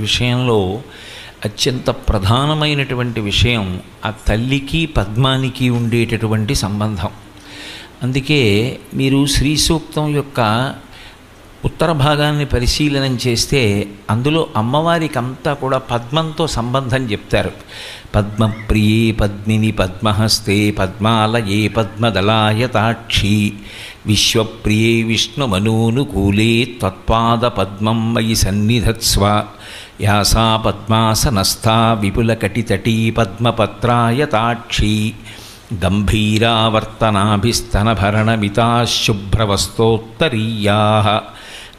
విషయంలో అత్యంత ప్రధానమైనటువంటి విషయం ఆ తల్లికి పద్మానికి ఉండేటటువంటి సంబంధం. అందుకే మీరు శ్రీ సూక్తం యొక్క ఉత్తర భాగాన్ని పరిశీలనం చేస్తే అందులో అమ్మవారికి అంతా కూడా పద్మంతో సంబంధం చెప్తారు. పద్మప్రియే పద్మిని పద్మహస్తే పద్మాలయే పద్మదళాయతాక్షి విశ్వప్రియే విష్ణుమనూనుకూలే త్వత్పాద పద్మం మయి సన్నిధత్స్వ యాసా పద్మాసనస్థా విపులకటితటీ పద్మపత్రాయతాక్షి గంభీరావర్తనాభిస్తనభరణమితాశుభ్రవస్తోత్తరీయాః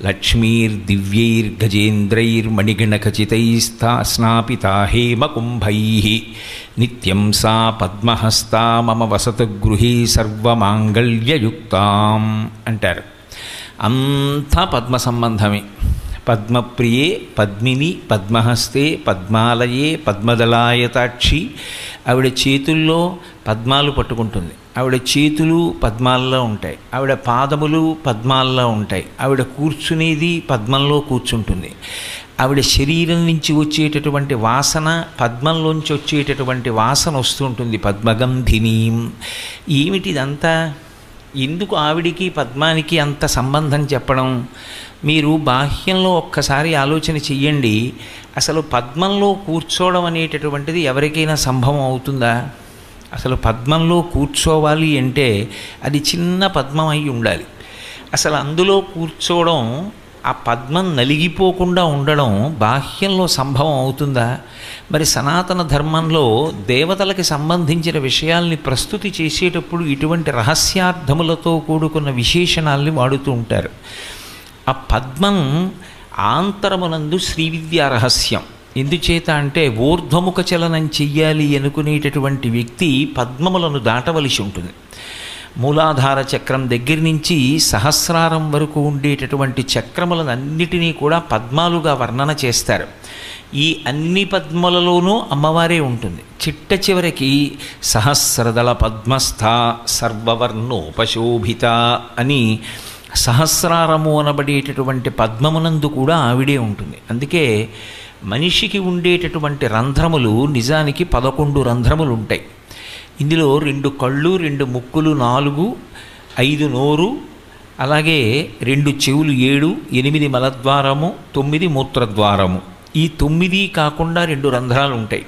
లక్ష్మీర్దివ్యైర్గజేంద్రైర్మణిగణఖచితైస్తా స్నాపితా హేమకుంభైః నిత్యం సా పద్మహస్తా మమ వసతు గృహే సర్వమాంగళ్యయుక్తాం అంటారు. అంతా పద్మ సంబంధమే. పద్మప్రియే పద్మిని పద్మహస్తే పద్మాలయే పద్మదళాయతాక్షి. ఆవిడ చేతుల్లో పద్మాలు పట్టుకుంటుంది, ఆవిడ చేతులు పద్మాల్లో ఉంటాయి, ఆవిడ పాదములు పద్మాల్లో ఉంటాయి, ఆవిడ కూర్చునేది పద్మంలో కూర్చుంటుంది, ఆవిడ శరీరం నుంచి వచ్చేటటువంటి వాసన పద్మంలోంచి వచ్చేటటువంటి వాసన వస్తుంటుంది, పద్మగంధినీం. ఏమిటిదంతా? ఎందుకు ఆవిడికి పద్మానికి అంత సంబంధం చెప్పడం? మీరు బాహ్యంలో ఒక్కసారి ఆలోచన చెయ్యండి. అసలు పద్మంలో కూర్చోవడం అనేటటువంటిది ఎవరికైనా సంభవం అవుతుందా? అసలు పద్మంలో కూర్చోవాలి అంటే అది చిన్న పద్మం అయి ఉండాలి. అసలు అందులో కూర్చోవడం, ఆ పద్మం నలిగిపోకుండా ఉండడం బాహ్యంలో సంభవం అవుతుందా? మరి సనాతన ధర్మంలో దేవతలకి సంబంధించిన విషయాల్ని ప్రస్తుతి చేసేటప్పుడు ఇటువంటి రహస్యార్థములతో కూడుకున్న విశేషణాల్ని వాడుతూ ఉంటారు. ఆ పద్మం ఆంతరమునందు శ్రీవిద్యా రహస్యం. ఎందుచేత అంటే ఊర్ధ్వముఖ చలనం చెయ్యాలి అనుకునేటటువంటి వ్యక్తి పద్మములను దాటవలసి ఉంటుంది. మూలాధార చక్రం దగ్గర నుంచి సహస్రారం వరకు ఉండేటటువంటి చక్రములను అన్నిటినీ కూడా పద్మాలుగా వర్ణన చేస్తారు. ఈ అన్ని పద్మలలోనూ అమ్మవారే ఉంటుంది. చిట్ట చివరికి సహస్రదళ పద్మస్థ సర్వవర్ణోపశోభిత అని సహస్రారము అనబడేటటువంటి పద్మమునందు కూడా ఆవిడే ఉంటుంది. అందుకే మనిషికి ఉండేటటువంటి రంధ్రములు నిజానికి 11 రంధ్రములు ఉంటాయి. ఇందులో 2 కళ్ళు, 2 ముక్కులు 4, 5 నోరు, అలాగే 2 చెవులు 7, 8 మలద్వారము, 9 మూత్రద్వారము. ఈ 9 కాకుండా 2 రంధ్రాలు ఉంటాయి.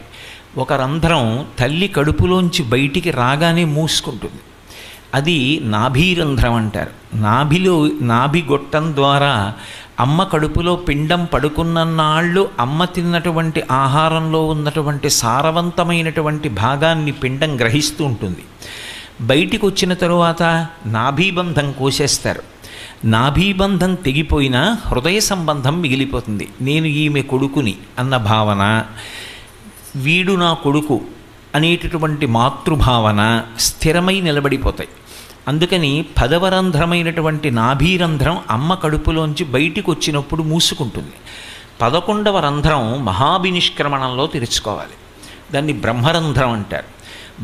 ఒక రంధ్రం తల్లి కడుపులోంచి బయటికి రాగానే మూసుకుంటుంది. అది నాభీరంధ్రం అంటారు. నాభి గొట్టం ద్వారా అమ్మ కడుపులో పిండం పడుకున్నన్నాళ్ళు అమ్మ తిన్నటువంటి ఆహారంలో ఉన్నటువంటి సారవంతమైనటువంటి భాగాన్ని పిండం గ్రహిస్తూ ఉంటుంది. బయటికి వచ్చిన తరువాత నాభీబంధం కోసేస్తారు. నాభీబంధం తెగిపోయినా హృదయ సంబంధం మిగిలిపోతుంది. నేను ఈమె కొడుకుని అన్న భావన, వీడు నా కొడుకు అనేటటువంటి మాతృభావన స్థిరమై నిలబడిపోతాయి. అందుకని 10వ రంధ్రమైనటువంటి నాభీరంధ్రం అమ్మ కడుపులోంచి బయటికి వచ్చినప్పుడు మూసుకుంటుంది. 11వ రంధ్రం మహాభినిష్క్రమణంలో తెరుచుకోవాలి. దాన్ని బ్రహ్మరంధ్రం అంటారు.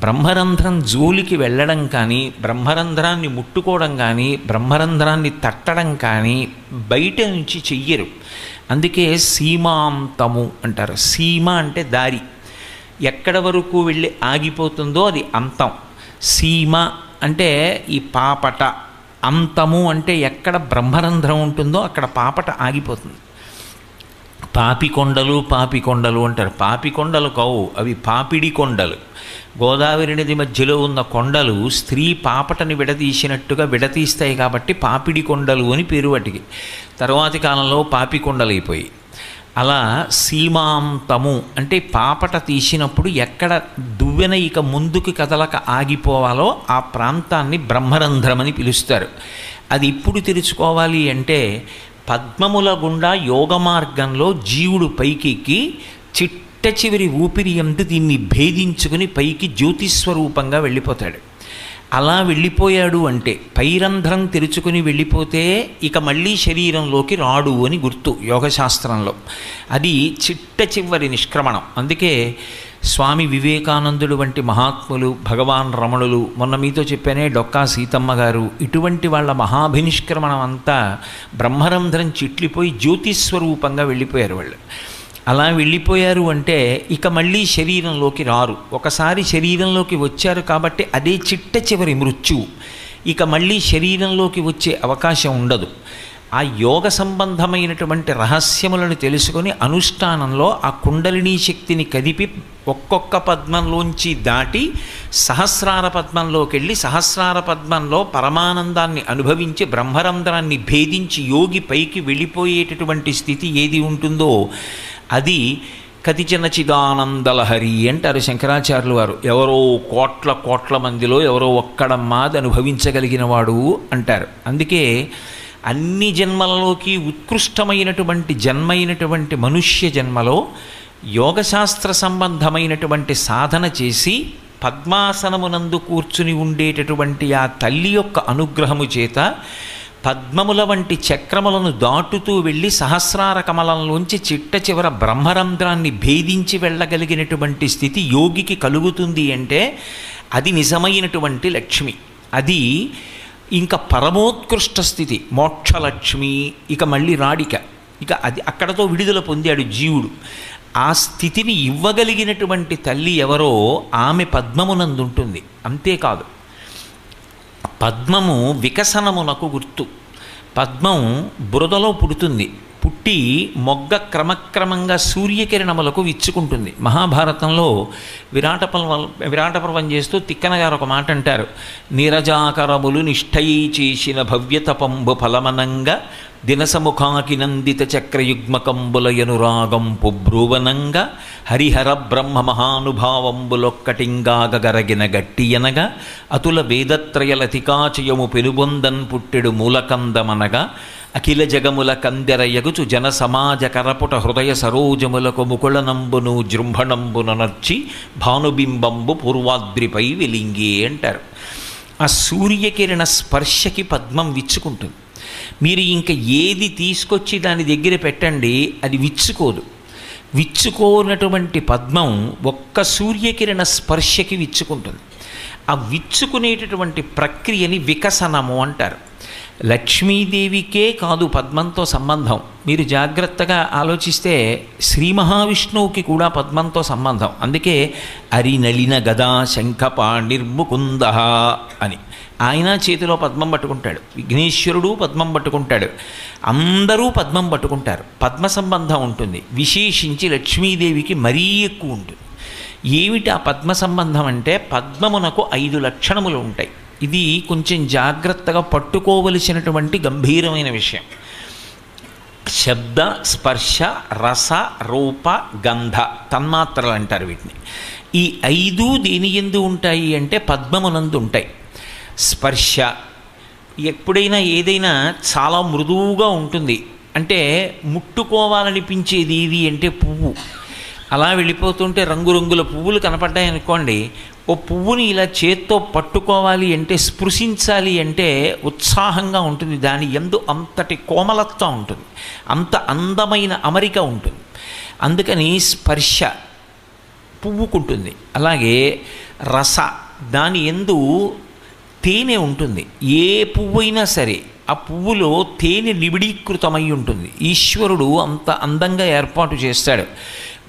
బ్రహ్మరంధ్రం జోలికి వెళ్ళడం కానీ, బ్రహ్మరంధ్రాన్ని ముట్టుకోవడం కానీ, బ్రహ్మరంధ్రాన్ని తట్టడం కానీ బయట నుంచి చెయ్యరు. అందుకే సీమాంతము అంటారు. సీమ అంటే దారి, ఎక్కడ వరకు వెళ్ళి ఆగిపోతుందో అది అంతం. సీమ అంటే ఈ పాపట, అంతము అంటే ఎక్కడ బ్రహ్మరంధ్రం ఉంటుందో అక్కడ పాపట ఆగిపోతుంది. పాపికొండలు అంటారు. పాపికొండలు కావు, అవి పాపిడి కొండలు. గోదావరి నది మధ్యలో ఉన్న కొండలు స్త్రీ పాపటని విడదీసినట్టుగా విడతీస్తాయి కాబట్టి పాపిడి కొండలు అని పేరు వాటికి. తరువాతి కాలంలో పాపికొండలైపోయి. అలా సీమాంతము అంటే పాపట తీసినప్పుడు ఎక్కడ దువ్వెన ఇక ముందుకు కదలక ఆగిపోవాలో ఆ ప్రాంతాన్ని బ్రహ్మరంధ్రమని పిలుస్తారు. అది ఇప్పుడు తెరుచుకోవాలి అంటే పద్మముల గుండా యోగ మార్గంలో జీవుడు పైకెక్కి చిట్ట చివరి ఊపిరి యందు దీన్ని భేదించుకుని పైకి జ్యోతిస్వరూపంగా వెళ్ళిపోతాడు. అలా వెళ్ళిపోయాడు అంటే పైరంధ్రం తెరుచుకుని వెళ్ళిపోతే ఇక మళ్ళీ శరీరంలోకి రాడు అని గుర్తు యోగశాస్త్రంలో. అది చిట్ట చివరి నిష్క్రమణం. అందుకే స్వామి వివేకానందుడు వంటి మహాత్ములు, భగవాన్ రమణులు, మొన్న మీతో చెప్పానే డొక్కా సీతమ్మ గారు, ఇటువంటి వాళ్ళ మహాభినిష్క్రమణం అంతా బ్రహ్మరంధ్రం చిట్లిపోయి జ్యోతిస్వరూపంగా వెళ్ళిపోయారు వాళ్ళు. అలా వెళ్ళిపోయారు అంటే ఇక మళ్ళీ శరీరంలోకి రారు. ఒకసారి శరీరంలోకి వచ్చారు కాబట్టి అదే చిట్ట చివరి మృత్యువు. ఇక మళ్ళీ శరీరంలోకి వచ్చే అవకాశం ఉండదు. ఆ యోగ సంబంధమైనటువంటి రహస్యములను తెలుసుకొని అనుష్ఠానంలో ఆ కుండలినీ శక్తిని కదిపి ఒక్కొక్క పద్మంలోంచి దాటి సహస్రార పద్మంలోకి వెళ్ళి సహస్రార పద్మంలో పరమానందాన్ని అనుభవించి బ్రహ్మరంధ్రాన్ని భేదించి యోగి పైకి వెళ్ళిపోయేటటువంటి స్థితి ఏది ఉంటుందో అది కతిచన చిదానందలహరి అంటారు శంకరాచార్యులు వారు. ఎవరో కోట్ల కోట్ల మందిలో ఎవరో ఒక్కడమ్మాది అనుభవించగలిగిన వాడు అంటారు. అందుకే అన్ని జన్మలలోకి ఉత్కృష్టమైనటువంటి జన్మైనటువంటి మనుష్య జన్మలో యోగశాస్త్ర సంబంధమైనటువంటి సాధన చేసి పద్మాసనమునందు కూర్చుని ఉండేటటువంటి ఆ తల్లి యొక్క అనుగ్రహము చేత పద్మముల వంటి చక్రములను దాటుతూ వెళ్ళి సహస్రార కమలంలోంచి చిట్ట చివర బ్రహ్మరంధ్రాన్ని భేదించి వెళ్ళగలిగినటువంటి స్థితి యోగికి కలుగుతుంది అంటే అది నిజమైనటువంటి లక్ష్మి. అది ఇంకా పరమోత్కృష్ట స్థితి, మోక్షలక్ష్మి. ఇక మళ్ళీ రాడిక, ఇక అది అక్కడతో విడుదల పొందాడు జీవుడు. ఆ స్థితిని ఇవ్వగలిగినటువంటి తల్లి ఎవరో ఆమె పద్మమునందుంటుంది. అంతేకాదు, పద్మము వికసనమునకు గుర్తు. పద్మం బురదలో పుడుతుంది, పుట్టి మొగ్గ క్రమక్రమంగా సూర్యకిరణములకు విచ్చుకుంటుంది. మహాభారతంలో విరాటపర్వం చేస్తూ తిక్కన గారు ఒక మాట అంటారు. నీరజాకరములు నిష్ఠయి చేసిన భవ్యతపంబు ఫలమనంగా దినసముఖాకి నందిత చక్రయుగ్మకంబులయనురాగంపు బ్రూవనంగా హరిహర బ్రహ్మ మహానుభావంబులొక్కటింగాగరగిన గట్టియనగా అతుల వేదత్రయలతికాచయము పెనుబొందన్ పుట్టెడు మూలకందమనగా అఖిల జగముల కందెరయగుచు జన సమాజ కరపుట హృదయ సరోజములకు ముకుళనంబును జృంభణంబునర్చి భానుబింబంబు పూర్వాద్రిపై వెలింగే అంటారు. ఆ సూర్యకిరణ స్పర్శకి పద్మం విచ్చుకుంటుంది. మీరు ఇంకా ఏది తీసుకొచ్చి దాని దగ్గర పెట్టండి, అది విచ్చుకోదు. విచ్చుకోనటువంటి పద్మం ఒక్క సూర్యకిరణ స్పర్శకి విచ్చుకుంటుంది. ఆ విచ్చుకునేటటువంటి ప్రక్రియని వికసనము అంటారు. లక్ష్మీదేవికే కాదు పద్మంతో సంబంధం. మీరు జాగ్రత్తగా ఆలోచిస్తే శ్రీ మహావిష్ణువుకి కూడా పద్మంతో సంబంధం. అందుకే అరినలిన గదా శంఖపాణిర్ముకుంద అని ఆయన చేతిలో పద్మం పట్టుకుంటాడు. విఘ్నేశ్వరుడు పద్మం పట్టుకుంటాడు. అందరూ పద్మం పట్టుకుంటారు. పద్మ సంబంధం ఉంటుంది. విశేషించి లక్ష్మీదేవికి మరీ ఎక్కువ ఉంటుంది. ఏమిటి ఆ పద్మ సంబంధం అంటే పద్మమునకు 5 లక్షణములు ఉంటాయి. ఇది కొంచెం జాగ్రత్తగా పట్టుకోవలసినటువంటి గంభీరమైన విషయం. శబ్ద, స్పర్శ, రస, రూప, గంధ తన్మాత్రలు అంటారు వీటిని. ఈ 5 దేని యందు ఉంటాయి అంటే పద్మమునందు ఉంటాయి. స్పర్శ ఎప్పుడైనా ఏదైనా చాలా మృదువుగా ఉంటుంది. అంటే ముట్టుకోవాలనిపించేది ఏది అంటే పువ్వు. అలా వెళ్ళిపోతుంటే రంగురంగుల పువ్వులు కనపడ్డాయనుకోండి, ఓ పువ్వుని ఇలా చేత్తో పట్టుకోవాలి అంటే స్పృశించాలి అంటే ఉత్సాహంగా ఉంటుంది. దాని యందు అంతటి కోమలత్వం ఉంటుంది, అంత అందమైన అమరిక ఉంటుంది. అందుకని స్పర్శ పువ్వుకుంటుంది. అలాగే రస దాని యందు తేనె ఉంటుంది. ఏ పువ్వైనా సరే ఆ పువ్వులో తేనె నిబిడీకృతమై ఉంటుంది. ఈశ్వరుడు అంత అందంగా ఏర్పాటు చేస్తాడు.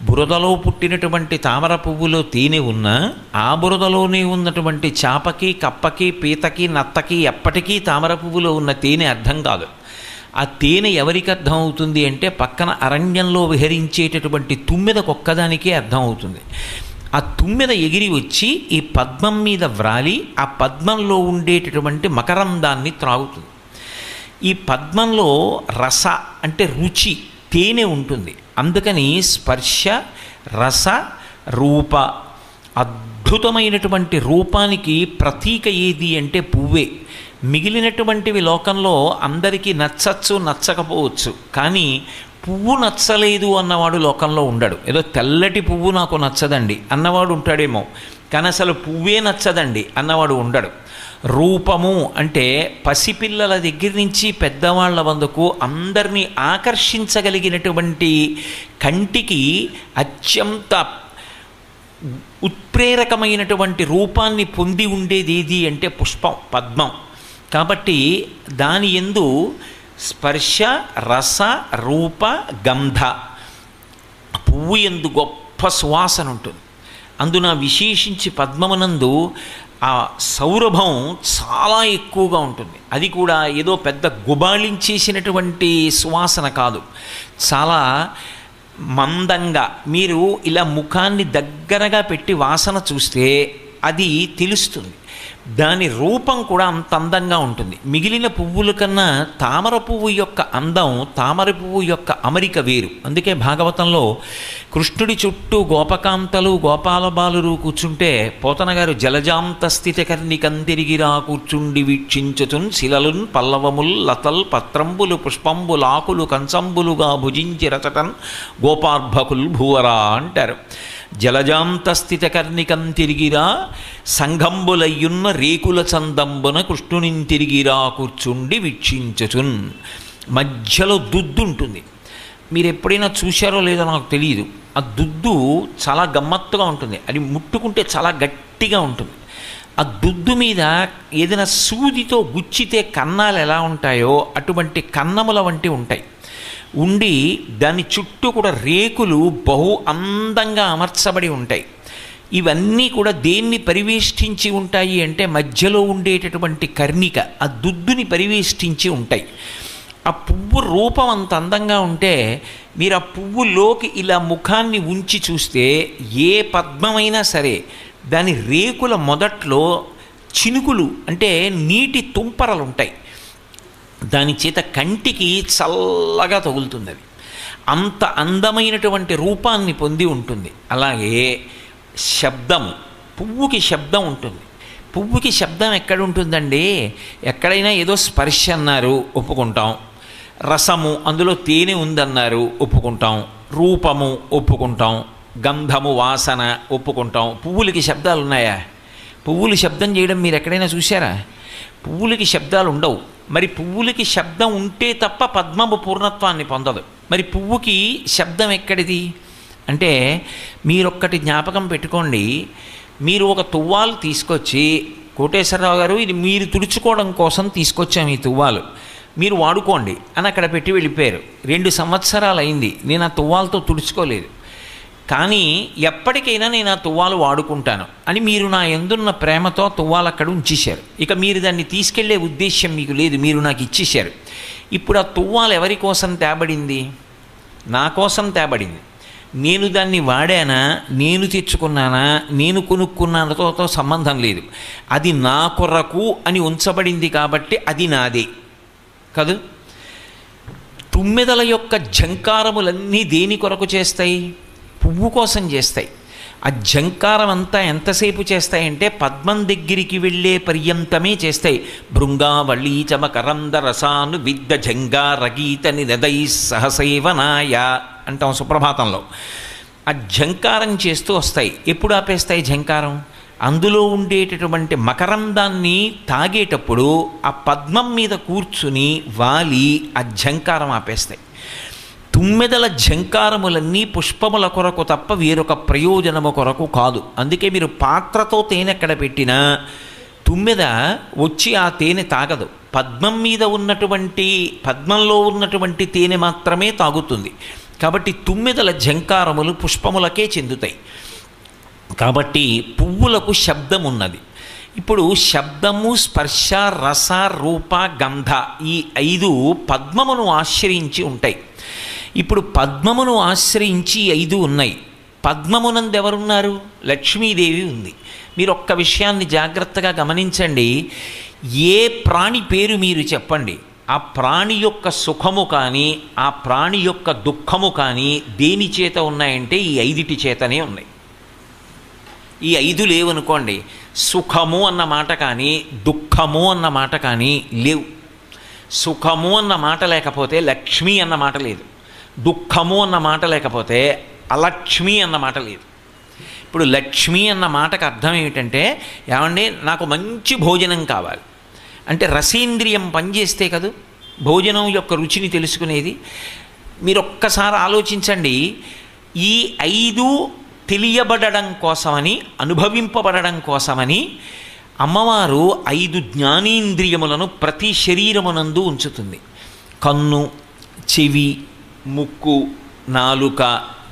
బురదలో పుట్టినటువంటి తామర పువ్వులో తేనె ఉన్నా ఆ బురదలోనే ఉన్నటువంటి చాపకి, కప్పకి, పీతకి, నత్తకి ఎప్పటికీ తామర పువ్వులో ఉన్న తేనె అర్థం కాదు. ఆ తేనె ఎవరికి అర్థం అవుతుంది అంటే పక్కన అరణ్యంలో విహరించేటటువంటి తుమ్మెదకొక్కదానికే అర్థం అవుతుంది. ఆ తుమ్మెద ఎగిరి వచ్చి ఈ పద్మం మీద వ్రాలి ఆ పద్మంలో ఉండేటటువంటి మకరందాన్ని త్రాగుతుంది. ఈ పద్మంలో రస అంటే రుచి, తేనె ఉంటుంది. అందుకని స్పర్శ, రస, రూప అద్భుతమైనటువంటి రూపానికి ప్రతీక ఏది అంటే పువ్వే. మిగిలినటువంటివి లోకంలో అందరికీ నచ్చచ్చు, నచ్చకపోవచ్చు. కానీ పువ్వు నచ్చలేదు అన్నవాడు లోకంలో ఉండడు. ఏదో తెల్లటి పువ్వు నాకు నచ్చదండి అన్నవాడు ఉంటాడేమో, కానీ అసలు పువ్వే నచ్చదండి అన్నవాడు ఉండడు. రూపము అంటే పసిపిల్లల దగ్గర నుంచి పెద్దవాళ్ల వందకు అందరినీ ఆకర్షించగలిగినటువంటి కంటికి అత్యంత ఉత్ప్రేరకమైనటువంటి రూపాన్ని పొంది ఉండేది ఏది అంటే పుష్పం, పద్మం. కాబట్టి దాని యందు స్పర్శ, రస, రూప, గంధ పువ్వు యందు గొప్ప సువాసన ఉంటుంది. అందున విశేషించి పద్మమునందు ఆ సౌరభం చాలా ఎక్కువగా ఉంటుంది. అది కూడా ఏదో పెద్ద గుబాళించేసినటువంటి సువాసన కాదు, చాలా మందంగా. మీరు ఇలా ముఖాన్ని దగ్గరగా పెట్టి వాసన చూస్తే అది తెలుస్తుంది. దాని రూపం కూడా అంత అందంగా ఉంటుంది. మిగిలిన పువ్వుల కన్నా తామర పువ్వు యొక్క అందం, తామర పువ్వు యొక్క అమరిక వేరు. అందుకే భాగవతంలో కృష్ణుడి చుట్టూ గోపకాంతలు గోపాల బాలురు కూర్చుంటే పోతన గారు జలజాంత స్థితికర్ణికంతిరిగిరా కూర్చుండి వీక్షించుచున్ శిలలున్ పల్లవముల్ లతల్ పత్రంబులు పుష్పంబులాకులు కంచంబులుగా భుజించి రచటన్ గోపార్భకుల్ భూవరా అంటారు. జలజాంత స్థితికర్ణికంతిరిగిరా సంఘంబులయ్యున్న రేకుల చందంబున కృష్ణునింతిరిగిరా కూర్చుండి వీక్షించుచున్. మధ్యలో దుద్దు ఉంటుంది. మీరు ఎప్పుడైనా చూశారో లేదో నాకు తెలియదు. ఆ దుద్దు చాలా గమ్మత్తుగా ఉంటుంది. అది ముట్టుకుంటే చాలా గట్టిగా ఉంటుంది. ఆ దుద్దు మీద ఏదైనా సూదితో గుచ్చితే కన్నాలు ఎలా ఉంటాయో అటువంటి కన్నముల వంటి ఉంటాయి. ఉండి దాని చుట్టూ కూడా రేకులు బహు అందంగా అమర్చబడి ఉంటాయి. ఇవన్నీ కూడా దేన్ని పరివేష్టించి ఉంటాయి అంటే మధ్యలో ఉండేటటువంటి కర్ణిక, ఆ దుద్దుని పరివేష్టించి ఉంటాయి. ఆ పువ్వు రూపం అంత అందంగా ఉంటే మీరు ఆ పువ్వులోకి ఇలా ముఖాన్ని ఉంచి చూస్తే ఏ పద్మమైనా సరే దాని రేకుల మొదట్లో చినుకులు అంటే నీటి తుంపరలు ఉంటాయి. దాని చేత కంటికి చల్లగా తగులుతుంది. అది అంత అందమైనటువంటి రూపాన్ని పొంది ఉంటుంది. అలాగే శబ్దము, పువ్వుకి శబ్దం ఉంటుంది. పువ్వుకి శబ్దం ఎక్కడుంటుందండి? ఎక్కడైనా ఏదో స్పర్శ అన్నారు ఒప్పుకుంటాం, రసము అందులో తేనె ఉందన్నారు ఒప్పుకుంటాం, రూపము ఒప్పుకుంటాం, గంధము వాసన ఒప్పుకుంటాం. పువ్వులకి శబ్దాలు ఉన్నాయా? పువ్వులు శబ్దం చేయడం మీరు ఎక్కడైనా చూసారా? పువ్వులకి శబ్దాలు ఉండవు. మరి పువ్వులకి శబ్దం ఉంటే తప్ప పద్మము పూర్ణత్వాన్ని పొందదు. మరి పువ్వుకి శబ్దం ఎక్కడిది అంటే మీరొక్కటి జ్ఞాపకం పెట్టుకోండి. మీరు ఒక తువ్వాలు తీసుకొచ్చి, కోటేశ్వరరావు గారు ఇది మీరు తుడుచుకోవడం కోసం తీసుకొచ్చాము ఈ తువ్వాలు, మీరు వాడుకోండి అని అక్కడ పెట్టి వెళ్ళిపోయారు. 2 సంవత్సరాలు అయింది, నేను ఆ తువ్వాలతో తుడుచుకోలేదు, కానీ ఎప్పటికైనా నేను ఆ తువ్వాలు వాడుకుంటాను అని మీరు నా యందున్న ప్రేమతో తువ్వాలు అక్కడ ఉంచేశారు. ఇక మీరు దాన్ని తీసుకెళ్లే ఉద్దేశ్యం మీకు లేదు, మీరు నాకు ఇచ్చేశారు. ఇప్పుడు ఆ తువ్వాలు ఎవరి కోసం తేబడింది? నా కోసం తేబడింది. నేను దాన్ని వాడానా, నేను తెచ్చుకున్నానా, నేను కొనుక్కున్నానతో సంబంధం లేదు. అది నా కొరకు అని ఉంచబడింది కాబట్టి అది నాదే కాదు. తుమ్మెదల యొక్క ఝంకారములన్నీ దేని కొరకు చేస్తాయి? పువ్వు కోసం చేస్తాయి. ఆ ఝంకారం అంతా ఎంతసేపు చేస్తాయంటే పద్మం దగ్గరికి వెళ్ళే పర్యంతమే చేస్తాయి. భృంగావళీ చమకరంద రసాను విద్ద జంగారగీత నిదై సహసేవనాయ అంటాం సుప్రభాతంలో. ఆ ఝంకారం చేస్తూ వస్తాయి. ఎప్పుడు ఆపేస్తాయి ఝంకారం? అందులో ఉండేటటువంటి మకరందాన్ని తాగేటప్పుడు ఆ పద్మం మీద కూర్చుని వాలి ఆ ఝంకారం ఆపేస్తాయి. తుమ్మెదల ఝంకారములన్నీ పుష్పముల కొరకు తప్ప వేరొక ప్రయోజనము కొరకు కాదు. అందుకే మీరు పాత్రతో తేనె ఎక్కడ పెట్టినా తుమ్మెద వచ్చి ఆ తేనె తాగదు. పద్మం మీద ఉన్నటువంటి పద్మంలో ఉన్నటువంటి తేనె మాత్రమే తాగుతుంది. కాబట్టి తుమ్మెదల ఝంకారములు పుష్పములకే చెందుతాయి. కాబట్టి పువ్వులకు శబ్దం ఉన్నది. ఇప్పుడు శబ్దము, స్పర్శ, రస, రూప, గంధ ఈ 5 పద్మమును ఆశ్రయించి ఉంటాయి. ఇప్పుడు పద్మమును ఆశ్రయించి 5 ఉన్నాయి. పద్మమునందు ఎవరున్నారు? లక్ష్మీదేవి ఉంది. మీరు ఒక్క విషయాన్ని జాగ్రత్తగా గమనించండి. ఏ ప్రాణి పేరు మీరు చెప్పండి, ఆ ప్రాణి యొక్క సుఖము కానీ ఆ ప్రాణి యొక్క దుఃఖము కానీ దేని చేత ఉన్నాయంటే ఈ 5 చేతనే ఉన్నాయి. ఈ 5 లేవనుకోండి, సుఖము అన్న మాట కానీ దుఃఖము అన్న మాట కానీ లేవు. సుఖము అన్న మాట లేకపోతే లక్ష్మి అన్న మాట లేదు, దుఃఖము అన్న మాట లేకపోతే అలక్ష్మి అన్న మాట లేదు. ఇప్పుడు లక్ష్మి అన్న మాటకు అర్థం ఏమిటంటే, ఏమండి నాకు మంచి భోజనం కావాలి అంటే రసేంద్రియం పనిచేస్తే కదా భోజనం యొక్క రుచిని తెలుసుకునేది. మీరు ఒక్కసారి ఆలోచించండి. ఈ 5 తెలియబడడం కోసమని, అనుభవింపబడడం కోసమని అమ్మవారు 5 జ్ఞానేంద్రియములను ప్రతి శరీరమునందు ఉంచుతుంది. కన్ను, చెవి, ముక్కు, నాలుక,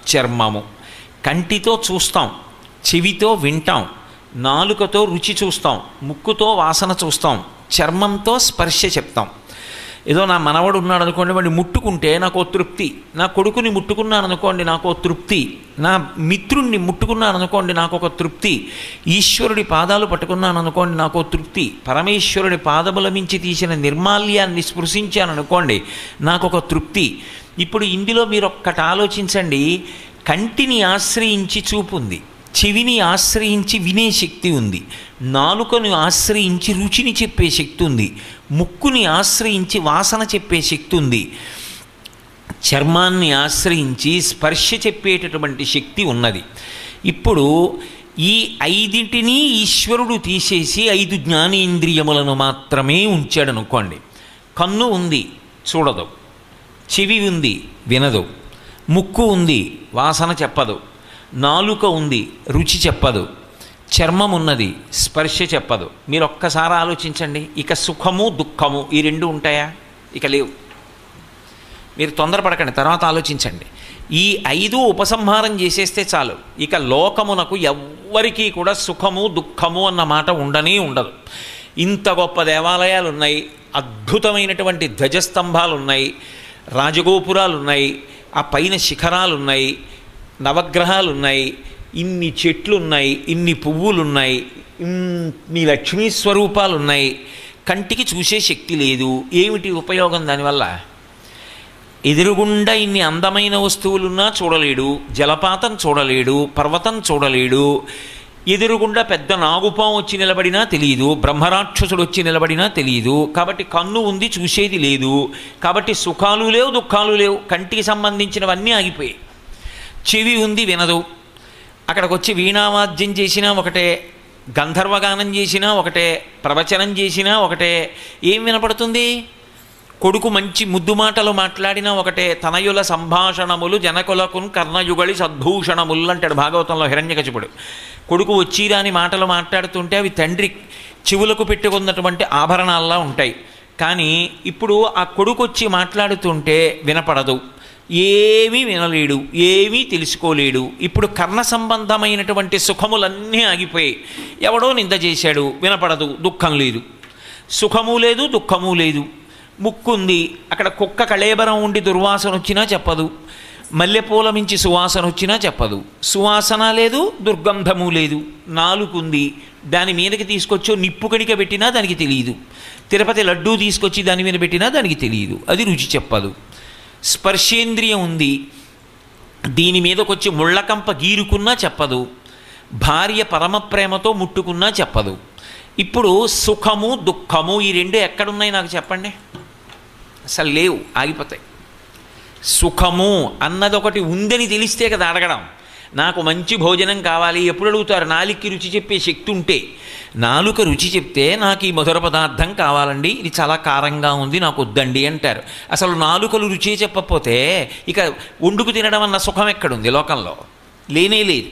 చర్మము. కంటితో చూస్తాం, చెవితో వింటాం, నాలుకతో రుచి చూస్తాం, ముక్కుతో వాసన చూస్తాం, చర్మంతో స్పర్శ చెప్తాం. ఏదో నా మనవడు ఉన్నాడు అనుకోండి, వాడిని ముట్టుకుంటే నాకు ఓ తృప్తి, నా కొడుకుని ముట్టుకున్నాను అనుకోండి నాకు ఓ తృప్తి, నా మిత్రుణ్ణి ముట్టుకున్నాను అనుకోండి నాకు ఒక తృప్తి, ఈశ్వరుడి పాదాలు పట్టుకున్నాను అనుకోండి నాకు ఓ తృప్తి, పరమేశ్వరుడి పాదముల మించి తీసిన నిర్మాల్యాన్ని స్పృశించాను అనుకోండి నాకు ఒక తృప్తి. ఇప్పుడు ఇందులో మీరు ఒక్కటి ఆలోచించండి. కంటిని ఆశ్రయించి చూపు ఉంది, చెవిని ఆశ్రయించి వినే శక్తి ఉంది, నాలుకను ఆశ్రయించి రుచిని చెప్పే శక్తి ఉంది, ముక్కుని ఆశ్రయించి వాసన చెప్పే శక్తి ఉంది, చర్మాన్ని ఆశ్రయించి స్పర్శ చెప్పేటటువంటి శక్తి ఉన్నది. ఇప్పుడు ఈ ఐదింటినీ ఈశ్వరుడు తీసేసి 5 జ్ఞానేంద్రియములను మాత్రమే ఉంచాడు అనుకోండి. కన్ను ఉంది, చూడదు, చెవి ఉంది, వినదు, ముక్కు ఉంది, వాసన చెప్పదు, నాలుక ఉంది, రుచి చెప్పదు, చర్మం ఉన్నది, స్పర్శ చెప్పదు. మీరు ఒక్కసారి ఆలోచించండి. ఇక సుఖము దుఃఖము ఈ రెండు ఉంటాయా? ఇక లేవు. మీరు తొందరపడకండి, తర్వాత ఆలోచించండి. ఈ 5 ఉపసంహారం చేసేస్తే చాలు. ఇక లోకమునకు ఎవ్వరికీ కూడా సుఖము దుఃఖము అన్న మాట ఉండనే ఉండదు. ఇంత గొప్ప దేవాలయాలు ఉన్నాయి, అద్భుతమైనటువంటి ధ్వజస్తంభాలు ఉన్నాయి, రాజగోపురాలు ఉన్నాయి, ఆ పైన శిఖరాలు ఉన్నాయి, నవగ్రహాలు ఉన్నాయి, ఇన్ని చెట్లు ఉన్నాయి, ఇన్ని పువ్వులు ఉన్నాయి, ఇన్ని లక్ష్మీ స్వరూపాలు ఉన్నాయి. కంటికి చూసే శక్తి లేదు. ఏమిటి ఉపయోగం దానివల్ల? ఎదురుగుండా ఇన్ని అందమైన వస్తువులున్నా చూడలేడు, జలపాతం చూడలేడు, పర్వతం చూడలేడు, ఎదురుగుండా పెద్ద నాగుపాం వచ్చి నిలబడినా తెలియదు, బ్రహ్మరాక్షసుడు వచ్చి నిలబడినా తెలియదు. కాబట్టి కన్ను ఉంది, చూసేది లేదు. కాబట్టి సుఖాలు లేవు, దుఃఖాలు లేవు, కంటికి సంబంధించినవన్నీ ఆగిపోయాయి. చెవి ఉంది, వినదు. అక్కడికి వచ్చి వీణావాద్యం చేసినా ఒకటే, గంధర్వగానం చేసినా ఒకటే, ప్రవచనం చేసినా ఒకటే. ఏం వినపడుతుంది? కొడుకు మంచి ముద్దు మాటలు మాట్లాడినా ఒకటే. తనయుల సంభాషణములు జనకులకున్ కర్ణయుగళి సద్భూషణములు అంటాడు భాగవతంలో హిరణ్యకశిపుడు. కొడుకు వచ్చిరాని మాటలు మాట్లాడుతుంటే అవి తండ్రి చెవులకు పెట్టుకున్నటువంటి ఆభరణాల్లా ఉంటాయి. కానీ ఇప్పుడు ఆ కొడుకు వచ్చి మాట్లాడుతుంటే వినపడదు, ఏమీ వినలేడు, ఏమీ తెలుసుకోలేడు. ఇప్పుడు కర్ణ సంబంధమైనటువంటి సుఖములన్నీ ఆగిపోయాయి. ఎవడో నింద చేశాడు, వినపడదు, దుఃఖం లేదు. సుఖము లేదు, దుఃఖము లేదు. ముక్కుంది, అక్కడ కుక్క కళేబరం ఉండి దుర్వాసన వచ్చినా చెప్పదు, మల్లెపూల మించి సువాసన వచ్చినా చెప్పదు. సువాసన లేదు, దుర్గంధము లేదు. నాలుగుంది, దాని మీదకి తీసుకొచ్చో నిప్పు కణిక పెట్టినా దానికి తెలియదు. తిరుపతి లడ్డూ తీసుకొచ్చి దాని మీద పెట్టినా దానికి తెలియదు, అది రుచి చెప్పదు. స్పర్శేంద్రియం ఉంది, దీని మీదకొచ్చి ముళ్ళకంప గీరుకున్నా చెప్పదు, భార్య పరమప్రేమతో ముట్టుకున్నా చెప్పదు. ఇప్పుడు సుఖము దుఃఖము ఈ రెండు ఎక్కడున్నాయి నాకు చెప్పండి? అసలు లేవు, ఆగిపోతాయి. సుఖము అన్నది ఒకటి ఉందని తెలిస్తే కదా అడగడం. నాకు మంచి భోజనం కావాలి ఎప్పుడు అడుగుతారు? నాలుకకి రుచి చెప్పే శక్తి ఉంటే. నాలుక రుచి చెప్తే నాకు ఈ మధుర పదార్థం కావాలండి, ఇది చాలా కారంగా ఉంది, నాకు వద్దండి అంటారు. అసలు నాలుకలు రుచి చెప్పకపోతే ఇక వండుకు తినడం అన్న సుఖం ఎక్కడుంది లోకంలో? లేనే లేదు.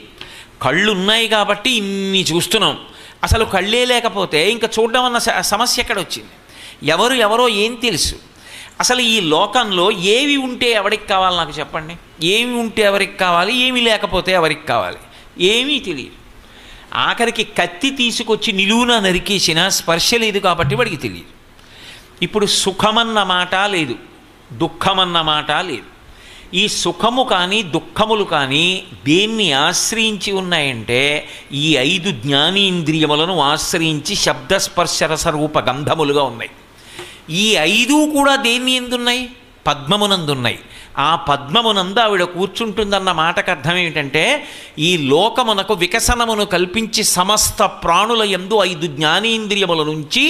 కళ్ళు ఉన్నాయి కాబట్టి ఇన్ని చూస్తున్నాం. అసలు కళ్ళే లేకపోతే ఇంకా చూడడం అన్న సమస్య ఎక్కడొచ్చింది? ఎవరో ఏం తెలుసు? అసలు ఈ లోకంలో ఏవి ఉంటే ఎవరికి కావాలి నాకు చెప్పండి? ఏమి ఉంటే ఎవరికి కావాలి, ఏమి లేకపోతే ఎవరికి కావాలి? ఏమీ తెలియదు. ఆఖరికి కత్తి తీసుకొచ్చి నిలువున నరికేసిన స్పర్శ లేదు కాబట్టి వాడికి తెలియదు. ఇప్పుడు సుఖమన్న మాట లేదు, దుఃఖమన్న మాట లేదు. ఈ సుఖము కానీ దుఃఖములు కానీ దేన్ని ఆశ్రయించి ఉన్నాయంటే ఈ 5 జ్ఞానేంద్రియములను ఆశ్రయించి శబ్దస్పర్శరసరూప గంధములుగా ఉన్నాయి. ఈ 5 కూడా దేన్ని ఎందున్నాయి? పద్మమునందున్నాయి. ఆ పద్మమునందు ఆవిడ కూర్చుంటుందన్న మాటకు అర్థం ఏమిటంటే ఈ లోకమునకు వికసనమును కల్పించి సమస్త ప్రాణుల యందు 5 జ్ఞానేంద్రియముల నుంచి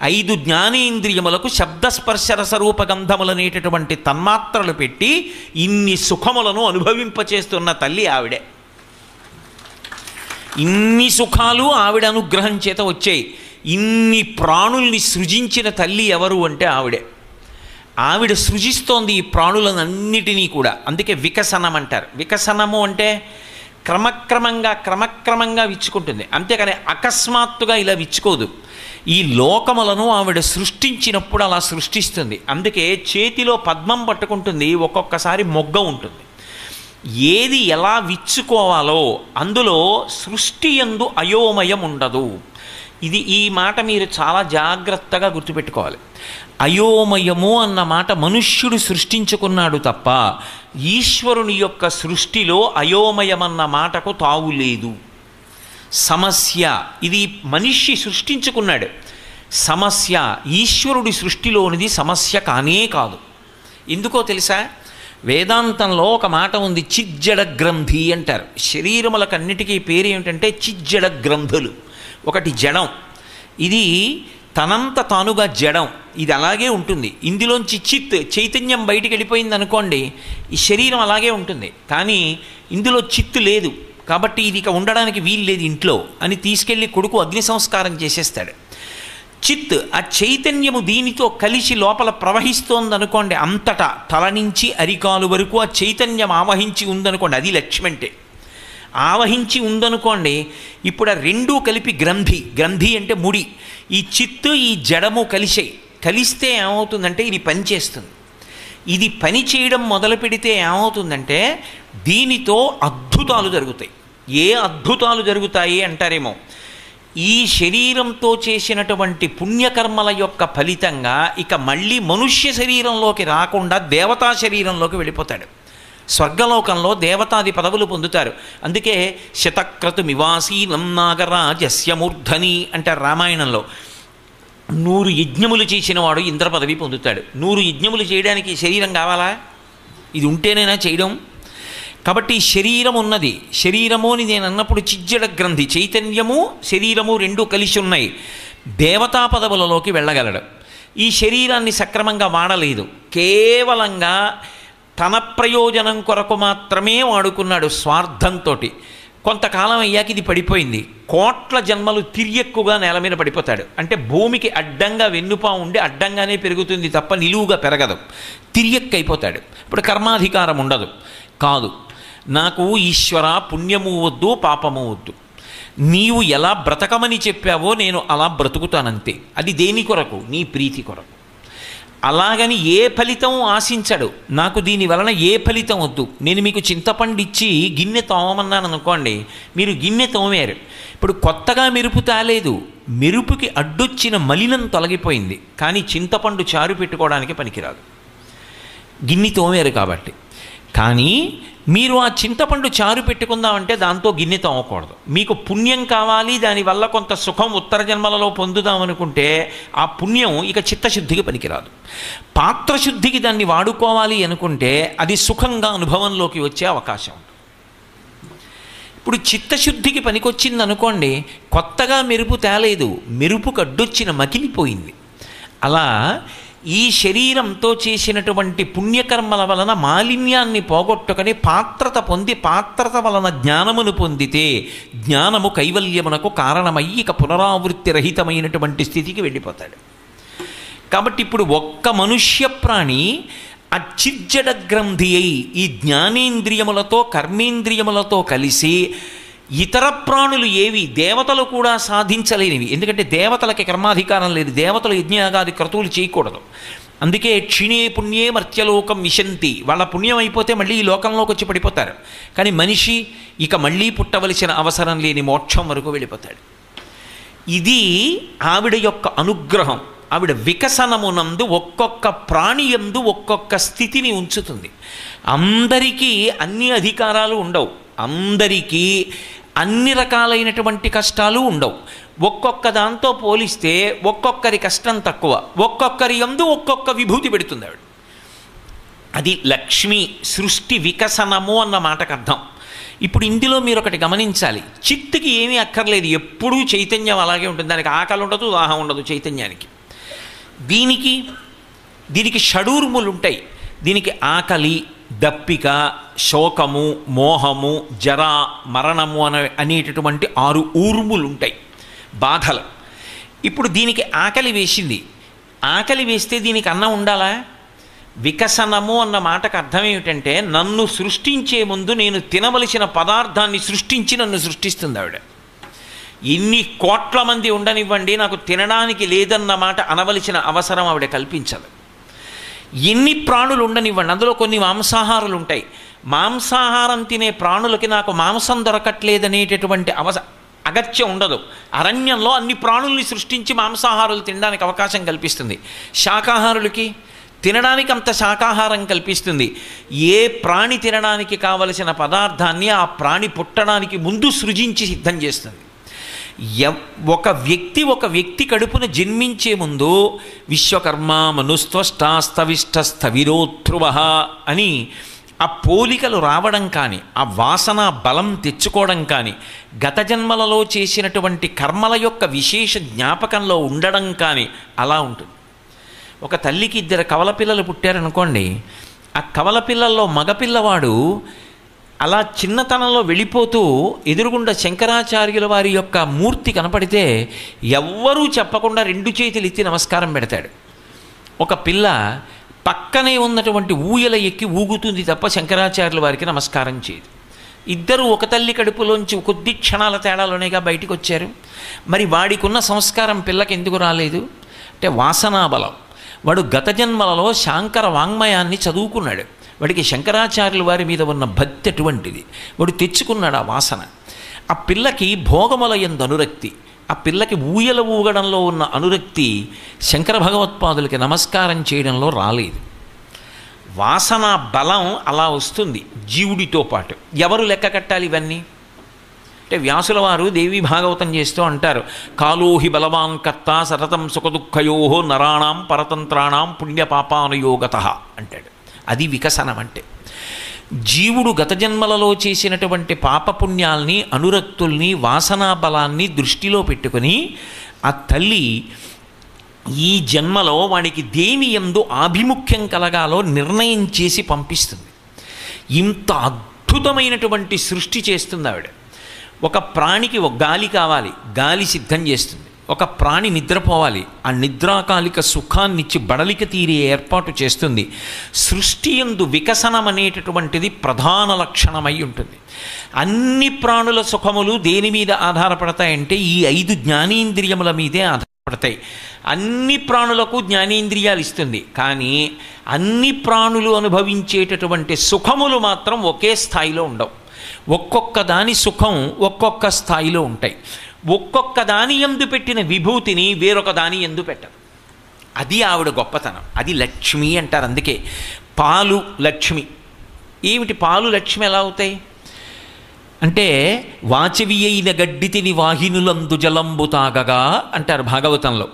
5 జ్ఞానేంద్రియములకు శబ్దస్పర్శరసరూప గంధములనేటటువంటి తన్మాత్రలు పెట్టి ఇన్ని సుఖములను అనుభవింపచేస్తున్న తల్లి ఆవిడే. ఇన్ని సుఖాలు ఆవిడ అనుగ్రహం చేత వచ్చాయి. ఇన్ని ప్రాణుల్ని సృజించిన తల్లి ఎవరు అంటే ఆవిడే. ఆవిడ సృజిస్తోంది ఈ ప్రాణులన్నిటినీ కూడా. అందుకే వికసనం అంటారు. వికసనము అంటే క్రమక్రమంగా విచ్చుకుంటుంది, అంతేకాని అకస్మాత్తుగా ఇలా విచ్చుకోదు. ఈ లోకములను ఆవిడ సృష్టించినప్పుడు అలా సృష్టిస్తుంది. అందుకే చేతిలో పద్మం పట్టుకుంటుంది, ఒక్కొక్కసారి మొగ్గ ఉంటుంది. ఏది ఎలా విచ్చుకోవాలో అందులో సృష్టి యందు అయోమయం ఉండదు. ఈ మాట మీరు చాలా జాగ్రత్తగా గుర్తుపెట్టుకోవాలి. అయోమయము అన్న మాట మనుష్యుడు సృష్టించుకున్నాడు తప్ప ఈశ్వరుని యొక్క సృష్టిలో అయోమయమన్న మాటకు తావు లేదు. సమస్య ఇది మనిషి సృష్టించుకున్నాడు. సమస్య ఈశ్వరుడి సృష్టిలోనిది సమస్య కానే కాదు. ఎందుకో తెలుసా? వేదాంతంలో ఒక మాట ఉంది, చిజ్జడ గ్రంథి అంటారు. శరీరములకన్నిటికీ పేరు ఏమిటంటే చిజ్జడ గ్రంథులు. ఒకటి జడం, ఇది తనంత తానుగా జడం, ఇది అలాగే ఉంటుంది. ఇందులోంచి చైతన్యం బయటికి వెళ్ళిపోయింది అనుకోండి, ఈ శరీరం అలాగే ఉంటుంది. కానీ ఇందులో చిత్తు లేదు కాబట్టి ఇది ఇక ఉండడానికి వీలు లేదు ఇంట్లో అని తీసుకెళ్ళి కొడుకు అగ్ని సంస్కారం చేసేస్తాడు. చిత్, ఆ చైతన్యము దీనితో కలిసి లోపల ప్రవహిస్తోందనుకోండి, అంతటా తల నుంచి అరికాలు వరకు ఆ చైతన్యం ఆవహించి ఉందనుకోండి, అది లక్ష్యం అంటే. ఆవహించి ఉందనుకోండి, ఇప్పుడు ఆ రెండూ కలిపి గ్రంథి, గ్రంథి అంటే ముడి. ఈ చిత్తు ఈ జడము కలిస్తే ఏమవుతుందంటే ఇది పనిచేస్తుంది. ఇది పని చేయడం మొదలు పెడితే ఏమవుతుందంటే దీనితో అద్భుతాలు జరుగుతాయి. ఏ అద్భుతాలు జరుగుతాయి అంటారేమో, ఈ శరీరంతో చేసినటువంటి పుణ్యకర్మల యొక్క ఫలితంగా ఇక మళ్ళీ మనుష్య శరీరంలోకి రాకుండా దేవతా శరీరంలోకి వెళ్ళిపోతాడు. స్వర్గలోకంలో దేవతాది పదవులు పొందుతారు. అందుకే శతక్రతుమివాసీనం నాగరాజస్య మూర్ధని అంటారు రామాయణంలో. 100 యజ్ఞములు చేసిన వాడు ఇంద్ర పదవి పొందుతాడు. 100 యజ్ఞములు చేయడానికి శరీరం కావాలా? ఇది ఉంటేనైనా చేయడం. కాబట్టి శరీరం ఉన్నది. శరీరము అని నేను అన్నప్పుడు చిజ్జడ గ్రంథి, చైతన్యము శరీరము రెండూ కలిసి ఉన్నాయి. దేవతా పదవులలోకి వెళ్ళగలడు. ఈ శరీరాన్ని సక్రమంగా వాడలేదు, కేవలంగా తన ప్రయోజనం కొరకు మాత్రమే వాడుకున్నాడు స్వార్థంతో. కొంతకాలం అయ్యాక ఇది పడిపోయింది. కోట్ల జన్మలు తిరియక్కుగా నేల మీద పడిపోతాడు. అంటే భూమికి అడ్డంగా వెన్నుపా ఉండి అడ్డంగానే పెరుగుతుంది తప్ప నిలువుగా పెరగదు. తిరియక్కైపోతాడు. ఇప్పుడు కర్మాధికారం ఉండదు. కాదు, నాకు ఈశ్వర పుణ్యము వద్దు పాపము వద్దు, నీవు ఎలా బ్రతకమని చెప్పావో నేను అలా బ్రతుకుతానంతే. అది దేని కొరకు? నీ ప్రీతి కొరకు. అలాగని ఏ ఫలితం ఆశించడు. నాకు దీని వలన ఏ ఫలితం వద్దు, నేను మీకు చింతపండు ఇచ్చి గిన్నె తోమమన్నాను అనుకోండి, మీరు గిన్నె తోమారు. ఇప్పుడు కొత్తగా మెరుపు తాలేదు, మెరుపుకి అడ్డొచ్చిన మలినం తొలగిపోయింది. కానీ చింతపండు చారు పెట్టుకోవడానికి పనికిరాదు, గిన్నె తోమారు కాబట్టి. కానీ మీరు ఆ చింతపండు చారు పెట్టుకుందామంటే దాంతో గిన్నె తోమకూడదు. మీకు పుణ్యం కావాలి, దానివల్ల కొంత సుఖం ఉత్తర జన్మలలో పొందుదామనుకుంటే ఆ పుణ్యం ఇక చిత్తశుద్ధికి పనికిరాదు. పాత్రశుద్ధికి దాన్ని వాడుకోవాలి అనుకుంటే అది సుఖంగా అనుభవంలోకి వచ్చే అవకాశం ఉంటుంది. ఇప్పుడు చిత్తశుద్ధికి పనికొచ్చింది అనుకోండి, కొత్తగా మెరుపు తేలేదు, మెరుపుకు అడ్డొచ్చిన మకిలిపోయింది. అలా ఈ శరీరంతో చేసినటువంటి పుణ్యకర్మల వలన మాలిన్యాన్ని పోగొట్టుకొని పాత్రత పొంది, పాత్రత వలన జ్ఞానమును పొందితే జ్ఞానము కైవల్యమునకు కారణమయ్యి ఇక పునరావృత్తి రహితమైనటువంటి స్థితికి వెళ్ళిపోతాడు. కాబట్టి ఇప్పుడు ఒక్క మనుష్య ప్రాణి అచిజ్జడ గ్రంథి అయి ఈ జ్ఞానేంద్రియములతో కర్మేంద్రియములతో కలిసి ఇతర ప్రాణులు ఏవి దేవతలు కూడా సాధించలేనివి. ఎందుకంటే దేవతలకి కర్మాధికారం లేదు, దేవతలు యజ్ఞయాగాది క్రతువులు చేయకూడదు. అందుకే క్షీణే పుణ్యే మర్త్యలోకం విశంతి, వాళ్ళ పుణ్యం అయిపోతే మళ్ళీ ఈ లోకంలోకి వచ్చి పడిపోతారు. కానీ మనిషి ఇక మళ్ళీ పుట్టవలసిన అవసరం లేని మోక్షం వరకు వెళ్ళిపోతాడు. ఇది ఆవిడ యొక్క అనుగ్రహం. ఆవిడ వికసనమునందు ఒక్కొక్క ప్రాణియందు ఒక్కొక్క స్థితిని ఉంచుతుంది. అందరికీ అన్ని అధికారాలు ఉండవు, అందరికీ అన్ని రకాలైనటువంటి కష్టాలు ఉండవు. ఒక్కొక్క దాంతో పోలిస్తే ఒక్కొక్కరి కష్టం తక్కువ, ఒక్కొక్కరి యందు ఒక్కొక్క విభూతి పెడుతుంది ఆవిడ. అది లక్ష్మి సృష్టి వికసనము అన్న మాటకు అర్థం. ఇప్పుడు ఇందులో మీరు ఒకటి గమనించాలి, చిత్తుకి ఏమీ అక్కర్లేదు, ఎప్పుడూ చైతన్యం అలాగే ఉంటుంది. దానికి ఆకలి ఉండదు, దాహం ఉండదు చైతన్యానికి. దీనికి షడూర్ములు ఉంటాయి. దీనికి ఆకలి, దప్పిక, శోకము, మోహము, జర, మరణము అనేటటువంటి 6 ఊర్ములు ఉంటాయి, బాధలు. ఇప్పుడు దీనికి ఆకలి వేసింది, ఆకలి వేస్తే దీనికి అన్నం ఉండాలా? వికసనము అన్న మాటకు అర్థం ఏమిటంటే నన్ను సృష్టించే ముందు నేను తినవలసిన పదార్థాన్ని సృష్టించి నన్ను సృష్టిస్తుంది ఆవిడ. ఇన్ని కోట్ల మంది ఉండనివ్వండి, నాకు తినడానికి లేదన్న మాట అనవలసిన అవసరం ఆవిడ కల్పించదు. ఎన్ని ప్రాణులు ఉండనివ్వండి, అందులో కొన్ని మాంసాహారులు ఉంటాయి, మాంసాహారం తినే ప్రాణులకి నాకు మాంసం దొరకట్లేదనేటటువంటి అగత్యం ఉండదు. అరణ్యంలో అన్ని ప్రాణుల్ని సృష్టించి మాంసాహారులు తినడానికి అవకాశం కల్పిస్తుంది. శాకాహారులకి తినడానికి అంత శాకాహారం కల్పిస్తుంది. ఏ ప్రాణి తినడానికి కావలసిన పదార్థాన్ని ఆ ప్రాణి పుట్టడానికి ముందు సృజించి సిద్ధం చేస్తుంది. ఒక వ్యక్తి కడుపున జన్మించే ముందు విశ్వకర్మ మనుస్త్వష్టాస్తవిష్టస్థవిరోధ్రువ అని ఆ పోలికలు రావడం కానీ, ఆ వాసన బలం తెచ్చుకోవడం కానీ, గత జన్మలలో చేసినటువంటి కర్మల యొక్క విశేష జ్ఞాపకంలో ఉండడం కానీ అలా ఉంటుంది. ఒక తల్లికి 2 కవల పిల్లలు పుట్టారనుకోండి, ఆ కవల పిల్లల్లో మగపిల్లవాడు అలా చిన్నతనంలో వెళ్ళిపోతూ ఎదురుగుండా శంకరాచార్యుల వారి యొక్క మూర్తి కనపడితే ఎవ్వరూ చెప్పకుండా 2 చేతులు ఎత్తి నమస్కారం పెడతాడు. ఒక పిల్ల పక్కనే ఉన్నటువంటి ఊయల ఎక్కి ఊగుతుంది తప్ప శంకరాచార్యుల వారికి నమస్కారం చేయదు. ఇద్దరు ఒక తల్లి కడుపులోంచి కొద్ది క్షణాల తేడాలోనేగా బయటికి వచ్చారు. మరి వాడికి ఉన్న సంస్కారం పిల్లకి ఎందుకు రాలేదు అంటే వాసనాబలం. వాడు గత జన్మలలో శాంకర వాంగ్మయాన్ని చదువుకున్నాడు. వాడికి శంకరాచార్యుల వారి మీద ఉన్న భక్తి అటువంటిది. వాడు తెచ్చుకున్నాడు ఆ వాసన. ఆ పిల్లకి భోగముల యందు అనురక్తి, ఆ పిల్లకి ఊయల ఊగడంలో ఉన్న అనురక్తి శంకర భగవత్పాదులకి నమస్కారం చేయడంలో రాలేదు. వాసన బలం అలా వస్తుంది జీవుడితో పాటు. ఎవరు లెక్క కట్టాలి ఇవన్నీ అంటే వ్యాసుల వారు దేవీ భాగవతం చేస్తూ అంటారు, కాలోహి బలవాన్ కర్త సతతం సుఖదుఃఖయో నరాణం పరతంత్రాణం పుణ్యపాపానుయోగత అంటాడు. అది వికసనం అంటే. జీవుడు గత జన్మలలో చేసినటువంటి పాపపుణ్యాల్ని, అనురక్తుల్ని, వాసనా బలాన్ని దృష్టిలో పెట్టుకుని ఆ తల్లి ఈ జన్మలో వాడికి దేని యందు ఆభిముఖ్యం కలగాలో నిర్ణయం చేసి పంపిస్తుంది. ఇంత అద్భుతమైనటువంటి సృష్టి చేస్తుంది ఆవిడ. ఒక ప్రాణికి ఒక గాలి కావాలి, గాలి సిద్ధం చేస్తుంది. ఒక ప్రాణి నిద్రపోవాలి, ఆ నిద్రాకాలిక సుఖాన్నిచ్చి బడలిక తీరే ఏర్పాటు చేస్తుంది. సృష్టి యందు వికసనం అనేటటువంటిది ప్రధాన లక్షణమై ఉంటుంది. అన్ని ప్రాణుల సుఖములు దేని మీద ఆధారపడతాయంటే ఈ 5 జ్ఞానేంద్రియముల మీదే ఆధారపడతాయి. అన్ని ప్రాణులకు జ్ఞానేంద్రియాలు ఇస్తుంది, కానీ అన్ని ప్రాణులు అనుభవించేటటువంటి సుఖములు మాత్రం ఒకే స్థాయిలో ఉండవు. ఒక్కొక్క దాని సుఖం ఒక్కొక్క స్థాయిలో ఉంటాయి. ఒక్కొక్క దాని యందు పెట్టిన విభూతిని వేరొక దాని యందు పెట్టదు. అది ఆవిడ గొప్పతనం. అది లక్ష్మి అంటారు. అందుకే పాలు లక్ష్మి. ఏమిటి పాలు లక్ష్మి ఎలా అవుతాయి అంటే వాచవి అయిన గడ్డి తిని వాహినులందు జలంబు తాగగా అంటారు భాగవతంలో.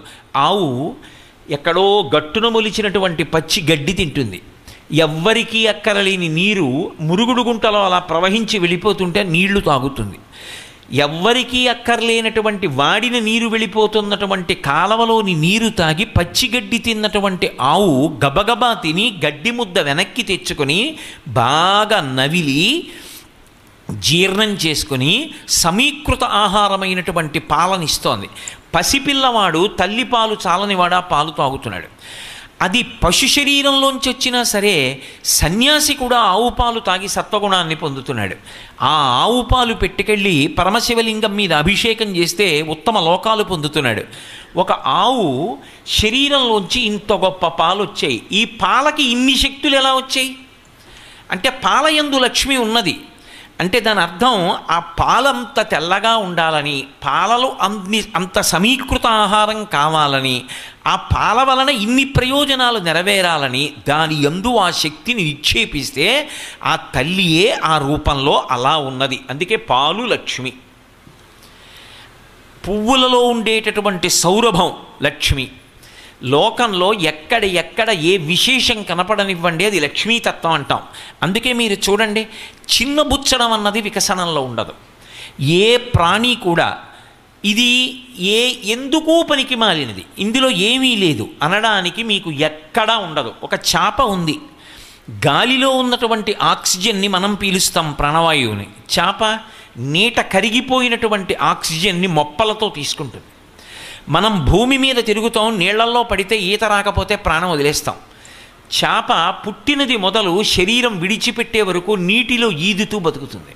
ఆవు ఎక్కడో గట్టున మొలిచినటువంటి పచ్చి గడ్డి తింటుంది. ఎవ్వరికీ అక్కరలేని నీరు మురుగుడు గుంటలో అలా ప్రవహించి వెళ్ళిపోతుంటే నీళ్లు తాగుతుంది. ఎవ్వరికీ అక్కర్లేనటువంటి వాడిన నీరు వెళ్ళిపోతున్నటువంటి కాలవలోని నీరు తాగి పచ్చిగడ్డి తిన్నటువంటి ఆవు గబగబా తిని గడ్డి ముద్ద వెనక్కి తెచ్చుకొని బాగా నవిలి జీర్ణం చేసుకుని సమీకృత ఆహారమైనటువంటి పాలనిస్తోంది. పసిపిల్లవాడు తల్లిపాలు చాలనివాడు ఆ పాలు తాగుతున్నాడు. అది పశు శరీరంలోంచి వచ్చినా సరే సన్యాసి కూడా ఆవు పాలు తాగి సత్వగుణాన్ని పొందుతున్నాడు. ఆ ఆవు పాలు పెట్టుకెళ్ళి పరమశివలింగం మీద అభిషేకం చేస్తే ఉత్తమ లోకాలు పొందుతున్నాడు. ఒక ఆవు శరీరంలోంచి ఇంత గొప్ప పాలు వచ్చాయి. ఈ పాలకి ఇన్ని శక్తులు ఎలా వచ్చాయి అంటే పాలయందు లక్ష్మి ఉన్నది. అంటే దాని అర్థం ఆ పాలంత తెల్లగా ఉండాలని, పాలలో అంత సమీకృత ఆహారం కావాలని, ఆ పాల వలన ఇన్ని ప్రయోజనాలు నెరవేరాలని దాని యందు ఆ శక్తిని నిక్షేపిస్తే ఆ తల్లియే ఆ రూపంలో అలా ఉన్నది. అందుకే పాలు లక్ష్మి. పువ్వులలో ఉండేటటువంటి సౌరభం లక్ష్మి. లోకంలో ఎక్కడ ఏ విశేషం కనపడనివ్వండి అది లక్ష్మీతత్వం అంటాం. అందుకే మీరు చూడండి, చిన్నబుచ్చడం అన్నది వికసనంలో ఉండదు. ఏ ప్రాణి కూడా ఇది ఎందుకు పనికి మాలినది, ఇందులో ఏమీ లేదు అనడానికి మీకు ఎక్కడా ఉండదు. ఒక చేప ఉంది, గాలిలో ఉన్నటువంటి ఆక్సిజన్ని మనం పీలుస్తాం ప్రాణవాయువుని. చేప నీట కరిగిపోయినటువంటి ఆక్సిజన్ని మొప్పలతో తీసుకుంటుంది. మనం భూమి మీద తిరుగుతాం, నీళ్లల్లో పడితే ఈత రాకపోతే ప్రాణం వదిలేస్తాం. చేప పుట్టినది మొదలు శరీరం విడిచిపెట్టే వరకు నీటిలో ఈదుతూ బతుకుతుంది.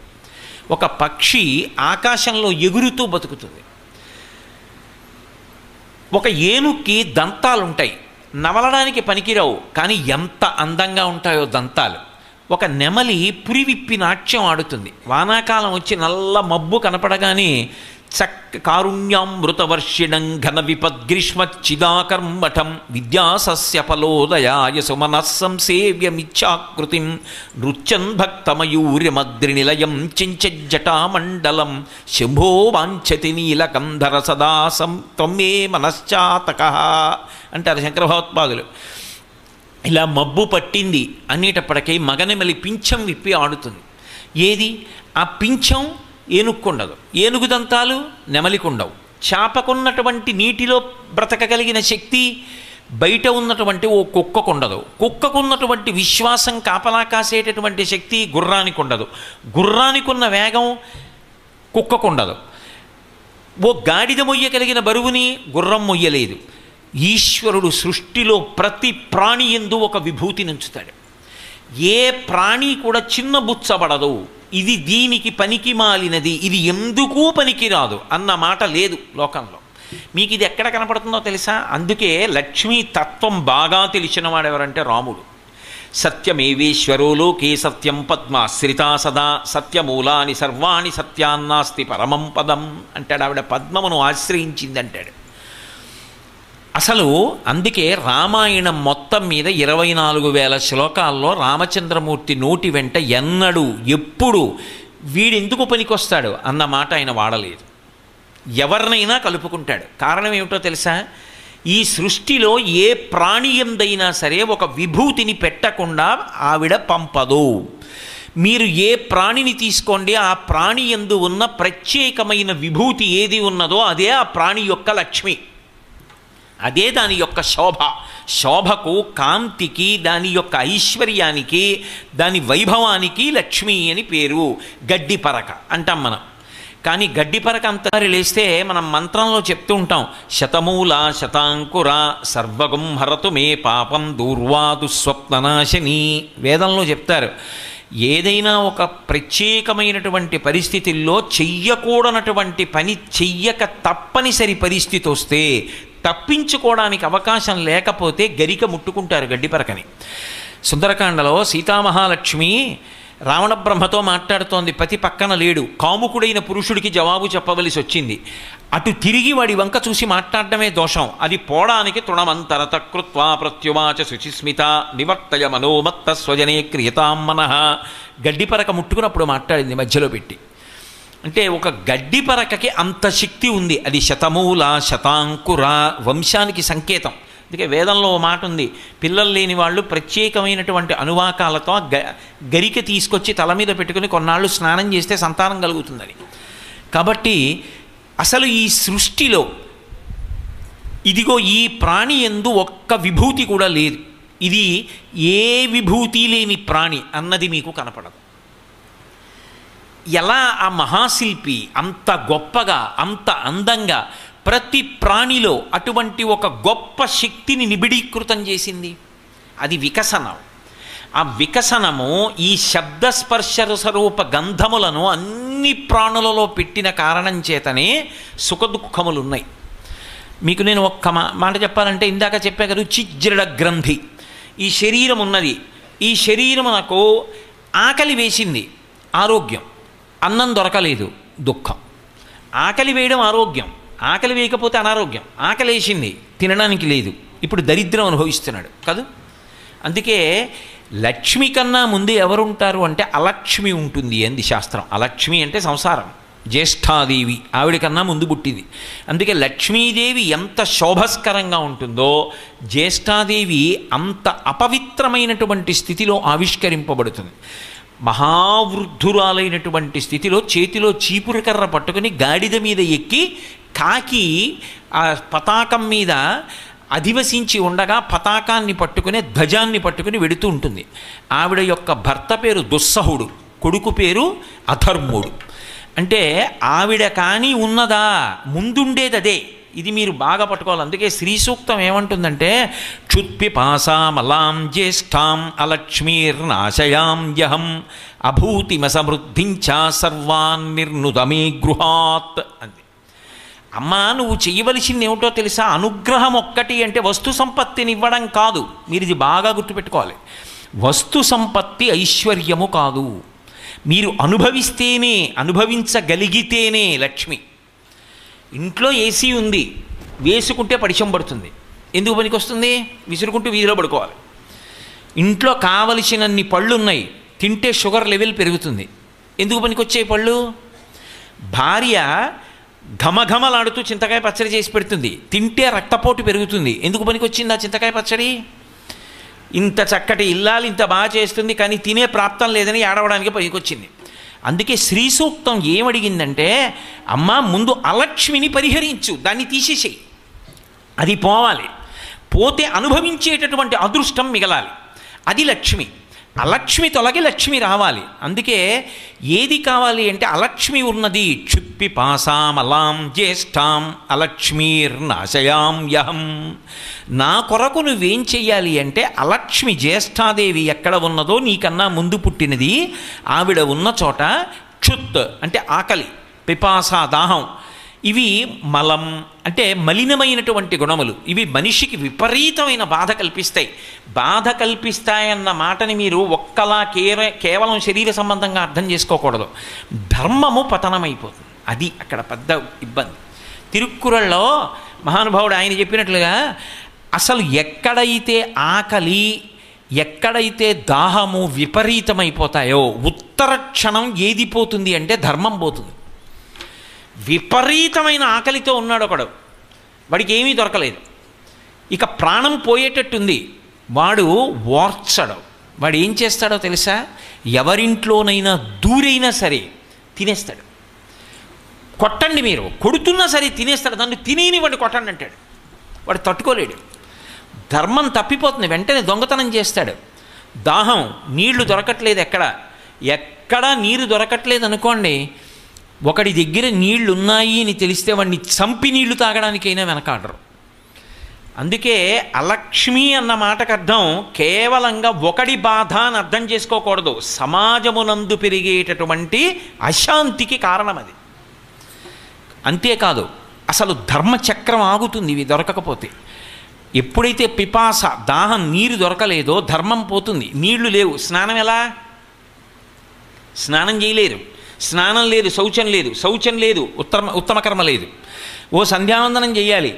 ఒక పక్షి ఆకాశంలో ఎగురుతూ బతుకుతుంది. ఒక ఏనుక్కి దంతాలుంటాయి, నవలడానికి పనికిరావు, కానీ ఎంత అందంగా ఉంటాయో దంతాలు. ఒక నెమలి పురివిప్పి నాట్యం ఆడుతుంది. వానాకాలం వచ్చి నల్ల మబ్బు కనపడగానే కారుణ్యామృతవర్షిణం ఘన విపద్గ్రీష్మచ్చిదాకర్మఠం విద్యాసస్య ఫలోదయాయ సుమనస్సంసేవ్యమిచ్ఛాకృతిం నృత్యన్ భక్తమయూర్యమద్రినిలయం చించజ్జటామండలం శంభో వాంఛతి నీలకంధర సదా త్వమే మనశ్చాతకః అంటారు శంకర భగవత్పాదులు. ఇలా మబ్బు పట్టింది అనేటప్పటికీ మగనెమలి పింఛం విప్పి ఆడుతుంది. ఏది ఆ పింఛం? ఏనుక్కుండదు. ఏనుగు దంతాలు నెమలికుండవు. చాపకున్నటువంటి నీటిలో బ్రతకగలిగిన శక్తి బయట ఉన్నటువంటి ఓ కుక్కకుండదు. కుక్కకున్నటువంటి విశ్వాసం కాపలా కాసేటటువంటి శక్తి గుర్రానికి ఉండదు. గుర్రానికున్న వేగం కుక్కకుండదు. ఓ గాడిద మొయ్యగలిగిన బరువుని గుర్రం మొయ్యలేదు. ఈశ్వరుడు సృష్టిలో ప్రతి ప్రాణి యందు ఒక విభూతి నుంచుతాడు. ఏ ప్రాణి కూడా చిన్నబుచ్చబడదు. ఇది దీనికి పనికి మాలినది, ఇది ఎందుకు పనికిరాదు అన్న మాట లేదు లోకంలో. మీకు ఇది ఎక్కడ కనపడుతుందో తెలుసా? అందుకే లక్ష్మీ తత్వం బాగా తెలిసిన వాడెవరంటే రాముడు. సత్యమేవేశ్వరో లోకే సత్యం పద్మాశ్రితా సదా సత్యమూలాని సర్వాణి సత్యాన్నాస్తి పరమం పదం అంటాడు. ఆవిడ పద్మమును ఆశ్రయించిందంటాడు. అసలు అందుకే రామాయణం మొత్తం మీద 24,000 శ్లోకాల్లో రామచంద్రమూర్తి నోటి వెంట ఎన్నడూ ఎప్పుడు వీడెందుకు పనికొస్తాడు అన్న మాట ఆయన వాడలేదు. ఎవరినైనా కలుపుకుంటాడు. కారణం ఏమిటో తెలుసా? ఈ సృష్టిలో ఏ ప్రాణి ఎందైనా సరే ఒక విభూతిని పెట్టకుండా ఆవిడ పంపదు. మీరు ఏ ప్రాణిని తీసుకోండి, ఆ ప్రాణి యందు ఉన్న ప్రత్యేకమైన విభూతి ఏది ఉన్నదో అదే ఆ ప్రాణి యొక్క లక్ష్మి, అదే దాని యొక్క శోభ. శోభకు, కాంతికి, దాని యొక్క ఐశ్వర్యానికి, దాని వైభవానికి లక్ష్మి అని పేరు. గడ్డిపరక అంటాం మనం. కానీ గడ్డిపరక అంత లేస్తే మనం మంత్రంలో చెప్తూ ఉంటాం, శతమూల శతాంకుర సర్వగం హరతు మే పాపం దూర్వాదు స్వప్ననాశిని. వేదంలో చెప్తారు. ఏదైనా ఒక ప్రత్యేకమైనటువంటి పరిస్థితుల్లో చెయ్యకూడనటువంటి పని చెయ్యక తప్పనిసరి పరిస్థితి వస్తే, తప్పించుకోవడానికి అవకాశం లేకపోతే గరిక ముట్టుకుంటారు గడ్డిపరకని. సుందరకాండలో సీతామహాలక్ష్మి రావణ బ్రహ్మతో మాట్లాడుతోంది. పతి పక్కన లేడు. కాముకుడైన పురుషుడికి జవాబు చెప్పవలసి వచ్చింది. అటు తిరిగి వాడి వంక చూసి మాట్లాడటమే దోషం. అది పోవడానికి తృణమంతరత కృత్వా ప్రత్యువాచ శుచిస్మిత నివర్తయ మనోమత్త స్వజనే క్రియతాం మనః. గడ్డిపరక ముట్టుకున్నప్పుడు మాట్లాడింది మధ్యలో పెట్టి. అంటే ఒక గడ్డిపరకకి అంత శక్తి ఉంది. అది శతమూల శతాంకుర, వంశానికి సంకేతం. అందుకే వేదంలో ఓ మాట ఉంది, పిల్లలు లేని వాళ్ళు ప్రత్యేకమైనటువంటి అనువాకాలతో గరిక తీసుకొచ్చి తల మీద పెట్టుకుని కొన్నాళ్ళు స్నానం చేస్తే సంతానం కలుగుతుందని. కాబట్టి అసలు ఈ సృష్టిలో ఇదిగో ఈ ప్రాణి యందు ఒక్క విభూతి కూడా లేదు. ఇది ఏ విభూతి లేని ప్రాణి అన్నది మీకు కనపడదు. ఎలా ఆ మహాశిల్పి అంత గొప్పగా, అంత అందంగా ప్రతి ప్రాణిలో అటువంటి ఒక గొప్ప శక్తిని నిబిడీకృతం చేసింది? అది వికసనం. ఆ వికసనము ఈ శబ్దస్పర్శరసరూప గంధములను అన్ని ప్రాణులలో పెట్టిన కారణం చేతనే సుఖదుఖములు ఉన్నాయి. మీకు నేను ఒక్క మాట చెప్పాలంటే, ఇందాక చెప్పా కదా, చిజ్జడ గ్రంథి. ఈ శరీరం ఉన్నది. ఈ శరీరం నాకు ఆకలి వేసింది, ఆరోగ్యం. అన్నం దొరకలేదు, దుఃఖం. ఆకలి వేయడం ఆరోగ్యం, ఆకలి వేయకపోతే అనారోగ్యం. ఆకలి వేసింది, తినడానికి లేదు, ఇప్పుడు దరిద్రం అనుభవిస్తున్నాడు కాదు. అందుకే లక్ష్మి కన్నా ముందు ఎవరుంటారు అంటే అలక్ష్మి ఉంటుంది అంది శాస్త్రం. అలక్ష్మి అంటే సంసారం. జ్యేష్ఠాదేవి ఆవిడ కన్నా ముందు పుట్టింది. అందుకే లక్ష్మీదేవి ఎంత శోభస్కరంగా ఉంటుందో జ్యేష్ఠాదేవి అంత అపవిత్రమైనటువంటి స్థితిలో ఆవిష్కరింపబడుతుంది. మహావృద్ధురాలైనటువంటి స్థితిలో చేతిలో చీపురకర్ర పట్టుకుని గాడిద మీద ఎక్కి కాకి ఆ పతాకం మీద అధివసించి ఉండగా పతాకాన్ని పట్టుకుని, ధ్వజాన్ని పట్టుకుని వెడుతూ ఉంటుంది. ఆవిడ యొక్క భర్త పేరు దుస్సహుడు, కొడుకు పేరు అధర్ముడు. అంటే ఆవిడ కానీ ఉన్నదా, ముందుండేది అదే. ఇది మీరు బాగా పట్టుకోవాలి. అందుకే శ్రీ సూక్తం ఏమంటుందంటే, క్షుత్పిపాసామలాం జ్యేష్ఠాం అలక్ష్మీర్నాశయాం యహం అభూతిమసమృద్ధించ సర్వాన్ నిర్నుదమే గృహాత్ అంది. అమ్మా, నువ్వు చేయవలసింది ఏమిటో తెలుసా? అనుగ్రహం ఒక్కటి అంటే వస్తు సంపత్తిని ఇవ్వడం కాదు. మీరు ఇది బాగా గుర్తుపెట్టుకోవాలి. వస్తు సంపత్తి ఐశ్వర్యము కాదు. మీరు అనుభవిస్తేనే, అనుభవించగలిగితేనే లక్ష్మి. ఇంట్లో ఏసీ ఉంది, వేసుకుంటే పడిశం పడుతుంది, ఎందుకు పనికి వస్తుంది? విసురుకుంటూ వీధిలో పడుకోవాలి. ఇంట్లో కావలసినన్ని పళ్ళు ఉన్నాయి, తింటే షుగర్ లెవెల్ పెరుగుతుంది, ఎందుకు పనికి వచ్చే పళ్ళు? భార్య ఘమఘమలాడుతూ చింతకాయ పచ్చడి చేసి పెడుతుంది, తింటే రక్తపోటు పెరుగుతుంది, ఎందుకు పనికి వచ్చింది ఆ చింతకాయ పచ్చడి? ఇంత చక్కటి ఇల్లాలు ఇంత బాగా చేస్తుంది కానీ తినే ప్రాప్తం లేదని ఏడవడానికి పనికొచ్చింది. అందుకే శ్రీ సూక్తం ఏమడిగిందంటే, అమ్మ ముందు అలక్ష్మిని పరిహరించు, దాన్ని తీసేసేయి, అది పోవాలి, పోతే అనుభవించేటటువంటి అదృష్టం మిగలాలి, అది లక్ష్మి. అలక్ష్మి తొలగి లక్ష్మి రావాలి. అందుకే ఏది కావాలి అంటే అలక్ష్మి ఉన్నది. క్షుప్పి పాసామలాం జ్యేష్ఠాం అలక్ష్మీర్నాశయాం యహం. నా కొరకు నువ్వేం చెయ్యాలి అంటే, అలక్ష్మి జ్యేష్ఠాదేవి ఎక్కడ ఉన్నదో నీకన్నా ముందు పుట్టినది, ఆవిడ ఉన్న చోట క్షుత్ అంటే ఆకలి, పిపాస దాహం, ఇవి మలం అంటే మలినమైనటువంటి గుణములు, ఇవి మనిషికి విపరీతమైన బాధ కల్పిస్తాయి. బాధ కల్పిస్తాయన్న మాటని మీరు ఒక్కలా కేవలం శరీర సంబంధంగా అర్థం చేసుకోకూడదు. ధర్మము పతనమైపోతుంది, అది అక్కడ పెద్ద ఇబ్బంది. తిరుక్కురళ్ళలో మహానుభావుడు ఆయన చెప్పినట్లుగా, అసలు ఎక్కడైతే ఆకలి, ఎక్కడైతే దాహము విపరీతమైపోతాయో ఉత్తర క్షణం ఏది పోతుంది అంటే ధర్మం పోతుంది. విపరీతమైన ఆకలితో ఉన్నాడు ఒకడు, వాడికి ఏమీ దొరకలేదు, ఇక ప్రాణం పోయేటట్టుంది, వాడు ఓర్చడు. వాడు ఏం చేస్తాడో తెలుసా? ఎవరింట్లోనైనా దూరైనా సరే తినేస్తాడు. కొట్టండి, మీరు కొడుతున్నా సరే తినేస్తాడు, దాన్ని తినేని వాడిని కొట్టండి అంటాడు. వాడు తట్టుకోలేడు, ధర్మం తప్పిపోతుంది, వెంటనే దొంగతనం చేస్తాడు. దాహం, నీళ్లు దొరకట్లేదు, ఎక్కడా నీరు దొరకట్లేదు అనుకోండి, ఒకడి దగ్గర నీళ్లు ఉన్నాయి అని తెలిస్తే వాడిని చంపి నీళ్లు తాగడానికైనా వెనకాడరు. అందుకే అలక్ష్మి అన్న మాటకు అర్థం కేవలంగా ఒకడి బాధ అని అర్థం చేసుకోకూడదు, సమాజమునందు పెరిగేటటువంటి అశాంతికి కారణం అది. అంతేకాదు, అసలు ధర్మచక్రం ఆగుతుంది ఇవి దొరకకపోతే. ఎప్పుడైతే పిపాస దాహం నీరు దొరకలేదో ధర్మం పోతుంది. నీళ్లు లేవు, స్నానం ఎలా? స్నానం చేయలేరు, స్నానం లేదు, శౌచం లేదు, శౌచం లేదు, ఉత్తమ కర్మ లేదు. ఓ సంధ్యావందనం చేయాలి,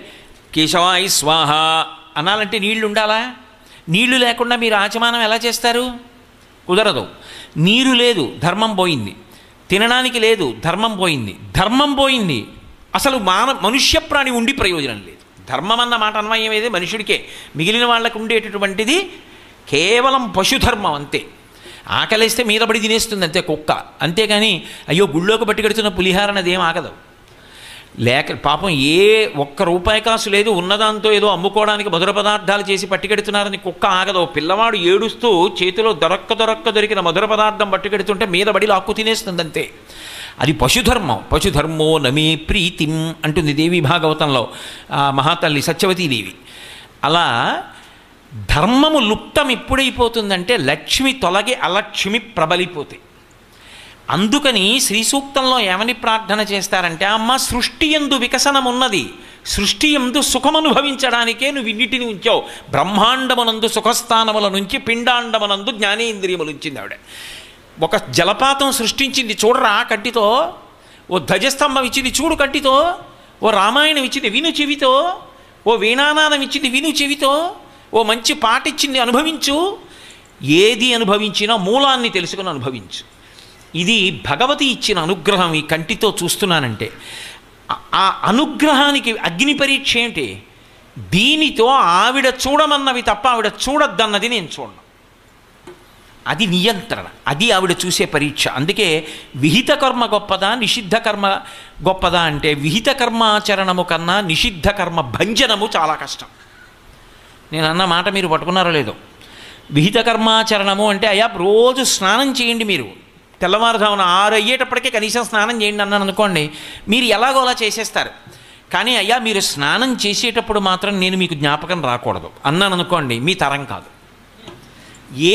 కేశవాయ స్వాహ అనాలంటే నీళ్లు ఉండాలా? నీళ్లు లేకుండా మీరు ఆచమానం ఎలా చేస్తారు? కుదరదు. నీరు లేదు, ధర్మం పోయింది. తినడానికి లేదు, ధర్మం పోయింది. ధర్మం పోయింది, అసలు మనుష్య ప్రాణి ఉండి ప్రయోజనం లేదు. ధర్మం అన్న మాట అన్వయం ఏదే మనుషుడికే, మిగిలిన వాళ్ళకు ఉండేటటువంటిది కేవలం పశుధర్మం అంతే. ఆకలిస్తే మీద పడి తినేస్తుంది అంతే కుక్క, అంతేగాని అయ్యో గుళ్ళోకి పట్టుకెడుతున్న పులిహారని అదేం ఆగదు. లేక పాపం ఏ ఒక్క రూపాయి కాసు లేదు, ఉన్నదాంతో ఏదో అమ్ముకోవడానికి మధుర పదార్థాలు చేసి పట్టుకెడుతున్నారని కుక్క ఆగదు. పిల్లవాడు ఏడుస్తూ చేతిలో దొరికిన మధుర పదార్థం పట్టుకెడుతుంటే మీద పడి లాక్కు తినేస్తుంది అంతే. అది పశుధర్మం. పశుధర్మో నమే ప్రీతిం అంటుంది దేవి భాగవతంలో మహాతల్లి సత్యవతీదేవి. అలా ధర్మము లుప్తం ఎప్పుడైపోతుందంటే లక్ష్మి తొలగి అలక్ష్మి ప్రబలిపోతే. అందుకని శ్రీ సూక్తంలో ఏమని ప్రార్థన చేస్తారంటే, అమ్మ సృష్టి యందు వికసనం ఉన్నది, సృష్టి యందు సుఖమనుభవించడానికే నువ్వు ఇన్నిటిని ఉంచావు. బ్రహ్మాండమునందు సుఖస్థానముల నుంచి పిండాండమునందు జ్ఞానేంద్రియములు ఉంచింది ఆవిడ. ఒక జలపాతం సృష్టించింది చూడరా కంటితో, ఓ ధ్వజస్తంభం ఇచ్చింది చూడు కంటితో, ఓ రామాయణం ఇచ్చింది విను చెవితో, ఓ వీణానాదం ఇచ్చింది విను చెవితో, ఓ మంచి పాట ఇచ్చింది అనుభవించు. ఏది అనుభవించినా మూలాన్ని తెలుసుకుని అనుభవించు. ఇది భగవతి ఇచ్చిన అనుగ్రహం. ఈ కంటితో చూస్తున్నానంటే ఆ అనుగ్రహానికి అగ్ని పరీక్ష ఏంటి? దీనితో ఆవిడ చూడమన్నవి తప్ప ఆవిడ చూడద్దన్నది నేను చూడను. అది నియంత్రణ, అది ఆవిడ చూసే పరీక్ష. అందుకే విహిత కర్మ గొప్పదా నిషిద్ధ కర్మ గొప్పదా అంటే, విహిత కర్మాచరణము కన్నా నిషిద్ధ కర్మ భంజనము చాలా కష్టం. నేను అన్న మాట మీరు పట్టుకున్నారో లేదో. విహిత కర్మాచరణము అంటే, అయ్యా రోజు స్నానం చేయండి, మీరు తెల్లవారుజామున 6 అయ్యేటప్పటికే కనీసం స్నానం చేయండి అన్నాను అనుకోండి, మీరు ఎలాగో అలా చేసేస్తారు. కానీ అయ్యా మీరు స్నానం చేసేటప్పుడు మాత్రం నేను మీకు జ్ఞాపకం రాకూడదు అన్నాను అనుకోండి, మీ తరం కాదు.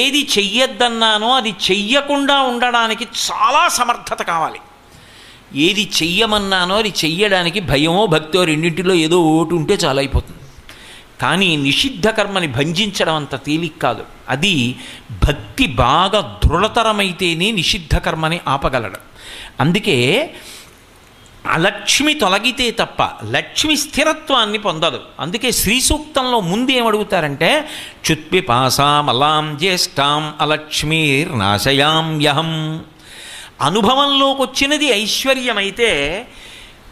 ఏది చెయ్యొద్దన్నానో అది చెయ్యకుండా ఉండడానికి చాలా సమర్థత కావాలి. ఏది చెయ్యమన్నానో అది చెయ్యడానికి భయమో భక్తో రెండింటిలో ఏదో ఓటు ఉంటే చాలా అయిపోతుంది. కానీ నిషిద్ధ కర్మని భంజించడం అంత తేలిక కాదు. అది భక్తి బాగా దృఢతరమైతేనే నిషిద్ధ కర్మని ఆపగలడు. అందుకే అలక్ష్మి తొలగితే తప్ప లక్ష్మి స్థిరత్వాన్ని పొందదు. అందుకే శ్రీ సూక్తంలో ముందు ఏమడుగుతారంటే చుత్పిపాసామలాం జ్యేష్ఠాం అలక్ష్మీర్నాశయామ్యహం. అనుభవంలోకి వచ్చినది ఐశ్వర్యమైతే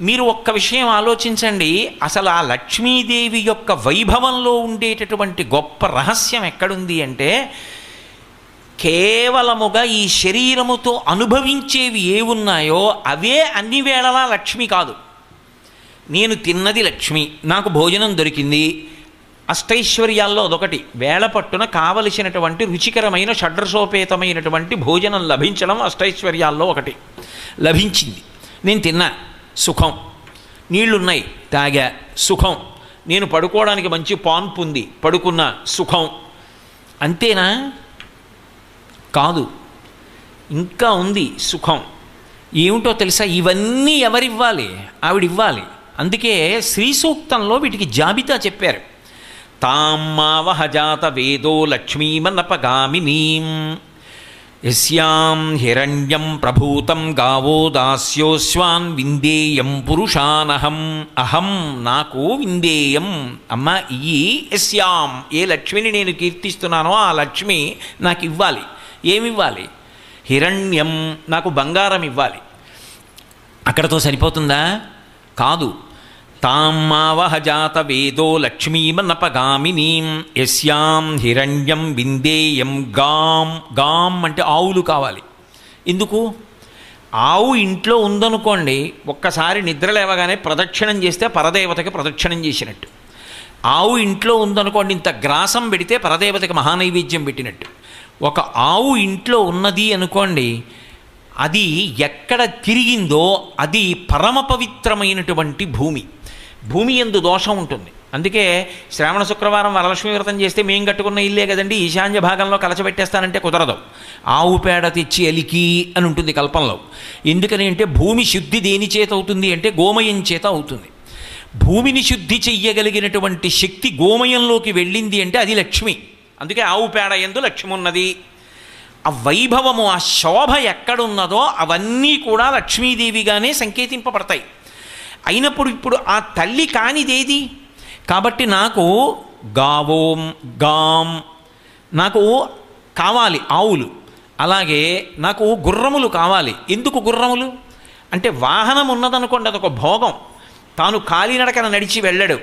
మీరు ఒక్క విషయం ఆలోచించండి, అసలు ఆ లక్ష్మీదేవి యొక్క వైభవంలో ఉండేటటువంటి గొప్ప రహస్యం ఎక్కడుంది అంటే కేవలముగా ఈ శరీరముతో అనుభవించేవి ఏవున్నాయో అవే అన్ని వేళలా లక్ష్మి కాదు. నేను తిన్నది లక్ష్మి, నాకు భోజనం దొరికింది, అష్టైశ్వర్యాల్లో అదొకటి. వేళ పట్టున కావలసినటువంటి రుచికరమైన షడ్రసోపేతమైనటువంటి భోజనం లభించడం అష్టైశ్వర్యాల్లో ఒకటి. లభించింది, నేను తిన్నా, సుఖం. నీళ్లున్నాయి, తాగా, సుఖం. నేను పడుకోవడానికి మంచి పాన్పు ఉంది, పడుకున్నా, సుఖం. అంతేనా? కాదు, ఇంకా ఉంది సుఖం. ఏమిటో తెలుసా? ఇవన్నీ ఎవరివ్వాలి? ఆవిడివ్వాలి. అందుకే శ్రీ సూక్తంలో వీటికి జాబితా చెప్పారు. తామ్మావహజాత వేదో లక్ష్మీమనపగామినీం యస్యాం హిరణ్యం ప్రభూతం గావో దాస్యోస్వాన్ విందేయం పురుషానహం. అహం, నాకు, విందేయం, అమ్మ ఈ యస్యాం, ఏ లక్ష్మిని నేను కీర్తిస్తున్నానో ఆ లక్ష్మి నాకు ఇవ్వాలి. ఏమివ్వాలి? హిరణ్యం, నాకు బంగారం ఇవ్వాలి. అక్కడతో సరిపోతుందా? కాదు. తామ్మావహజాత వేదో లక్ష్మీమనపగామినీం యస్యాం హిరణ్యం విందేయం గాం. గాం అంటే ఆవులు కావాలి. ఎందుకు? ఆవు ఇంట్లో ఉందనుకోండి, ఒక్కసారి నిద్ర లేవగానే ప్రదక్షిణం చేస్తే పరదేవతకి ప్రదక్షిణం చేసినట్టు. ఆవు ఇంట్లో ఉందనుకోండి, ఇంత గ్రాసం పెడితే పరదేవతకి మహానైవేద్యం పెట్టినట్టు. ఒక ఆవు ఇంట్లో ఉన్నది అనుకోండి, అది ఎక్కడ తిరిగిందో అది పరమ పవిత్రమైనటువంటి భూమి. భూమి యందు దోషం ఉంటుంది. అందుకే శ్రావణ శుక్రవారం వరలక్ష్మీ వ్రతం చేస్తే మేము కట్టుకున్న ఇల్లే కదండి, ఈశాన్య భాగంలో కలచబెట్టేస్తానంటే కుదరదు. ఆవు పేడ తెచ్చి అలికి అని ఉంటుంది కల్పంలో. ఎందుకని అంటే భూమి శుద్ధి దేని చేత అవుతుంది అంటే గోమయం చేత అవుతుంది. భూమిని శుద్ధి చెయ్యగలిగినటువంటి శక్తి గోమయంలోకి వెళ్ళింది అంటే అది లక్ష్మి. అందుకే ఆవు పేడ యందు లక్ష్మి ఉన్నది. ఆ వైభవము, ఆ శోభ ఎక్కడున్నదో అవన్నీ కూడా లక్ష్మీదేవిగానే సంకేతింపబడతాయి. అయినప్పుడు ఇప్పుడు ఆ తల్లి కానిదేది? కాబట్టి నాకు గావోం, గాం, నాకు కావాలి ఆవులు. అలాగే నాకు గుర్రములు కావాలి. ఎందుకు గుర్రములు అంటే వాహనం ఉన్నదనుకోండి, అదొక భోగం. తాను కాలినడకన నడిచి వెళ్ళడు,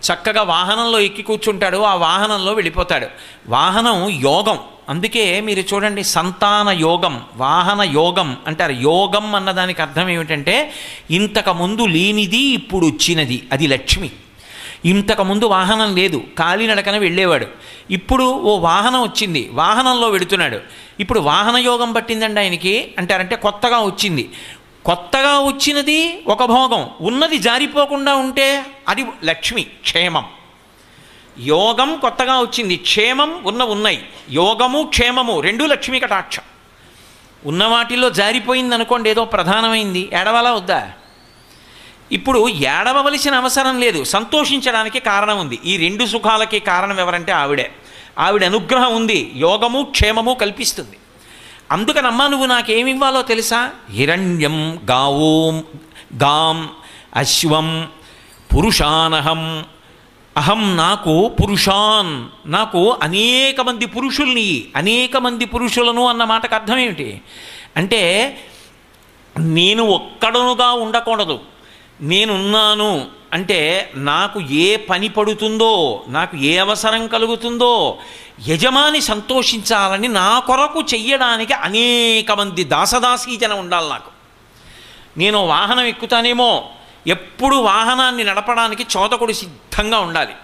చక్కగా వాహనంలో ఎక్కి కూర్చుంటాడు, ఆ వాహనంలో వెళ్ళిపోతాడు. వాహనం యోగం. అందుకే మీరు చూడండి, సంతాన యోగం, వాహన యోగం అంటారు. యోగం అన్నదానికి అర్థం ఏమిటంటే ఇంతకుముందు లేనిది ఇప్పుడు వచ్చినది, అది లక్ష్మి. ఇంతకుముందు వాహనం లేదు, కాలినడకన వెళ్ళేవాడు. ఇప్పుడు ఓ వాహనం వచ్చింది, వాహనంలో వెడుతున్నాడు. ఇప్పుడు వాహన యోగం పట్టిందండి ఆయనకి అంటారంటే కొత్తగా వచ్చింది. కొత్తగా వచ్చినది ఒక భోగం, ఉన్నది జారిపోకుండా ఉంటే అది లక్ష్మి, క్షేమం. యోగం కొత్తగా వచ్చింది, క్షేమం ఉన్నాయి. యోగము క్షేమము రెండూ లక్ష్మీ కటాక్షం. ఉన్న వాటిల్లో జారిపోయింది అనుకోండి, ఏదో ప్రధానమైంది, ఏడవలా వద్దా? ఇప్పుడు ఏడవవలసిన అవసరం లేదు, సంతోషించడానికి కారణం ఉంది. ఈ రెండు సుఖాలకి కారణం ఎవరంటే ఆవిడే. ఆవిడ అనుగ్రహం ఉంది, యోగము క్షేమము కల్పిస్తుంది. అందుకనమ్మా నువ్వు నాకేమివ్వాలో తెలుసా? హిరణ్యం, గావోం, గాం, అశ్వం, పురుషానహం. అహం, నాకు, పురుషాన్, నాకు అనేక మంది పురుషుల్ని, అనేక మంది పురుషులను అన్న మాటకు అర్థం ఏమిటి అంటే నేను ఒక్కడనుగా ఉండకూడదు. నేనున్నాను అంటే నాకు ఏ పని పడుతుందో, నాకు ఏ అవసరం కలుగుతుందో యజమాని సంతోషించాలని నా కొరకు చెయ్యడానికి అనేక మంది దాసదాసీ జనం ఉండాలి. నాకు నేను వాహనం ఎక్కుతానేమో, ఎప్పుడు వాహనాన్ని నడపడానికి చోదకుడు సిద్ధంగా ఉండాలి.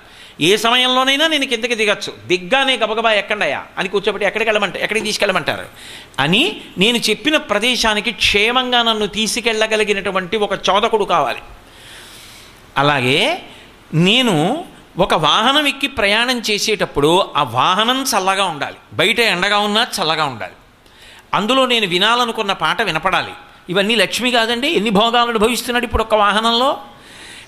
ఏ సమయంలోనైనా నేను కిందకి దిగచ్చు, దిగ్గానే గబగబా ఎక్కండయా అని కూర్చోబెట్టి ఎక్కడికి తీసుకెళ్ళమంటారు అని నేను చెప్పిన ప్రదేశానికి క్షేమంగా నన్ను తీసుకెళ్ళగలిగినటువంటి ఒక చోదకుడు కావాలి. అలాగే నేను ఒక వాహనం ఎక్కి ప్రయాణం చేసేటప్పుడు ఆ వాహనం చల్లగా ఉండాలి, బయట ఎండగా ఉన్నా చల్లగా ఉండాలి. అందులో నేను వినాలనుకున్న పాట వినపడాలి. ఇవన్నీ లక్ష్మి కాదండి? ఎన్ని భోగాలు అనుభవిస్తున్నాడు ఇప్పుడు ఒక వాహనంలో.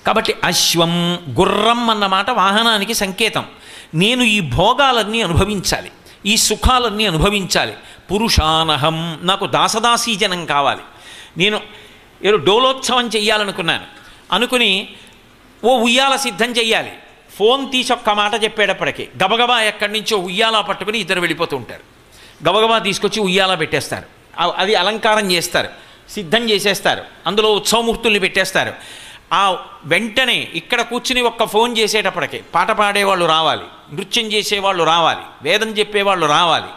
కాబట్టి అశ్వం గుర్రం అన్నమాట వాహనానికి సంకేతం. నేను ఈ భోగాలన్నీ అనుభవించాలి, ఈ సుఖాలన్నీ అనుభవించాలి. పురుషానహం, నాకు దాసదాసీజనం కావాలి. నేను డోలోత్సవం చెయ్యాలనుకున్నాను, అనుకుని ఓ ఉయ్యాల సిద్ధం చెయ్యాలి. ఫోన్ తీసి ఒక్క మాట చెప్పేటప్పటికి గబగబా ఎక్కడి నుంచో ఉయ్యాల పట్టుకుని ఇద్దరు వెళ్ళిపోతూ ఉంటారు. గబగబా తీసుకొచ్చి ఉయ్యాల పెట్టేస్తారు, అది అలంకారం చేస్తారు, సిద్ధం చేసేస్తారు, అందులో ఉత్సవమూర్తుల్ని పెట్టేస్తారు. ఆ వెంటనే ఇక్కడ కూర్చుని ఒక్క ఫోన్ చేసేటప్పటికి పాట పాడేవాళ్ళు రావాలి, నృత్యం చేసేవాళ్ళు రావాలి, వేదం చెప్పేవాళ్ళు రావాలి,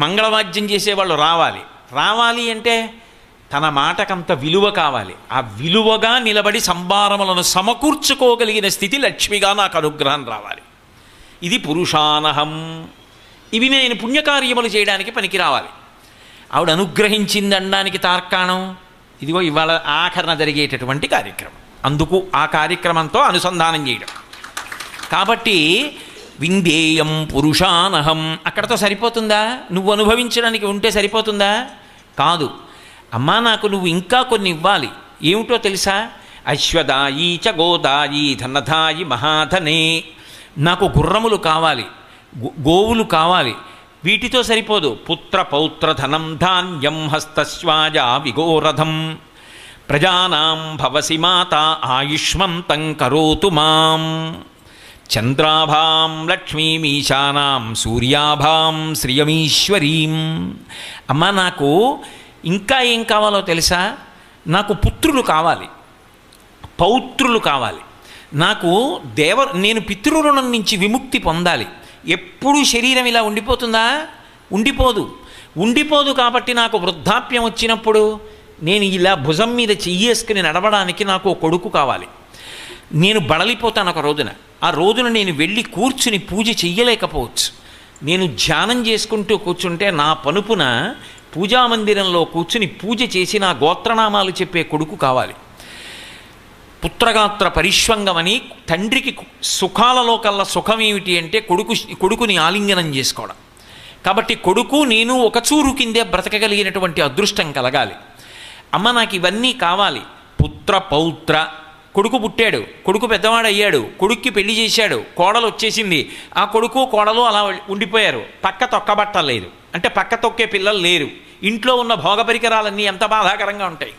మంగళవాద్యం చేసేవాళ్ళు రావాలి. రావాలి అంటే తన మాటకంత విలువ కావాలి. ఆ విలువగా నిలబడి సంభారములను సమకూర్చుకోగలిగిన స్థితి లక్ష్మిగా నాకు అనుగ్రహం రావాలి. ఇది పురుషానహం. ఇవి నేను పుణ్యకార్యములు చేయడానికి పనికి రావాలి. ఆవిడ అనుగ్రహించిందనడానికి తార్కాణం ఇదిగో ఇవాళ ఆఖరణ జరిగేటటువంటి కార్యక్రమం. అందుకు ఆ కార్యక్రమంతో అనుసంధానం చేయడం. కాబట్టి విందేయం పురుషానహం అక్కడతో సరిపోతుందా? నువ్వు అనుభవించడానికి ఉంటే సరిపోతుందా? కాదు. అమ్మా, నాకు నువ్వు ఇంకా కొన్ని ఇవ్వాలి. ఏమిటో తెలుసా? అశ్వదాయి చ గోదాయి ధనధాయి మహాధనే. నాకు గుర్రములు కావాలి, గోవులు కావాలి. వీటితో సరిపోదు. పుత్ర పౌత్ర ధనం ధాన్యం హస్తశ్వాజ విగోరథం ప్రజానాం భవసి మాత ఆయుష్మంతం కరోతు మాం చంద్రాభాం లక్ష్మీమీశానాం సూర్యాభాం శ్రియమీశ్వరీం. అమ్మా, నాకు ఇంకా ఏం కావాలో తెలుసా? నాకు పుత్రులు కావాలి, పౌత్రులు కావాలి. నాకు నేను పితృరుణం నుంచి విముక్తి పొందాలి. ఎప్పుడు శరీరం ఇలా ఉండిపోతుందా? ఉండిపోదు. కాబట్టి నాకు వృద్ధాప్యం వచ్చినప్పుడు నేను ఇలా భుజం మీద చెయ్యేసుకుని నడవడానికి నాకు కొడుకు కావాలి. నేను బడలిపోతాను ఒక రోజున. ఆ రోజున నేను వెళ్ళి కూర్చుని పూజ చెయ్యలేకపోవచ్చు. నేను ధ్యానం చేసుకుంటూ కూర్చుంటే నా పనుపున పూజామందిరంలో కూర్చుని పూజ చేసి నా గోత్రనామాలు చెప్పే కొడుకు కావాలి. పుత్రగాత్ర పరిష్వంగమని తండ్రికి సుఖాలలో కల్లా సుఖం ఏమిటి అంటే కొడుకుని ఆలింగనం చేసుకోవడం. కాబట్టి కొడుకు నేను ఒక చూరు కిందే బ్రతకగలిగినటువంటి అదృష్టం కలగాలి. అమ్మ, నాకు ఇవన్నీ కావాలి. పుత్ర పౌత్ర, కొడుకు పుట్టాడు, కొడుకు పెద్దవాడు అయ్యాడు, కొడుక్కి పెళ్లి చేశాడు, కోడలు వచ్చేసింది. ఆ కొడుకు కోడలు అలా ఉండిపోయారు. పక్క తొక్కబట్టలేదు అంటే పక్క తొక్కే పిల్లలు లేరు. ఇంట్లో ఉన్న భోగ పరికరాలన్నీ ఎంత బాధాకరంగా ఉంటాయి.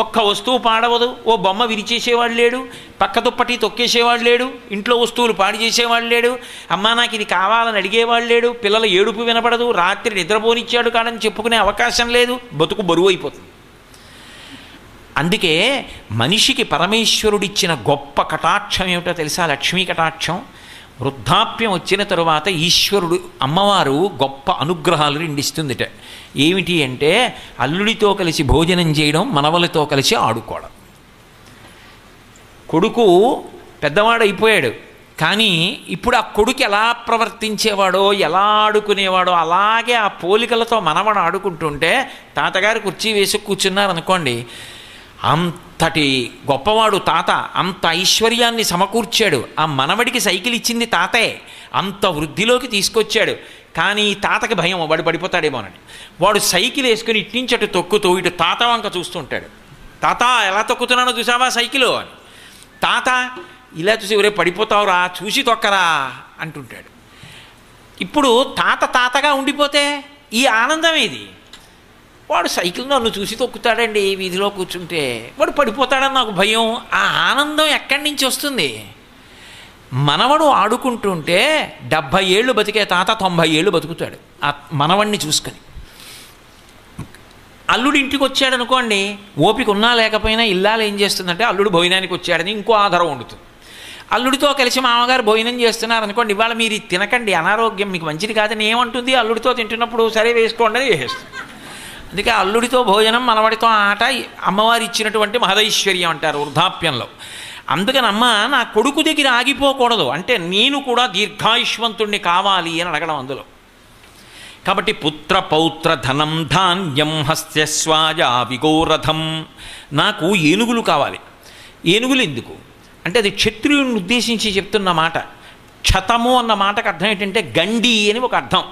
ఒక్క వస్తువు పాడవదు, ఓ బొమ్మ విరిచేసేవాడు లేడు, పక్క దుప్పటి తొక్కేసేవాడు లేడు, ఇంట్లో వస్తువులు పాడు చేసేవాడు లేడు, అమ్మా నాకు ఇది కావాలని అడిగేవాడు లేడు, పిల్లల ఏడుపు వినపడదు, రాత్రి నిద్రపోనిచ్చాడు కాడని చెప్పుకునే అవకాశం లేదు, బతుకు బరువు అయిపోతుంది. అందుకే మనిషికి పరమేశ్వరుడిచ్చిన గొప్ప కటాక్షం ఏమిటో తెలుసా? లక్ష్మీ కటాక్షం. వృద్ధాప్యం వచ్చిన తరువాత ఈశ్వరుడు అమ్మవారు గొప్ప అనుగ్రహాలు రెండిస్తుందిట. ఏమిటి అంటే అల్లుడితో కలిసి భోజనం చేయడం, మనవలతో కలిసి ఆడుకోవడం. కొడుకు పెద్దవాడైపోయాడు, కానీ ఇప్పుడు ఆ కొడుకు ఎలా ప్రవర్తించేవాడో, ఎలా ఆడుకునేవాడో అలాగే ఆ పోలికలతో మనవడు ఆడుకుంటుంటే తాతగారు కుర్చీ వేసి కూర్చున్నారనుకోండి, అంతటి గొప్పవాడు తాత, అంత ఐశ్వర్యాన్ని సమకూర్చాడు. ఆ మనవడికి సైకిల్ ఇచ్చింది తాతే, అంత వృద్ధిలోకి తీసుకొచ్చాడు. కానీ తాతకి భయం, వాడు పడిపోతాడేమోనని. వాడు సైకిల్ వేసుకుని ఇట్టించటు తొక్కుతూ ఇటు తాత వంక చూస్తుంటాడు. తాత ఎలా తొక్కుతున్నానో చూసావా సైకిలు అని. తాత ఇలా చూసి ఒరే పడిపోతావురా, చూసి తొక్కరా అంటుంటాడు. ఇప్పుడు తాతగా ఉండిపోతే ఈ ఆనందం ఏది? వాడు సైకిల్ నన్ను చూసి తొక్కుతాడండి వీధిలో కూర్చుంటే, వాడు పడిపోతాడని నాకు భయం. ఆ ఆనందం ఎక్కడి నుంచి వస్తుంది? మనవడు ఆడుకుంటుంటే 70 ఏళ్ళు బతికే తాత 90 ఏళ్ళు బతుకుతాడు ఆ మనవడిని చూసుకొని. అల్లుడు ఇంటికి వచ్చాడనుకోండి, ఓపిక ఉన్నా లేకపోయినా ఇల్లాలు ఏం చేస్తుందంటే అల్లుడు భోజనానికి వచ్చాడని ఇంకో ఆధారం వండుతుంది. అల్లుడితో కలిసి మామగారు భోజనం చేస్తున్నారు అనుకోండి, ఇవాళ మీరు తినకండి అనారోగ్యం మీకు మంచిది కాదని ఏమంటుంది? అల్లుడితో తింటున్నప్పుడు సరే వేసుకోండి అని వేసేస్తుంది. అందుకే అల్లుడితో భోజనం, మనవడితో ఆట అమ్మవారు ఇచ్చినటువంటి మహదైశ్వర్యం అంటారు వృద్ధాప్యంలో. అందుకని అమ్మ నా కొడుకు దగ్గర ఆగిపోకూడదు అంటే నేను కూడా దీర్ఘాయుష్వంతుణ్ణి కావాలి అని అడగడం అందులో. కాబట్టి పుత్ర పౌత్ర ధనం ధాన్యం హస్త్యస్వాజ విగోరథం. నాకు ఏనుగులు కావాలి. ఏనుగులు ఎందుకు అంటే అది క్షత్రియుడిని ఉద్దేశించి చెప్తున్న మాట. క్షతము అన్న మాటకు అర్థం ఏంటంటే గండి అని ఒక అర్థం,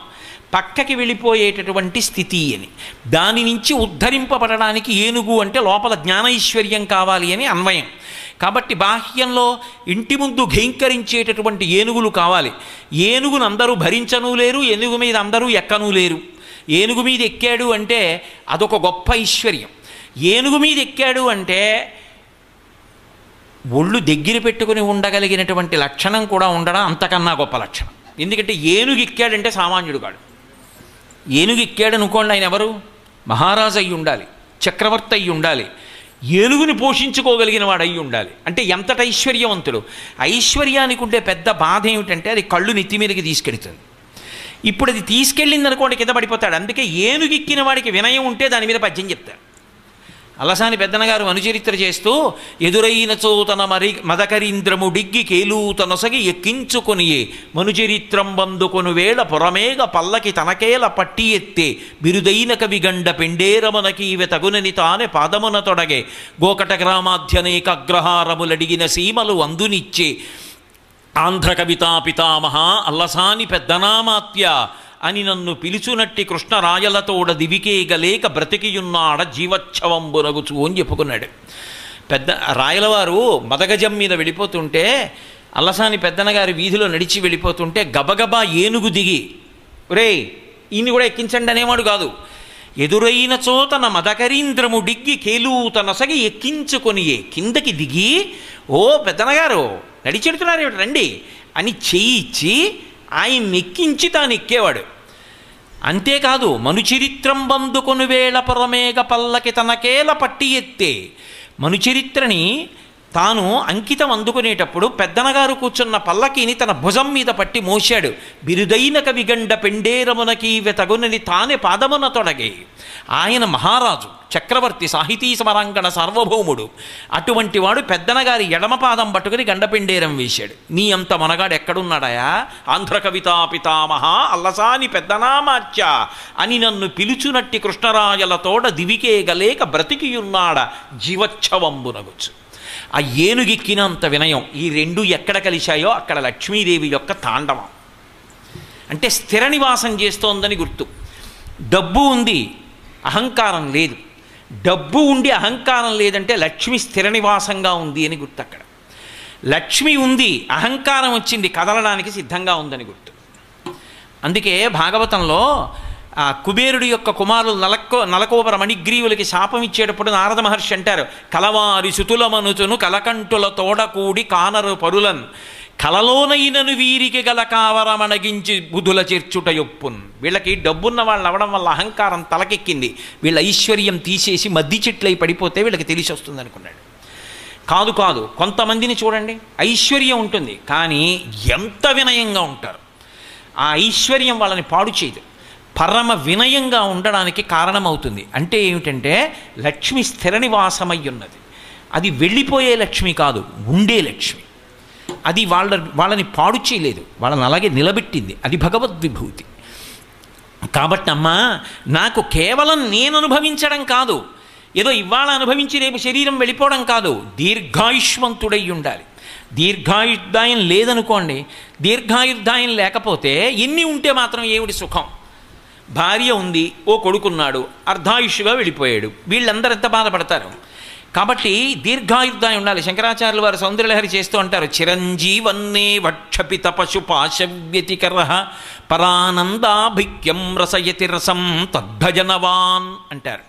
పక్కకి వెళ్ళిపోయేటటువంటి స్థితి అని. దాని నుంచి ఉద్ధరింపబడడానికి ఏనుగు అంటే లోపల జ్ఞానైశ్వర్యం కావాలి అని అన్వయం. కాబట్టి బాహ్యంలో ఇంటి ముందు ఘేంకరించేటటువంటి ఏనుగులు కావాలి. ఏనుగును అందరూ భరించనూ లేరు, ఏనుగు మీద అందరూ ఎక్కనూ లేరు. ఏనుగు మీద ఎక్కాడు అంటే అదొక గొప్ప ఐశ్వర్యం. ఏనుగు మీద ఎక్కాడు అంటే ఒళ్ళు దగ్గర పెట్టుకుని ఉండగలిగినటువంటి లక్షణం కూడా ఉండడం అంతకన్నా గొప్ప లక్షణం. ఎందుకంటే ఏనుగు ఎక్కాడంటే సామాన్యుడు కాడు. ఏనుగు ఎక్కాడు అనుకోండి, ఆయన ఎవరు? మహారాజు అయ్యి ఉండాలి, చక్రవర్తి అయ్యి ఉండాలి, ఏనుగుని పోషించుకోగలిగిన వాడు అయ్యి ఉండాలి. అంటే ఎంతటి ఐశ్వర్యవంతుడు. ఐశ్వర్యానికి ఉండే పెద్ద బాధ ఏమిటంటే అది కళ్ళు నెత్తి మీదకి తీసుకెడుతుంది. ఇప్పుడు అది తీసుకెళ్ళింది అనుకోండి కింద పడిపోతాడు. అందుకే ఏనుగెక్కిన వాడికి వినయం ఉంటే దాని మీద పద్యం చెప్తారు. అల్లసాని పెద్దనగారు అనుచరిత్ర చేస్తూ ఎదురైనచో తన మదకరీంద్రము డిగ్గి కేలూతనొసగి ఎక్కించుకొనియే మనుచరిత్రం బందుకొను వేళ పొరమేగ పల్లకి తనకేల పట్టి ఎత్తే బిరుదైన కవిగండ పెండేరమునకీవె తగునని తానే పాదమున తొడగే గోకట గ్రామాధ్యనేక అగ్రహారములడిగిన సీమలు అందునిచ్చే ఆంధ్ర కవితా పితామహ అల్లసాని పెద్దనామాత్య అని నన్ను పిలుచునట్టి కృష్ణరాయలతోడ దివికేగలేక బ్రతికియున్నాడ జీవచ్ఛవంబునగుచు అని చెప్పుకున్నాడు. పెద్ద రాయలవారు మదగజం మీద వెళ్ళిపోతుంటే అల్లసాని పెద్దనగారి వీధిలో నడిచి వెళ్ళిపోతుంటే గబగబా ఏనుగు దిగి ఒరేయ్ ఈయన్ని కూడా ఎక్కించండి అనేవాడు కాదు. ఎదురైన చోతన మదకరీంద్రము డిగ్గి కేలూతనొసగి ఎక్కించుకొనియే కిందకి దిగి ఓ పెద్దనగారు నడిచెడుతున్నారు ఏమిటి రండి అని చేయిచ్చి ఆయన ఎక్కించి తాను ఎక్కేవాడు. అంతేకాదు మనుచరిత్రం బందుకొను వేళ పరమేగ పల్లకి తనకేల పట్టి ఎత్తే మనుచరిత్రని తాను అంకితం అందుకునేటప్పుడు పెద్దనగారు కూర్చున్న పల్లకిని తన భుజం మీద పట్టి మోశాడు. బిరుదైన కవిగండ పెండేరమునకి వెతగునని తానే పాదమున తొడగే. ఆయన మహారాజు, చక్రవర్తి, సాహితీ సమరాంగణ సార్వభౌముడు. అటువంటి వాడు పెద్దనగారి ఎడమ పాదం పట్టుకుని గండపెండేరం వేశాడు. నీ అంత మనగాడు ఎక్కడున్నాడయా? ఆంధ్ర కవితా పితామహ అల్లసాని పెద్దనామాచ్య అని నన్ను పిలుచునట్టి కృష్ణరాయలతోడ దివికేగలేక బ్రతికియున్నాడ జీవచ్ఛవంబునగుచు. ఆ ఏనుగెక్కినంత వినయం. ఈ రెండు ఎక్కడ కలిశాయో అక్కడ లక్ష్మీదేవి యొక్క తాండవం. అంటే స్థిర నివాసం చేస్తోందని గుర్తు. డబ్బు ఉంది, అహంకారం లేదు. డబ్బు ఉండి అహంకారం లేదంటే లక్ష్మి స్థిర నివాసంగా ఉంది అని గుర్తు. అక్కడ లక్ష్మి ఉంది, అహంకారం వచ్చింది, కదలడానికి సిద్ధంగా ఉందని గుర్తు. అందుకే భాగవతంలో ఆ కుబేరుడి యొక్క కుమారులు నలకోపర మణిగ్రీవులకి శాపం ఇచ్చేటప్పుడు నారద మహర్షి అంటారు, కలవారి సుతులమనుచును కలకంటుల తోడకూడి కానరు పరులన్ కలలోనైనను వీరికి గల కావరమణగించి బుధుల చేర్చుట యొప్పున్. వీళ్ళకి డబ్బున్న వాళ్ళు అవడం వల్ల అహంకారం తలకెక్కింది. వీళ్ళ ఐశ్వర్యం తీసేసి మద్ది చెట్లై పడిపోతే వీళ్ళకి తెలిసి వస్తుంది అనుకున్నాడు. కాదు కాదు, కొంతమందిని చూడండి ఐశ్వర్యం ఉంటుంది కానీ ఎంత వినయంగా ఉంటారు. ఆ ఐశ్వర్యం వాళ్ళని పాడు చేయదు, పరమ వినయంగా ఉండడానికి కారణమవుతుంది. అంటే ఏమిటంటే లక్ష్మి స్థిర నివాసమై ఉన్నది. అది వెళ్ళిపోయే లక్ష్మి కాదు, ఉండే లక్ష్మి. అది వాళ్ళని పాడు చేయలేదు, వాళ్ళని అలాగే నిలబెట్టింది. అది భగవద్విభూతి. కాబట్టి అమ్మా, నాకు కేవలం నేను అనుభవించడం కాదు, ఏదో ఇవాళ అనుభవించి రేపు శరీరం వెళ్ళిపోవడం కాదు, దీర్ఘాయుష్మంతుడై ఉండాలి. దీర్ఘాయుర్దాయం లేదనుకోండి, దీర్ఘాయుర్దాయం లేకపోతే ఎన్ని ఉంటే మాత్రం ఏమిటి సుఖం? భార్య ఉంది, ఓ కొడుకున్నాడు, అర్ధాయుష్గా వెళ్ళిపోయాడు, వీళ్ళందరూ ఎంత బాధపడతారు? కాబట్టి దీర్ఘాయుర్దాయం ఉండాలి. శంకరాచార్యులు వారు సౌందర్యలహరి చేస్తూ అంటారు, చిరంజీవన్నే వక్షపిత పశు పాశవ్యతికర పరానందాభిక్యం రసయతి రసం తద్భజనవాన్ అంటారు.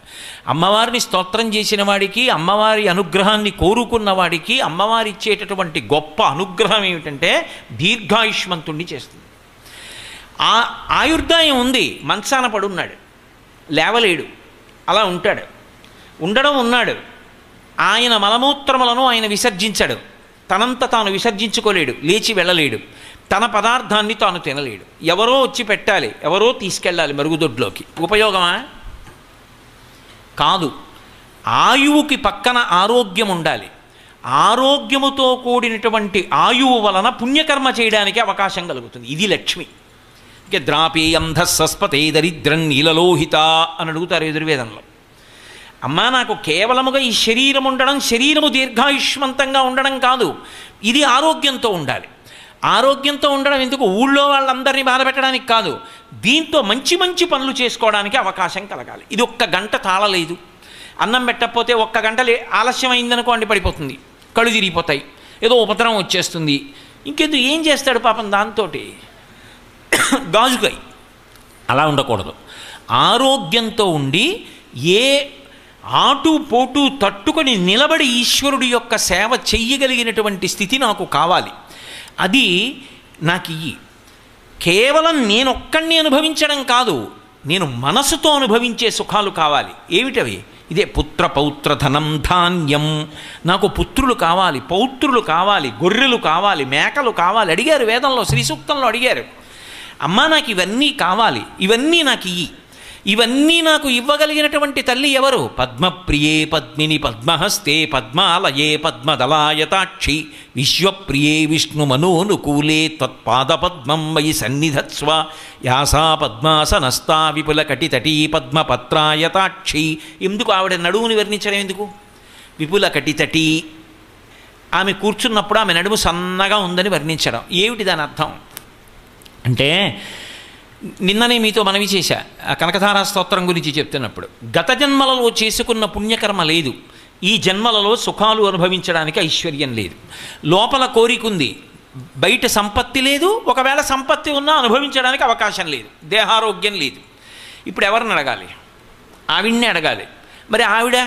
అమ్మవారిని స్తోత్రం చేసిన వాడికి, అమ్మవారి అనుగ్రహాన్ని కోరుకున్న వాడికి అమ్మవారి ఇచ్చేటటువంటి గొప్ప అనుగ్రహం ఏమిటంటే దీర్ఘాయుష్మంతుణ్ణి చేస్తుంది. ఆ ఆయుర్దాయం ఉంది, మంచాన పడున్నాడు, లేవలేడు, అలా ఉంటాడు. ఉన్నాడు, ఆయన మలమూత్రములను ఆయన విసర్జించాడు, తనంత తాను విసర్జించుకోలేడు, లేచి వెళ్ళలేడు, తన పదార్థాన్ని తాను తినలేడు. ఎవరో వచ్చి పెట్టాలి, ఎవరో తీసుకెళ్ళాలి మరుగుదొడ్లోకి. ఉపయోగమా? కాదు. ఆయువుకి పక్కన ఆరోగ్యం ఉండాలి. ఆరోగ్యముతో కూడినటువంటి ఆయువు వలన పుణ్యకర్మ చేయడానికి అవకాశం కలుగుతుంది. ఇది లక్ష్మి. ఇక ద్రాపేయంధ సస్పతే దరిద్రం నీలలోహిత అని అడుగుతారు యజుర్వేదంలో. అమ్మా, నాకు కేవలముగా ఈ శరీరం ఉండడం, శరీరము దీర్ఘాయుష్మంతంగా ఉండడం కాదు, ఇది ఆరోగ్యంతో ఉండాలి. ఆరోగ్యంతో ఉండడం ఎందుకు? ఊళ్ళో వాళ్ళందరినీ బాధ పెట్టడానికి కాదు, దీంతో మంచి మంచి పనులు చేసుకోవడానికి అవకాశం కలగాలి. ఇది 1 గంట తాళలేదు, అన్నం పెట్టకపోతే 1 గంట ఆలస్యం అయిందనుకోండి పడిపోతుంది, కళ్ళు తిరిగిపోతాయి, ఏదో ఉపద్రవం వచ్చేస్తుంది, ఇంకెందుకు ఏం చేస్తాడు పాపం దాంతో, గాజుకాయ. అలా ఉండకూడదు. ఆరోగ్యంతో ఉండి ఏ ఆటు పోటు తట్టుకొని నిలబడి ఈశ్వరుడి యొక్క సేవ చెయ్యగలిగినటువంటి స్థితి నాకు కావాలి. అది నాకు ఇయ్యి. కేవలం నేనొక్కడిని అనుభవించడం కాదు, నేను మనసుతో అనుభవించే సుఖాలు కావాలి. ఏమిటవి? ఇదే పుత్ర పౌత్ర ధనం ధాన్యం. నాకు పుత్రులు కావాలి, పౌత్రులు కావాలి, గొర్రెలు కావాలి, మేకలు కావాలి. అడిగారు వేదంలో, శ్రీ సూక్తంలో అడిగారు, అమ్మా నాకు ఇవన్నీ కావాలి, ఇవన్నీ నాకు ఇయ్యి. ఇవన్నీ నాకు ఇవ్వగలిగినటువంటి తల్లి ఎవరు? పద్మప్రియే పద్మిని పద్మహస్తే పద్మాలయే పద్మదలాయతాక్షి విశ్వప్రియే విష్ణు మనోనుకూలే తత్పాదపద్మం వై సన్నిధత్స్వ యాసా పద్మాసనస్తా విపుల కటితటీ పద్మపత్రాయతాక్షి. ఎందుకు ఆవిడ నడువుని వర్ణించడం ఎందుకు? విపుల కటితటీ, ఆమె కూర్చున్నప్పుడు ఆమె నడుము సన్నగా ఉందని వర్ణించడం. ఏమిటి దాని అర్థం అంటే, నిన్ననే మీతో మనవి చేశా కనకధారా స్తోత్రం గురించి చెప్తున్నప్పుడు, గత జన్మలలో చేసుకున్న పుణ్యకర్మ లేదు, ఈ జన్మలలో సుఖాలు అనుభవించడానికి ఐశ్వర్యం లేదు, లోపల కోరికుంది, బయట సంపత్తి లేదు, ఒకవేళ సంపత్తి ఉన్నా అనుభవించడానికి అవకాశం లేదు, దేహారోగ్యం లేదు. ఇప్పుడు ఎవరిని అడగాలి? ఆవిడ్ని అడగాలి. మరి ఆవిడ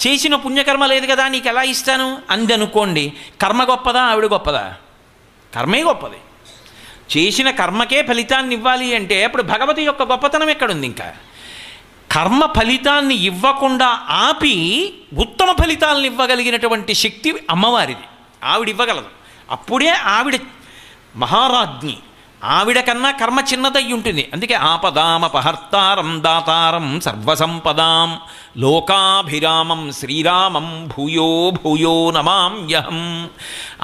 చేసిన పుణ్యకర్మ లేదు కదా, నీకు ఎలా ఇస్తాను అందనుకోండి. కర్మ గొప్పదా, ఆవిడ గొప్పదా? కర్మే గొప్పది. చేసిన కర్మకే ఫలితాన్ని ఇవ్వాలి అంటే అప్పుడు భగవతి యొక్క గొప్పతనం ఎక్కడుంది? ఇంకా కర్మ ఫలితాన్ని ఇవ్వకుండా ఆపి ఉత్తమ ఫలితాలను ఇవ్వగలిగినటువంటి శక్తి అమ్మవారిది. ఆవిడ ఇవ్వగలదు. అప్పుడే ఆవిడ మహారాజ్ఞి. ఆవిడ కన్నా కర్మ చిన్నదయ్యి ఉంటుంది. అందుకే ఆపదామపహర్తారం దాతారం సర్వసంపదాం లోకాభిరామం శ్రీరామం భూయో భూయో నమామ్యహం.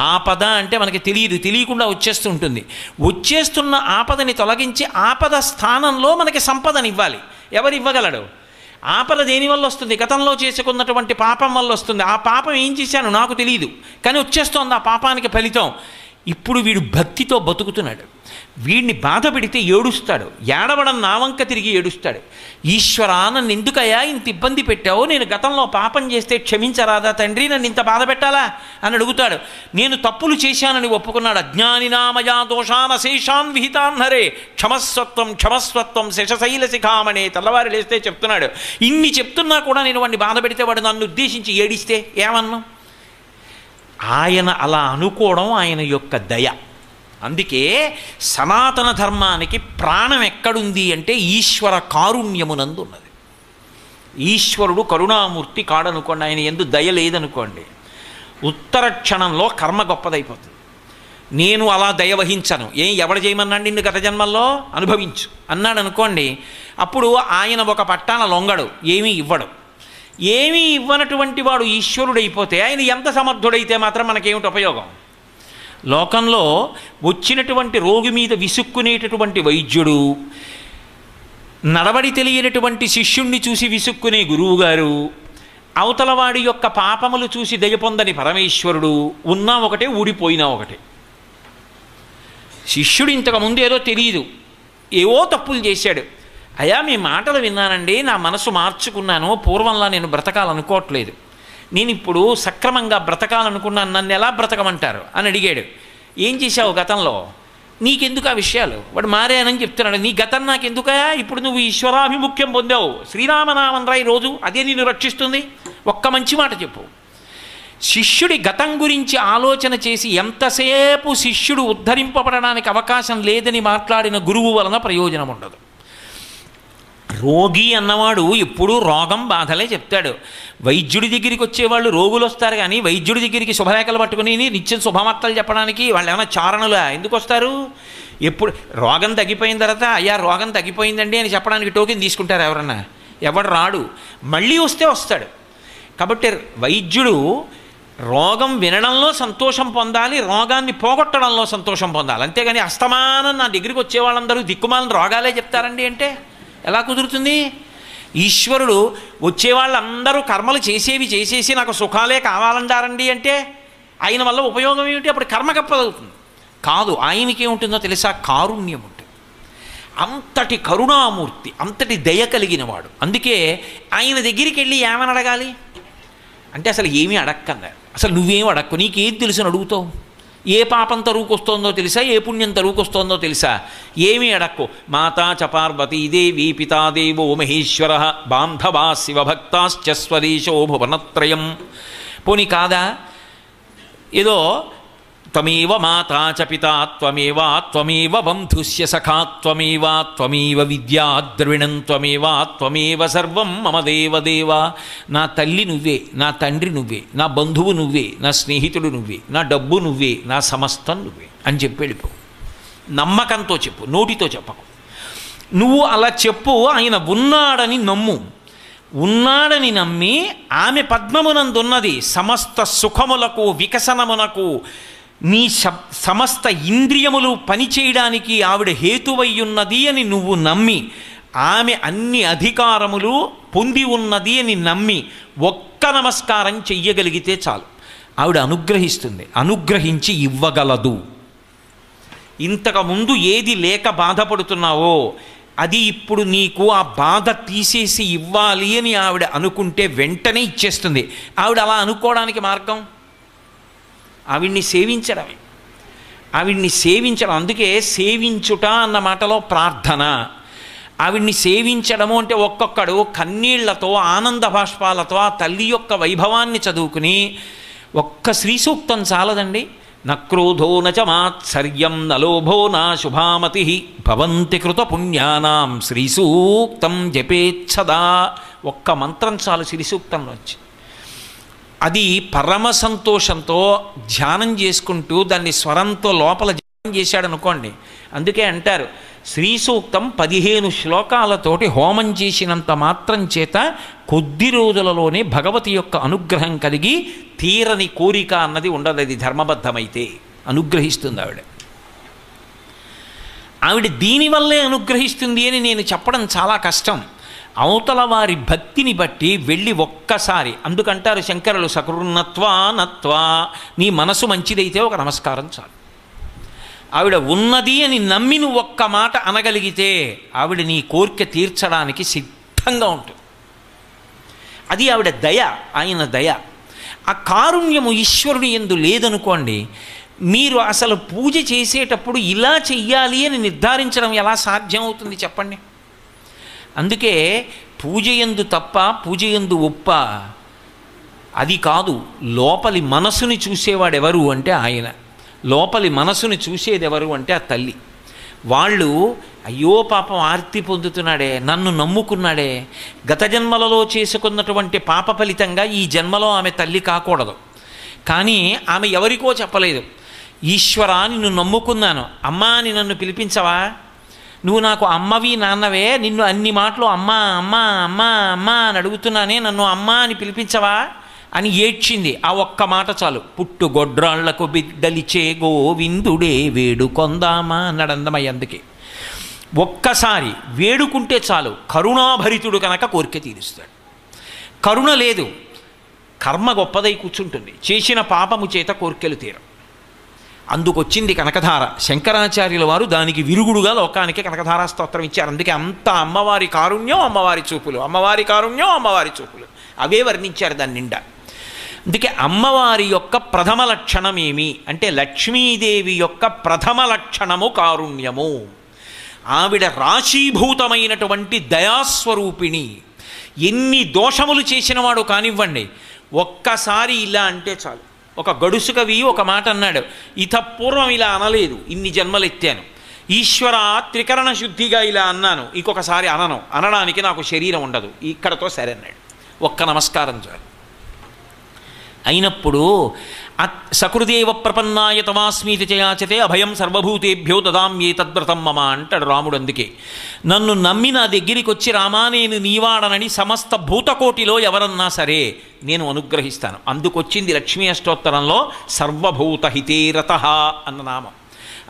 ఆపద అంటే మనకి తెలియకుండా వచ్చేస్తుంటుంది. వచ్చేస్తున్న ఆపదని తొలగించి ఆపద స్థానంలో మనకి సంపదనివ్వాలి. ఎవరు ఇవ్వగలడు? ఆపద దేనివల్ల వస్తుంది? గతంలో చేసుకున్నటువంటి పాపం వల్ల వస్తుంది. ఆ పాపం ఏం చేశాను నాకు తెలియదు, కానీ వచ్చేస్తోంది ఆ పాపానికి ఫలితం. ఇప్పుడు వీడు భక్తితో బతుకుతున్నాడు. వీడిని బాధ పెడితే ఏడుస్తాడు. ఏడవడం నా వంక తిరిగి ఏడుస్తాడు. ఈశ్వరా, నన్ను ఎందుకయ్యా ఇంత ఇబ్బంది పెట్టావు? నేను గతంలో పాపం చేస్తే క్షమించరాదా తండ్రి? నన్ను ఇంత బాధ పెట్టాలా అని అడుగుతాడు. నేను తప్పులు చేశానని ఒప్పుకున్నాడు. అజ్ఞానినామయా దోషాన్ అశేషాన్ విహితాన్ హరే క్షమస్వత్వం క్షమస్వత్వం శశశైల శిఖామణే. తెల్లవారి లేస్తే చెప్తున్నాడు. ఇన్ని చెప్తున్నా కూడా నేను వాడిని బాధ పెడితే వాడు నన్ను ఉద్దేశించి ఏడిస్తే ఏమన్నా? ఆయన అలా అనుకోవడం ఆయన యొక్క దయ. అందుకే సనాతన ధర్మానికి ప్రాణం ఎక్కడుంది అంటే ఈశ్వర కారుణ్యమునందు ఉన్నది. ఈశ్వరుడు కరుణామూర్తి కాడనుకోండి, ఆయన ఎందు దయ లేదనుకోండి, ఉత్తర క్షణంలో కర్మ గొప్పదైపోతుంది. నేను అలా దయ వహించను, ఎవడు చేయమన్నాడు నిన్ను గత జన్మల్లో అనుభవించు అన్నాడు అనుకోండి, అప్పుడు ఆయన ఒక పట్టాన లొంగడు, ఏమీ ఇవ్వడు. ఏమీ ఇవ్వనటువంటి వాడు ఈశ్వరుడైపోతే ఆయన ఎంత సమర్థుడైతే మాత్రం మనకేమిటి ఉపయోగం? లోకంలో వచ్చినటువంటి రోగి మీద విసుక్కునేటటువంటి వైద్యుడు, నడవడి తెలియనటువంటి శిష్యుణ్ణి చూసి విసుక్కునే గురువుగారు, అవతలవాడి యొక్క పాపములు చూసి దయ పొందని పరమేశ్వరుడు, ఉన్నా ఒకటే ఊడిపోయినా ఒకటే. శిష్యుడు ఇంతకుముందు ఏదో తెలియదు, ఏవో తప్పులు చేశాడు. అయ్యా మీ మాటలు విన్నానండి, నా మనసు మార్చుకున్నాను, పూర్వంలా నేను బ్రతకాలనుకోవట్లేదు, నేను ఇప్పుడు సక్రమంగా బ్రతకాలనుకున్నాను, నన్ను ఎలా బ్రతకమంటారు అని అడిగాడు. ఏం చేశావు గతంలో? నీకెందుకు ఆ విషయాలు? వాడు మారానని చెప్తున్నాడు. నీ గతం నాకెందుకా? ఇప్పుడు నువ్వు ఈశ్వరాభిముఖ్యం పొందావు, శ్రీరామనామం రాయి రోజు, అదే నిన్ను రక్షిస్తుంది. ఒక్క మంచి మాట చెప్పు. శిష్యుడి గతం గురించి ఆలోచన చేసి ఎంతసేపు శిష్యుడు ఉద్ధరింపబడడానికి అవకాశం లేదని మాట్లాడిన గురువు వలన ప్రయోజనం ఉండదు. రోగి అన్నవాడు ఎప్పుడూ రోగం బాధలే చెప్తాడు. వైద్యుడి దగ్గరికి వచ్చేవాళ్ళు రోగులు వస్తారు, కానీ వైద్యుడి దగ్గరికి శుభలేఖలు పట్టుకుని నిత్యం శుభవార్తలు చెప్పడానికి వాళ్ళు ఏమైనా చారణులా? ఎందుకు వస్తారు? ఎప్పుడు రోగం తగ్గిపోయిన తర్వాత అయ్యా రోగం తగ్గిపోయిందండి అని చెప్పడానికి టోకెన్ తీసుకుంటారు ఎవరన్నా? ఎవడు రాడు. మళ్ళీ వస్తే వస్తాడు. కాబట్టి వైద్యుడు రోగం వినడంలో సంతోషం పొందాలి, రోగాన్ని పోగొట్టడంలో సంతోషం పొందాలి. అంతేగాని అస్తమానం నా దగ్గరికి వచ్చే వాళ్ళందరూ దిక్కుమాలని రోగాలే చెప్తారండి అంటే ఎలా కుదురుతుంది? ఈశ్వరుడు వచ్చేవాళ్ళందరూ కర్మలు చేసేసి నాకు సుఖాలే కావాలంటారండి అంటే ఆయన వల్ల ఉపయోగం ఏమిటి? అప్పుడు కర్మ గొప్పదవుతుంది కాదు. ఆయనకి ఏముంటుందో తెలుసా? కారుణ్యం ఉంటుంది. అంతటి కరుణామూర్తి, అంతటి దయ కలిగిన వాడు. అందుకే ఆయన దగ్గరికి వెళ్ళి ఏమని అడగాలి? అంటే అసలు ఏమీ అడక్కన్నారు. అసలు నువ్వేం అడక్కు, నీకేం తెలుసు అడుగుతావు? ఏ పాపం తరువుకొస్తోందో తెలుసా, ఏ పుణ్యం తరువుకొస్తోందో తెలుసా? ఏమీ అడక్కు. మాతా చ పార్వతీ దేవి పితాదేవో మహేశ్వర బాంధవా శివభక్తాశ్చ స్వదేశో భువనత్రయం. పోనీ కాదా, ఏదో త్వమేవ మాతా చ పితా త్వమేవ బంధుస్య సఖా త్వమేవ విద్యా ద్రవిణం త్వమేవ సర్వం మమ దేవదేవ. నా తల్లి నువ్వే, నా తండ్రి నువ్వే, నా బంధువు నువ్వే, నా స్నేహితుడు నువ్వే, నా డబ్బు నువ్వే, నా సమస్తం నువ్వే అని చెప్పి వెళ్ళిపో. నమ్మకంతో చెప్పు, నోటితో చెప్పకు. నువ్వు అలా చెప్పు, ఆయన ఉన్నాడని నమ్ము. ఉన్నాడని నమ్మి ఆమె పద్మమునందున్నది సమస్త సుఖములకు వికసనమునకు నీ సమస్త ఇంద్రియములు పనిచేయడానికి ఆవిడ హేతువయ్యున్నది అని నువ్వు నమ్మి, ఆమె అన్ని అధికారములు పొంది ఉన్నది అని నమ్మి ఒక్క నమస్కారం చెయ్యగలిగితే చాలు, ఆవిడ అనుగ్రహిస్తుంది, అనుగ్రహించి ఇవ్వగలదు. ఇంతకుముందు ఏది లేక బాధపడుతున్నావో అది ఇప్పుడు నీకు ఆ బాధ తీసేసి ఇవ్వాలి అని ఆవిడ అనుకుంటే వెంటనే ఇచ్చేస్తుంది. ఆవిడ అలా అనుకోవడానికి మార్గం ఆవిడ్ని సేవించడమే. ఆవిడ్ని సేవించడం, అందుకే సేవించుట అన్న మాటలో ప్రార్థన. ఆవిడ్ని సేవించడము అంటే ఒక్కొక్కడు కన్నీళ్లతో ఆనంద బాష్పాలతో ఆ తల్లి యొక్క వైభవాన్ని చదువుకుని ఒక్క శ్రీ సూక్తం చాలదండి. నక్రోధో నచ మాత్సర్యం నలోభో నా శుభామతి భవంతి కృత పుణ్యానాం శ్రీసూక్తం జపేచ్ఛదా. ఒక్క మంత్రం చాలు శ్రీ సూక్తంలో వచ్చి. అది పరమ సంతోషంతో ధ్యానం చేసుకుంటూ దాన్ని స్వరంతో లోపల ధ్యానం చేశాడు అనుకోండి. అందుకే అంటారు శ్రీ సూక్తం 15 శ్లోకాలతోటి హోమం చేసినంత మాత్రం చేత కొద్ది రోజులలోనే భగవతి యొక్క అనుగ్రహం కలిగి తీరని కోరిక అన్నది ఉండదు. అది ధర్మబద్ధమైతే అనుగ్రహిస్తుంది ఆవిడ. ఆవిడ దీనివల్లే అనుగ్రహిస్తుంది అని నేను చెప్పడం చాలా కష్టం. అవతల వారి భక్తిని బట్టి వెళ్ళి ఒక్కసారి, అందుకంటారు శంకరులు సకృన్నత్వా నత్వా, నీ మనసు మంచిదైతే ఒక నమస్కారం చాలు. ఆవిడ ఉన్నది అని నమ్మి నువ్వు ఒక్క మాట అనగలిగితే ఆవిడ నీ కోరిక తీర్చడానికి సిద్ధంగా ఉంటుంది. అది ఆవిడ దయ, ఆయన దయ. ఆ కారుణ్యము ఈశ్వరుని యందు లేదనుకోండి, మీరు అసలు పూజ చేసేటప్పుడు ఇలా చెయ్యాలి అని నిర్ధారించడం ఎలా సాధ్యమవుతుంది చెప్పండి? అందుకే పూజ యందు తప్ప పూజ యందు ఒప్ప అది కాదు. లోపలి మనసుని చూసేవాడెవరు అంటే ఆయన. లోపలి మనసుని చూసేదెవరు అంటే ఆ తల్లి. వాళ్ళు అయ్యో పాపం ఆర్తి పొందుతున్నాడే, నన్ను నమ్ముకున్నాడే, గత జన్మలలో చేసుకున్నటువంటి పాప ఫలితంగా ఈ జన్మలో ఆమె తల్లి కాకూడదు. కానీ ఆమె ఎవరికో చెప్పలేదు. ఈశ్వరా నిన్ను నమ్ముకున్నాను, అమ్మా అని నన్ను పిలిపించవా? నువ్వు నాకు అమ్మవి నాన్నవే, నిన్ను అన్ని మాటలు అమ్మా అమ్మా అమ్మా అమ్మా అని అడుగుతున్నానే, నన్ను అమ్మా అని పిలిపించవా అని ఏడ్చింది. ఆ ఒక్క మాట చాలు. పుట్టు గొడ్రాళ్లకు బిడ్డలిచే గోవిందుడే వేడుకొందామా అన్నాడందమయ్య. అందుకే ఒక్కసారి వేడుకుంటే చాలు, కరుణాభరితుడు కనుక కోరిక తీరుస్తాడు. కరుణ లేదు, కర్మ గొప్పదై కూర్చుంటుంది, చేసిన పాపము చేత కోరికలు తీరం. అందుకొచ్చింది కనకధార. శంకరాచార్యుల వారు దానికి విరుగుడుగా లోకానికి కనకధారా స్తోత్రం ఇచ్చారు. అందుకే అంత అమ్మవారి కారుణ్యం, అమ్మవారి చూపులు, అమ్మవారి కారుణ్యం, అమ్మవారి చూపులు అవే వర్ణించారు దాని నిండా. అందుకే అమ్మవారి యొక్క ప్రథమ లక్షణం ఏమి అంటే లక్ష్మీదేవి యొక్క ప్రథమ లక్షణము కారుణ్యము. ఆవిడ రాశీభూతమైనటువంటి దయాస్వరూపిణి. ఎన్ని దోషములు చేసినవాడు కానివ్వండి, ఒక్కసారి ఇలా అంటే చాలు. ఒక గడుసు కవి ఒక మాట అన్నాడు, ఇత పూర్వం ఇలా అనలేదు, ఇన్ని జన్మలెత్తాను, ఈశ్వర త్రికరణ శుద్ధిగా ఇలా అన్నాను, ఇంకొకసారి అనను, అనడానికి నాకు శరీరం ఉండదు, ఇక్కడతో సరే అన్నాడు. ఒక్క నమస్కారం చాలు. అయినప్పుడు సకృదేవ ప్రపన్నాయ తమాస్మీతి చయాచతే అభయం సర్వభూతేభ్యో దదామ్యే తద్వ్రతం మమ అంటాడు రాముడు. అందుకే నన్ను నమ్మి నా దగ్గరికి వచ్చి రామా నేను నీవాడనని సమస్త భూతకోటిలో ఎవరన్నా సరే నేను అనుగ్రహిస్తాను. అందుకొచ్చింది లక్ష్మీ అష్టోత్తరంలో సర్వభూతహితేరత అన్న నామం.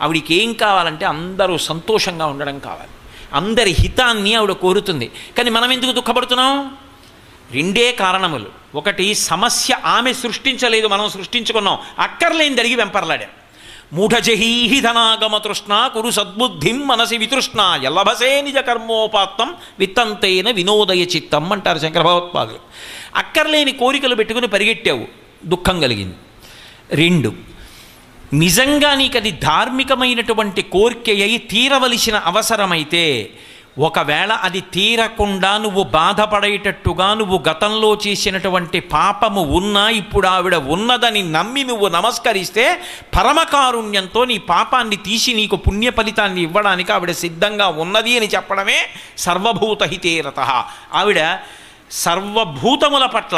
ఆవిడికి ఏం కావాలంటే అందరూ సంతోషంగా ఉండడం కావాలి, అందరి హితాన్ని ఆవిడ కోరుతుంది. కానీ మనం ఎందుకు దుఃఖపడుతున్నాం? రెండే కారణములు. ఒకటి, సమస్య ఆమె సృష్టించలేదు, మనం సృష్టించుకున్నాం. అక్కర్లేని అడిగి వెంపర్లాడాం. మూఢజహీహి ధనాగమ తృష్ణ కురు సద్బుద్ధిం మనసి వితృష్ణ ఎల్లభసే నిజ కర్మోపాత్తం విత్తంతేన వినోదయ చిత్తం అంటారు శంకర భగవత్పాదులు. అక్కర్లేని కోరికలు పెట్టుకుని పరిగెట్టావు, దుఃఖం కలిగింది. 2, నిజంగా నీకు అది ధార్మికమైనటువంటి కోరిక అయి తీరవలసిన అవసరమైతే, ఒకవేళ అది తీరకుండా నువ్వు బాధపడేటట్టుగా నువ్వు గతంలో చేసినటువంటి పాపము ఉన్నా ఇప్పుడు ఆవిడ ఉన్నదని నమ్మి నువ్వు నమస్కరిస్తే పరమకారుణ్యంతో నీ పాపాన్ని తీసి నీకు పుణ్య ఫలితాన్ని ఇవ్వడానికి ఆవిడ సిద్ధంగా ఉన్నది అని చెప్పడమే సర్వభూతహితేరతః. ఆవిడ సర్వభూతముల పట్ల,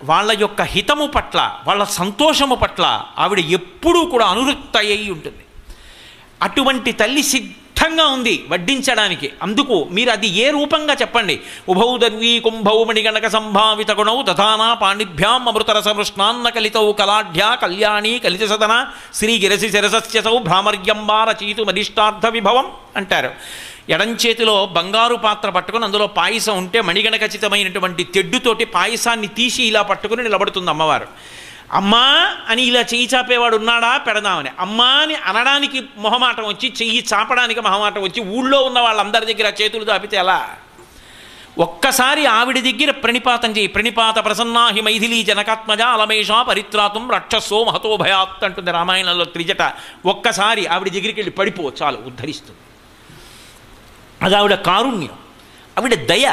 వాళ్ళ యొక్క హితము పట్ల, వాళ్ళ సంతోషము పట్ల ఆవిడ ఎప్పుడూ కూడా అనురక్త అయి ఉంటుంది. అటువంటి తల్లి సిద్ధంగా ఉంది వడ్డించడానికి. అందుకు మీరు అది ఏ రూపంగా చెప్పండి. ఉభౌ దర్వీ కుంభౌ మణిగణక సంభావిత గుణౌ తథానా పాణిభ్యాం అమృతరస మృష్ణాన్న కలితౌ కలాఢ్యా కళ్యాణి కలిత సదన శ్రీగిరసి శిరసస్యసౌ భ్రామర్యంబా రచయితు మరిష్టార్థ విభవం అంటారు. ఎడంచేతిలో బంగారు పాత్ర పట్టుకుని అందులో పాయసం ఉంటే మణిగణఖచితమైనటువంటి తెడ్డుతోటి పాయసాన్ని తీసి ఇలా పట్టుకుని నిలబడుతుంది అమ్మవారు. అమ్మా అని ఇలా చెయ్యి చాపేవాడు ఉన్నాడా పెడదామని, అమ్మా అని అనడానికి మొహమాటం వచ్చి, చెయ్యి చాపడానికి మొహమాటం వచ్చి ఊళ్ళో ఉన్న వాళ్ళందరి దగ్గర చేతులు చాపితే ఎలా? ఒక్కసారి ఆవిడ దగ్గర ప్రణిపాతం చేయి. ప్రణిపాత ప్రసన్నాహి మైథిలీ జనకాత్మజ అలమేష పరిత్రాతం రక్షస్సో మహతో భయాత్ అంటుంది రామాయణంలో త్రిజట. ఒక్కసారి ఆవిడ దగ్గరికి వెళ్ళి పడిపో, చాలు, ఉద్ధరిస్తుంది. అది ఆవిడ కారుణ్యం, ఆవిడ దయ.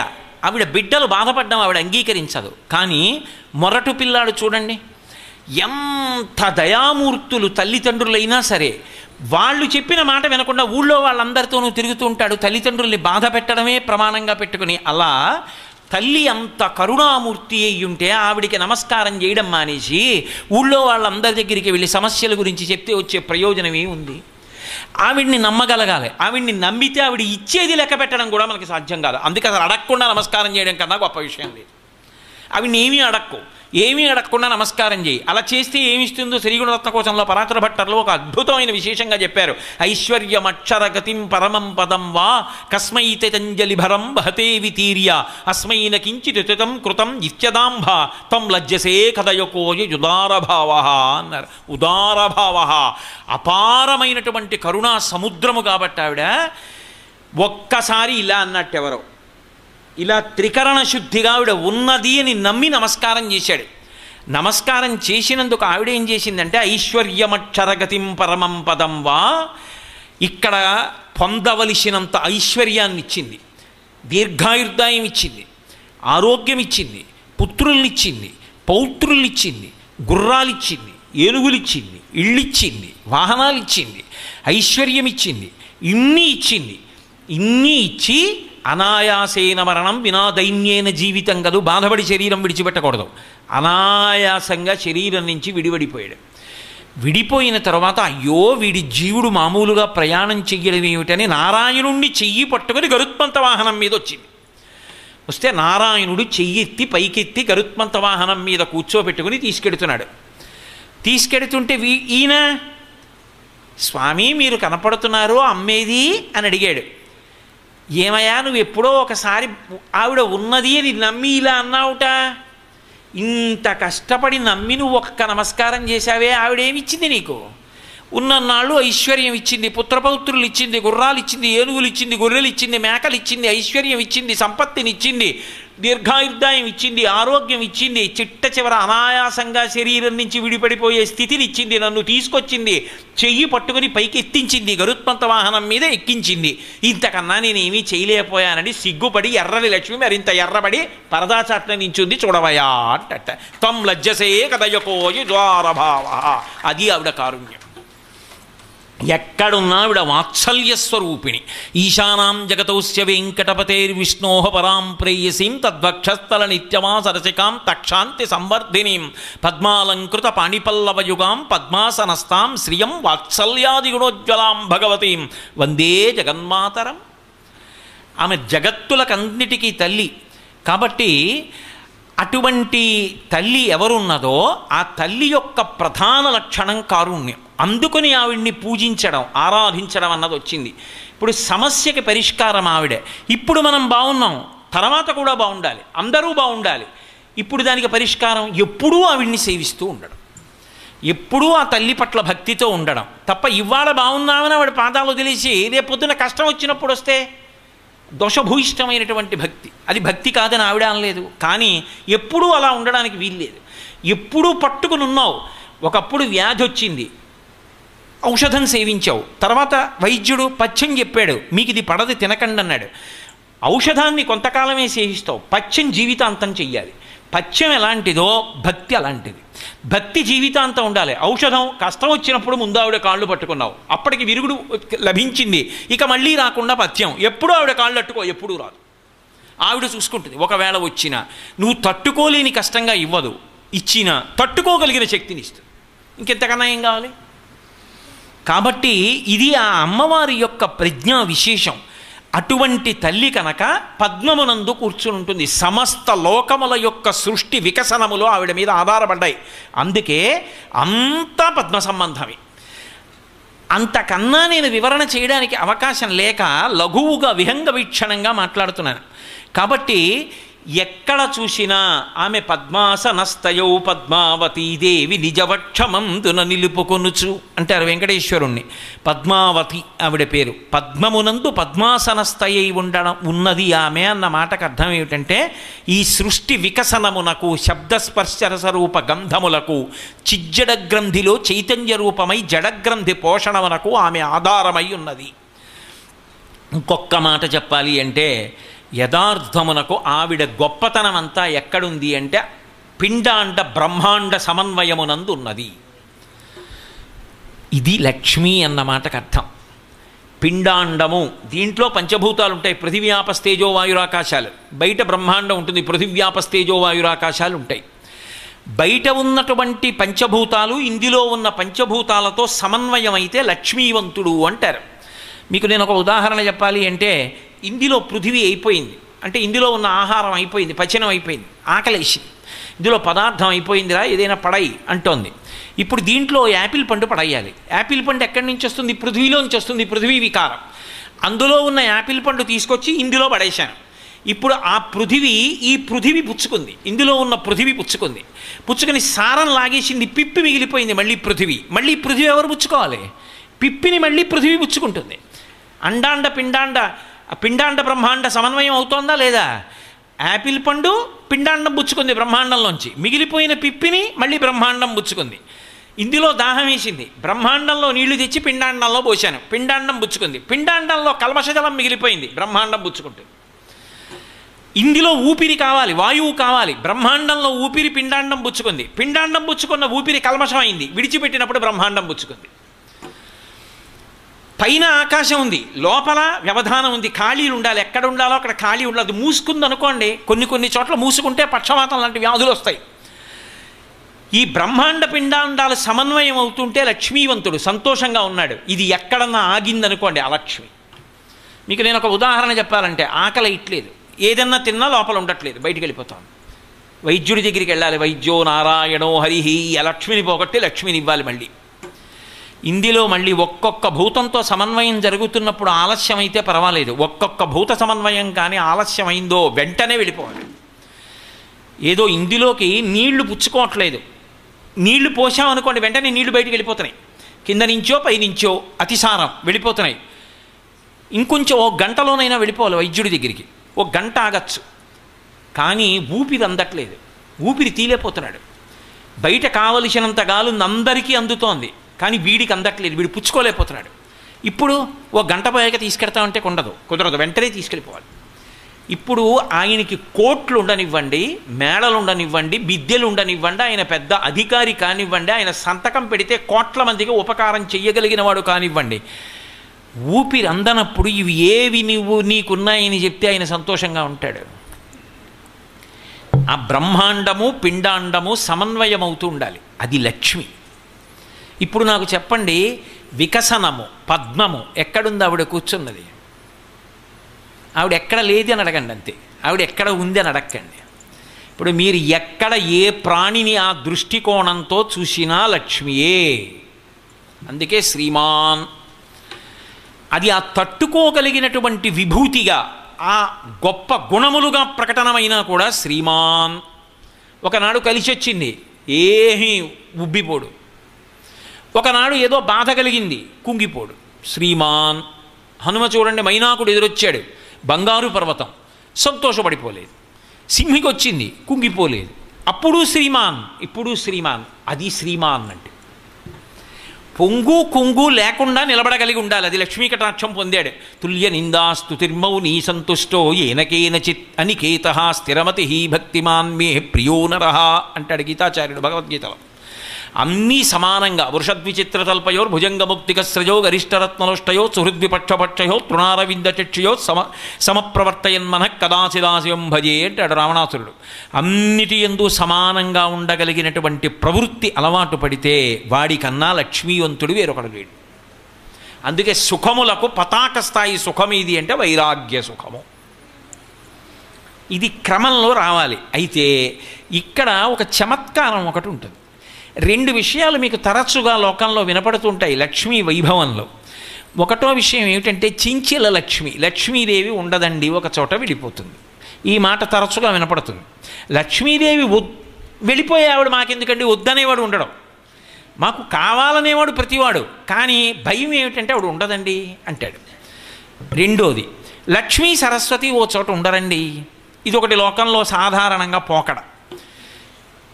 ఆవిడ బిడ్డలు బాధపడ్డం ఆవిడ అంగీకరించదు. కానీ మొరటు పిల్లాడు చూడండి, ఎంత దయామూర్తులు తల్లిదండ్రులైనా సరే వాళ్ళు చెప్పిన మాట వినకుండా ఊళ్ళో వాళ్ళందరితోనూ తిరుగుతూ ఉంటాడు, తల్లిదండ్రుల్ని బాధ పెట్టడమే ప్రమాణంగా పెట్టుకుని. అలా తల్లి అంత కరుణామూర్తి అయి ఉంటే ఆవిడికి నమస్కారం చేయడం మానేసి ఊళ్ళో వాళ్ళందరి దగ్గరికి వెళ్ళి సమస్యల గురించి చెప్తే వచ్చే ప్రయోజనమే ఉంది? ఆవిడ్ని నమ్మగలగాలి. ఆవిడ్ని నమ్మితే ఆవిడ ఇచ్చేది లెక్క పెట్టడం కూడా మనకి సాధ్యం కాదు. అందుకే అసలు అడగకుండా నమస్కారం చేయడం కన్నా గొప్ప విషయం లేదు. ఆవిడ్ని ఏమీ అడగకుండా నమస్కారం చేయి. అలా చేస్తే ఏమిస్తుందో శ్రీగుణరత్నకోశంలో పరాశర భట్టర్లో ఒక అద్భుతమైన విశేషంగా చెప్పారు. ఐశ్వర్యమక్షరగతిం పరమం పదం వా కస్మై తంజలిభరం బహతే వితీర్య అస్మైన కించితం కృతం ఇత్యదాంభ తం లజ్జసే కదయకోయ ఉదారభావ అన్నారు. ఉదారభావ అపారమైనటువంటి కరుణా సముద్రము కాబట్టి ఆవిడ ఒక్కసారి ఇలా అన్నట్టెవరో, ఇలా త్రికరణ శుద్ధిగా ఆవిడ ఉన్నది అని నమ్మి నమస్కారం చేశాడు. నమస్కారం చేసినందుకు ఆవిడ ఏం చేసిందంటే ఐశ్వర్యమక్షరగతిం పరమం పదం వా, ఇక్కడ పొందవలసినంత ఐశ్వర్యాన్ని ఇచ్చింది, దీర్ఘాయుర్దాయం ఇచ్చింది, ఆరోగ్యం ఇచ్చింది, పుత్రుల్నిచ్చింది, పౌత్రుల్నిచ్చింది, గుర్రాలిచ్చింది, ఏనుగులిచ్చింది, ఇళ్ళిచ్చింది, వాహనాలిచ్చింది, ఐశ్వర్యం ఇచ్చింది, ఇన్ని ఇచ్చింది. ఇన్ని ఇచ్చి అనాయాసేన మరణం వినా దైన్యేన జీవితం కదూ, బాధపడి శరీరం విడిచిపెట్టకూడదు. అనాయాసంగా శరీరం నుంచి విడిపడిపోయాడు. విడిపోయిన తర్వాత అయ్యో వీడి జీవుడు మామూలుగా ప్రయాణం చెయ్యడం ఏమిటని నారాయణుణ్ణి చెయ్యి పట్టుకుని గరుత్మంత వాహనం మీద వచ్చింది. వస్తే నారాయణుడు చెయ్యెత్తి పైకెత్తి గరుత్మంత వాహనం మీద కూర్చోబెట్టుకుని తీసుకెడుతున్నాడు. తీసుకెడుతుంటే ఈయన స్వామి మీరు కనపడుతున్నారు, అమ్మేది అని అడిగాడు. ఏమయ్యా నువ్వు ఎప్పుడో ఒకసారి ఆవిడ ఉన్నది అని నమ్మి ఇలా అన్నావుట, ఇంత కష్టపడి నమ్మి నువ్వు ఒక్క నమస్కారం చేశావే, ఆవిడేమిచ్చింది నీకు? ఉన్నన్నాళ్ళు ఐశ్వర్యం ఇచ్చింది, పుత్రపౌత్రులు ఇచ్చింది, గుర్రాలు ఇచ్చింది, ఏనుగులు ఇచ్చింది, గొర్రెలు ఇచ్చింది, మేకలు ఇచ్చింది, ఐశ్వర్యం ఇచ్చింది, సంపత్తిని ఇచ్చింది, దీర్ఘాయుర్దాయం ఇచ్చింది, ఆరోగ్యం ఇచ్చింది, చిట్ట చివర అనాయాసంగా శరీరం నుంచి విడిపడిపోయే స్థితిని ఇచ్చింది, నన్ను తీసుకొచ్చింది, చెయ్యి పట్టుకుని పైకి ఎత్తించింది, గరుత్మంత వాహనం మీద ఎక్కించింది. ఇంతకన్నా నేనేమీ చేయలేకపోయానని సిగ్గుపడి ఎర్రని లక్ష్మి మరింత ఎర్రబడి పరదాచాట్ల నించుంది. చూడవయా అంటట తం లజ్జసే కదయకోయి ద్వారభావ. అది ఆవిడ కారుణ్యం. ఎక్కడున్నా ఆవిడ వాత్సల్య స్వరూపిణి. ఈశానాం జగతౌస్య వెంకటపతేర్విష్ణోహ పరాం ప్రేయసీం తద్వక్షస్థల నిత్యమా సరసికాం తక్షాంతి సంవర్ధినీం పద్మాలంకృత పాణిపల్లవయుగాం పద్మాసనస్తాం శ్రియం వాత్సల్యాదిగుణోజ్వలాం భగవతీం వందే జగన్మాతరం. ఆమె జగత్తులకన్నిటికీ తల్లి కాబట్టి అటువంటి తల్లి ఎవరున్నదో ఆ తల్లి యొక్క ప్రధాన లక్షణం కారుణ్యం. అందుకని ఆవిడ్ని పూజించడం, ఆరాధించడం అన్నది వచ్చింది. ఇప్పుడు సమస్యకి పరిష్కారం ఆవిడే. ఇప్పుడు మనం బాగున్నాం, తర్వాత కూడా బాగుండాలి, అందరూ బాగుండాలి. ఇప్పుడు దానికి పరిష్కారం ఎప్పుడూ ఆవిడ్ని సేవిస్తూ ఉండడం, ఎప్పుడూ ఆ తల్లి పట్ల భక్తితో ఉండడం తప్ప ఇవాళ బాగున్నామని ఆవిడ పాదాలు వదిలేసి రేపు పొద్దున కష్టం వచ్చినప్పుడు వస్తే దోషభూయిష్టమైనటువంటి భక్తి. అది భక్తి కాదని ఆవిడ అనలేదు, కానీ ఎప్పుడూ అలా ఉండడానికి వీల్లేదు. ఎప్పుడూ పట్టుకుని ఉన్నావు. ఒకప్పుడు వ్యాధి వచ్చింది, ఔషధం సేవించావు, తర్వాత వైద్యుడు పథ్యం చెప్పాడు, మీకు ఇది పడది తినకండి అన్నాడు. ఔషధాన్ని కొంతకాలమే సేవిస్తావు, పథ్యం జీవితాంతం చెయ్యాలి. పథ్యం ఎలాంటిదో భక్తి అలాంటిది. భక్తి జీవితాంతం ఉండాలి. ఔషధం కష్టం వచ్చినప్పుడు ముందు ఆవిడ కాళ్ళు పట్టుకున్నావు, అప్పటికి విరుగుడు లభించింది, ఇక మళ్ళీ రాకుండా పథ్యం. ఎప్పుడూ ఆవిడ కాళ్ళు పట్టుకో, ఎప్పుడూ రాదు, ఆవిడ చూసుకుంటుంది. ఒకవేళ వచ్చినా నువ్వు తట్టుకోలేని కష్టంగా ఇవ్వదు, ఇచ్చినా తట్టుకోగలిగిన శక్తిని ఇస్తుంది. ఇంకెంతకన్నా ఏం కావాలి? కాబట్టి ఇది ఆ అమ్మవారి యొక్క ప్రజ్ఞా విశేషం. అటువంటి తల్లి కనుక పద్మమునందు కూర్చుని ఉంటుంది. సమస్త లోకముల యొక్క సృష్టి వికసనములు ఆవిడ మీద ఆధారపడ్డాయి. అందుకే అంతా పద్మ సంబంధమే. అంతకన్నా నేను వివరణ చేయడానికి అవకాశం లేక లఘువుగా విహంగ వీక్షణంగా మాట్లాడుతున్నాను. కాబట్టి ఎక్కడ చూసినా ఆమె పద్మాసనస్తయౌ పద్మావతీదేవి నిజవక్షమందున నిలుపుకొనుచు అంటారు వెంకటేశ్వరుణ్ణి. పద్మావతి ఆవిడ పేరు. పద్మమునందు పద్మాసనస్తయై ఉన్నది ఆమె అన్న మాటకు అర్థం ఏమిటంటే, ఈ సృష్టి వికసనమునకు శబ్దస్పర్శరసరూప గంధములకు చిజ్జడ గ్రంథిలో చైతన్య రూపమై జడగ్రంథి పోషణమునకు ఆమె ఆధారమై ఉన్నది. ఇంకొక్క మాట చెప్పాలి అంటే, యథార్థమునకు ఆవిడ గొప్పతనం అంతా ఎక్కడుంది అంటే పిండాండ బ్రహ్మాండ సమన్వయమునందు ఉన్నది. ఇది లక్ష్మి అన్న మాటకు అర్థం. పిండాండము, దీంట్లో పంచభూతాలు ఉంటాయి, పృథివ్యాపస్తేజో వాయురాకాశాలు. బయట బ్రహ్మాండం ఉంటుంది, పృథివ్యాపస్తేజో వాయురాకాశాలు ఉంటాయి. బయట ఉన్నటువంటి పంచభూతాలు ఇందులో ఉన్న పంచభూతాలతో సమన్వయం అయితే లక్ష్మీవంతుడు అంటారు. మీకు నేను ఒక ఉదాహరణ చెప్పాలి అంటే, ఇందులో పృథివీ అయిపోయింది అంటే ఇందులో ఉన్న ఆహారం అయిపోయింది, పచనం అయిపోయింది, ఆకలేసి ఇందులో పదార్థం అయిపోయిందిరా ఏదైనా పడయి అంటోంది. ఇప్పుడు దీంట్లో యాపిల్ పండు పడేయాలి. యాపిల్ పండు ఎక్కడి నుంచి వస్తుంది? పృథివీలోంచి వస్తుంది, పృథివీ వికారం. అందులో ఉన్న యాపిల్ పండు తీసుకొచ్చి ఇందులో పడేశాను. ఇప్పుడు ఆ పృథివీ ఈ పృథివీ పుచ్చుకుంది, ఇందులో ఉన్న పృథివీ పుచ్చుకుని సారం లాగేసింది, పిప్పి మిగిలిపోయింది. మళ్ళీ పృథివీ ఎవరు పుచ్చుకోవాలి? పిప్పిని మళ్ళీ పృథివీ పుచ్చుకుంటుంది. అండాండ పిండాండ బ్రహ్మాండ సమన్వయం అవుతోందా లేదా? యాపిల్ పండు పిండాండం పుచ్చుకుంది బ్రహ్మాండంలోంచి, మిగిలిపోయిన పిప్పిని మళ్ళీ బ్రహ్మాండం పుచ్చుకుంది. ఇందులో దాహం వేసింది, బ్రహ్మాండంలో నీళ్లు తెచ్చి పిండాండంలో పోశాను, పిండాండం పుచ్చుకుంది. పిండాండంలో కల్మషజలం మిగిలిపోయింది, బ్రహ్మాండం పుచ్చుకుంటుంది. ఇందులో ఊపిరి కావాలి, వాయువు కావాలి, బ్రహ్మాండంలో ఊపిరి పిండాండం పుచ్చుకుంది. పిండాండం పుచ్చుకున్న ఊపిరి కల్మషం అయింది, విడిచిపెట్టినప్పుడు బ్రహ్మాండం పుచ్చుకుంది. పైన ఆకాశం ఉంది, లోపల వ్యవధానం ఉంది, ఖాళీలు ఉండాలి. ఎక్కడ ఉండాలో అక్కడ ఖాళీ ఉండదు. మూసుకుంది అనుకోండి, కొన్ని చోట్ల మూసుకుంటే పక్షవాతం లాంటి వ్యాధులు వస్తాయి. ఈ బ్రహ్మాండ పిండాండాలు సమన్వయం అవుతుంటే లక్ష్మీవంతుడు సంతోషంగా ఉన్నాడు. ఇది ఎక్కడన్నా ఆగిందనుకోండి అలక్ష్మి. మీకు నేను ఒక ఉదాహరణ చెప్పాలంటే, ఆకలి ఇట్లేదు, ఏదన్నా తిన్నా లోపల ఉండట్లేదు, బయటికి వెళ్ళిపోతాం. వైద్యుడి దగ్గరికి వెళ్ళాలి, వైద్యో నారాయణో హరిహి, లక్ష్మిని పోగొట్టి లక్ష్మిని ఇవ్వాలి. మళ్ళీ ఇందులో మళ్ళీ ఒక్కొక్క భూతంతో సమన్వయం జరుగుతున్నప్పుడు ఆలస్యం అయితే పర్వాలేదు, ఒక్కొక్క భూత సమన్వయం కానీ ఆలస్యమైందో వెంటనే వెళ్ళిపోవాలి. ఏదో ఇందులోకి నీళ్లు పుచ్చుకోవట్లేదు, నీళ్లు పోసామనుకోండి వెంటనే నీళ్లు బయటికి వెళ్ళిపోతున్నాయి, కింద నుంచో పైనుంచో అతిసారం వెళ్ళిపోతున్నాయి. ఇంకొంచెం ఓ గంటలోనైనా వెళ్ళిపోవాలి వైద్యుడి దగ్గరికి, ఓ గంట ఆగచ్చు. కానీ ఊపిరి అందట్లేదు, ఊపిరి తీలేపోతున్నాడు. బయట కావలసినంత గాలు అందరికీ అందుతోంది, కానీ వీడికి అందట్లేదు, వీడు పుచ్చుకోలేకపోతున్నాడు. ఇప్పుడు ఓ గంట పోయాక తీసుకెళ్తామంటే కుదరదు, వెంటనే తీసుకెళ్ళిపోవాలి. ఇప్పుడు ఆయనకి కోట్లు ఉండనివ్వండి, మేళలు ఉండనివ్వండి, బిద్దెలు ఉండనివ్వండి, ఆయన పెద్ద అధికారి కానివ్వండి, ఆయన సంతకం పెడితే కోట్ల మందికి ఉపకారం చెయ్యగలిగిన వాడు కానివ్వండి, ఊపిరి అందనప్పుడు ఇవి ఏవి నీకున్నాయని చెప్తే ఆయన సంతోషంగా ఉంటాడు. ఆ బ్రహ్మాండము పిండాండము సమన్వయం అవుతూ ఉండాలి, అది లక్ష్మి. ఇప్పుడు నాకు చెప్పండి, వికసనము పద్మము ఎక్కడుంది? ఆవిడ కూర్చున్నది, ఆవిడ ఎక్కడ లేదు అని అడగండి అంతే, ఆవిడ ఎక్కడ ఉంది అని అడగండి. ఇప్పుడు మీరు ఎక్కడ ఏ ప్రాణిని ఆ దృష్టికోణంతో చూసినా లక్ష్మియే. అందుకే శ్రీమాన్, అది ఆ తట్టుకోగలిగినటువంటి విభూతిగా, ఆ గొప్ప గుణములుగా ప్రకటనమైనా కూడా శ్రీమాన్. ఒకనాడు కలిసి వచ్చింది, ఏమీ ఉబ్బిపోడు. ఒకనాడు ఏదో బాధ కలిగింది, కుంగిపోడు, శ్రీమాన్. హనుమ చూడండి, మైనాకుడు ఎదురొచ్చాడు, బంగారు పర్వతం, సంతోషపడిపోలేదు. సింహికి వచ్చింది, కుంగిపోలేదు. అప్పుడు శ్రీమాన్, ఇప్పుడు శ్రీమాన్. అది శ్రీమాన్ అంటే పొంగు కొంగు లేకుండా నిలబడగలిగి ఉండాలి. అది లక్ష్మీ కటాక్షం పొందాడు. తుల్య నిందాస్తుతిర్మౌని సంతుష్టో ఏనకేనచిత్ అనికేత స్థిరమతి భక్తిమాన్ మే ప్రియో నరః అంటాడు గీతాచార్యుడు భగవద్గీతలో. అన్నీ సమానంగా వృషద్విచిత్రతల్పయో భుజంగముక్తికస్రజో గరిష్టరత్నలోష్టయో సుహృద్విపక్షపక్షయో తృణారవిందచక్షయో సమప్రవర్తయన్మన కదాచిదాశయం భజే అంటాడు రావణాసురుడు. అన్నిటి యందు సమానంగా ఉండగలిగినటువంటి ప్రవృత్తి అలవాటు పడితే వాడికన్నా లక్ష్మీవంతుడు వేరొకడు లేడు. అందుకే సుఖములకు పతాక స్థాయి సుఖం ఇది అంటే వైరాగ్య సుఖము. ఇది క్రమంలో రావాలి. అయితే ఇక్కడ ఒక చమత్కారం ఒకటి ఉంటుంది. రెండు విషయాలు మీకు తరచుగా లోకంలో వినపడుతుంటాయి లక్ష్మీ వైభవంలో. ఒకటో విషయం ఏమిటంటే చించిల లక్ష్మి, లక్ష్మీదేవి ఉండదండి, ఒక చోట వెళ్ళిపోతుంది. ఈ మాట తరచుగా వినపడుతుంది. లక్ష్మీదేవి వెళ్ళిపోయే ఆవిడ మాకెందుకండి, వద్దనేవాడు ఉండడం, మాకు కావాలనేవాడు ప్రతివాడు, కానీ భయం ఏమిటంటే ఆవిడ ఉండదండి అంటాడు. రెండోది లక్ష్మీ సరస్వతి ఓ చోట ఉండరండి, ఇది ఒకటి లోకంలో సాధారణంగా పోకడ.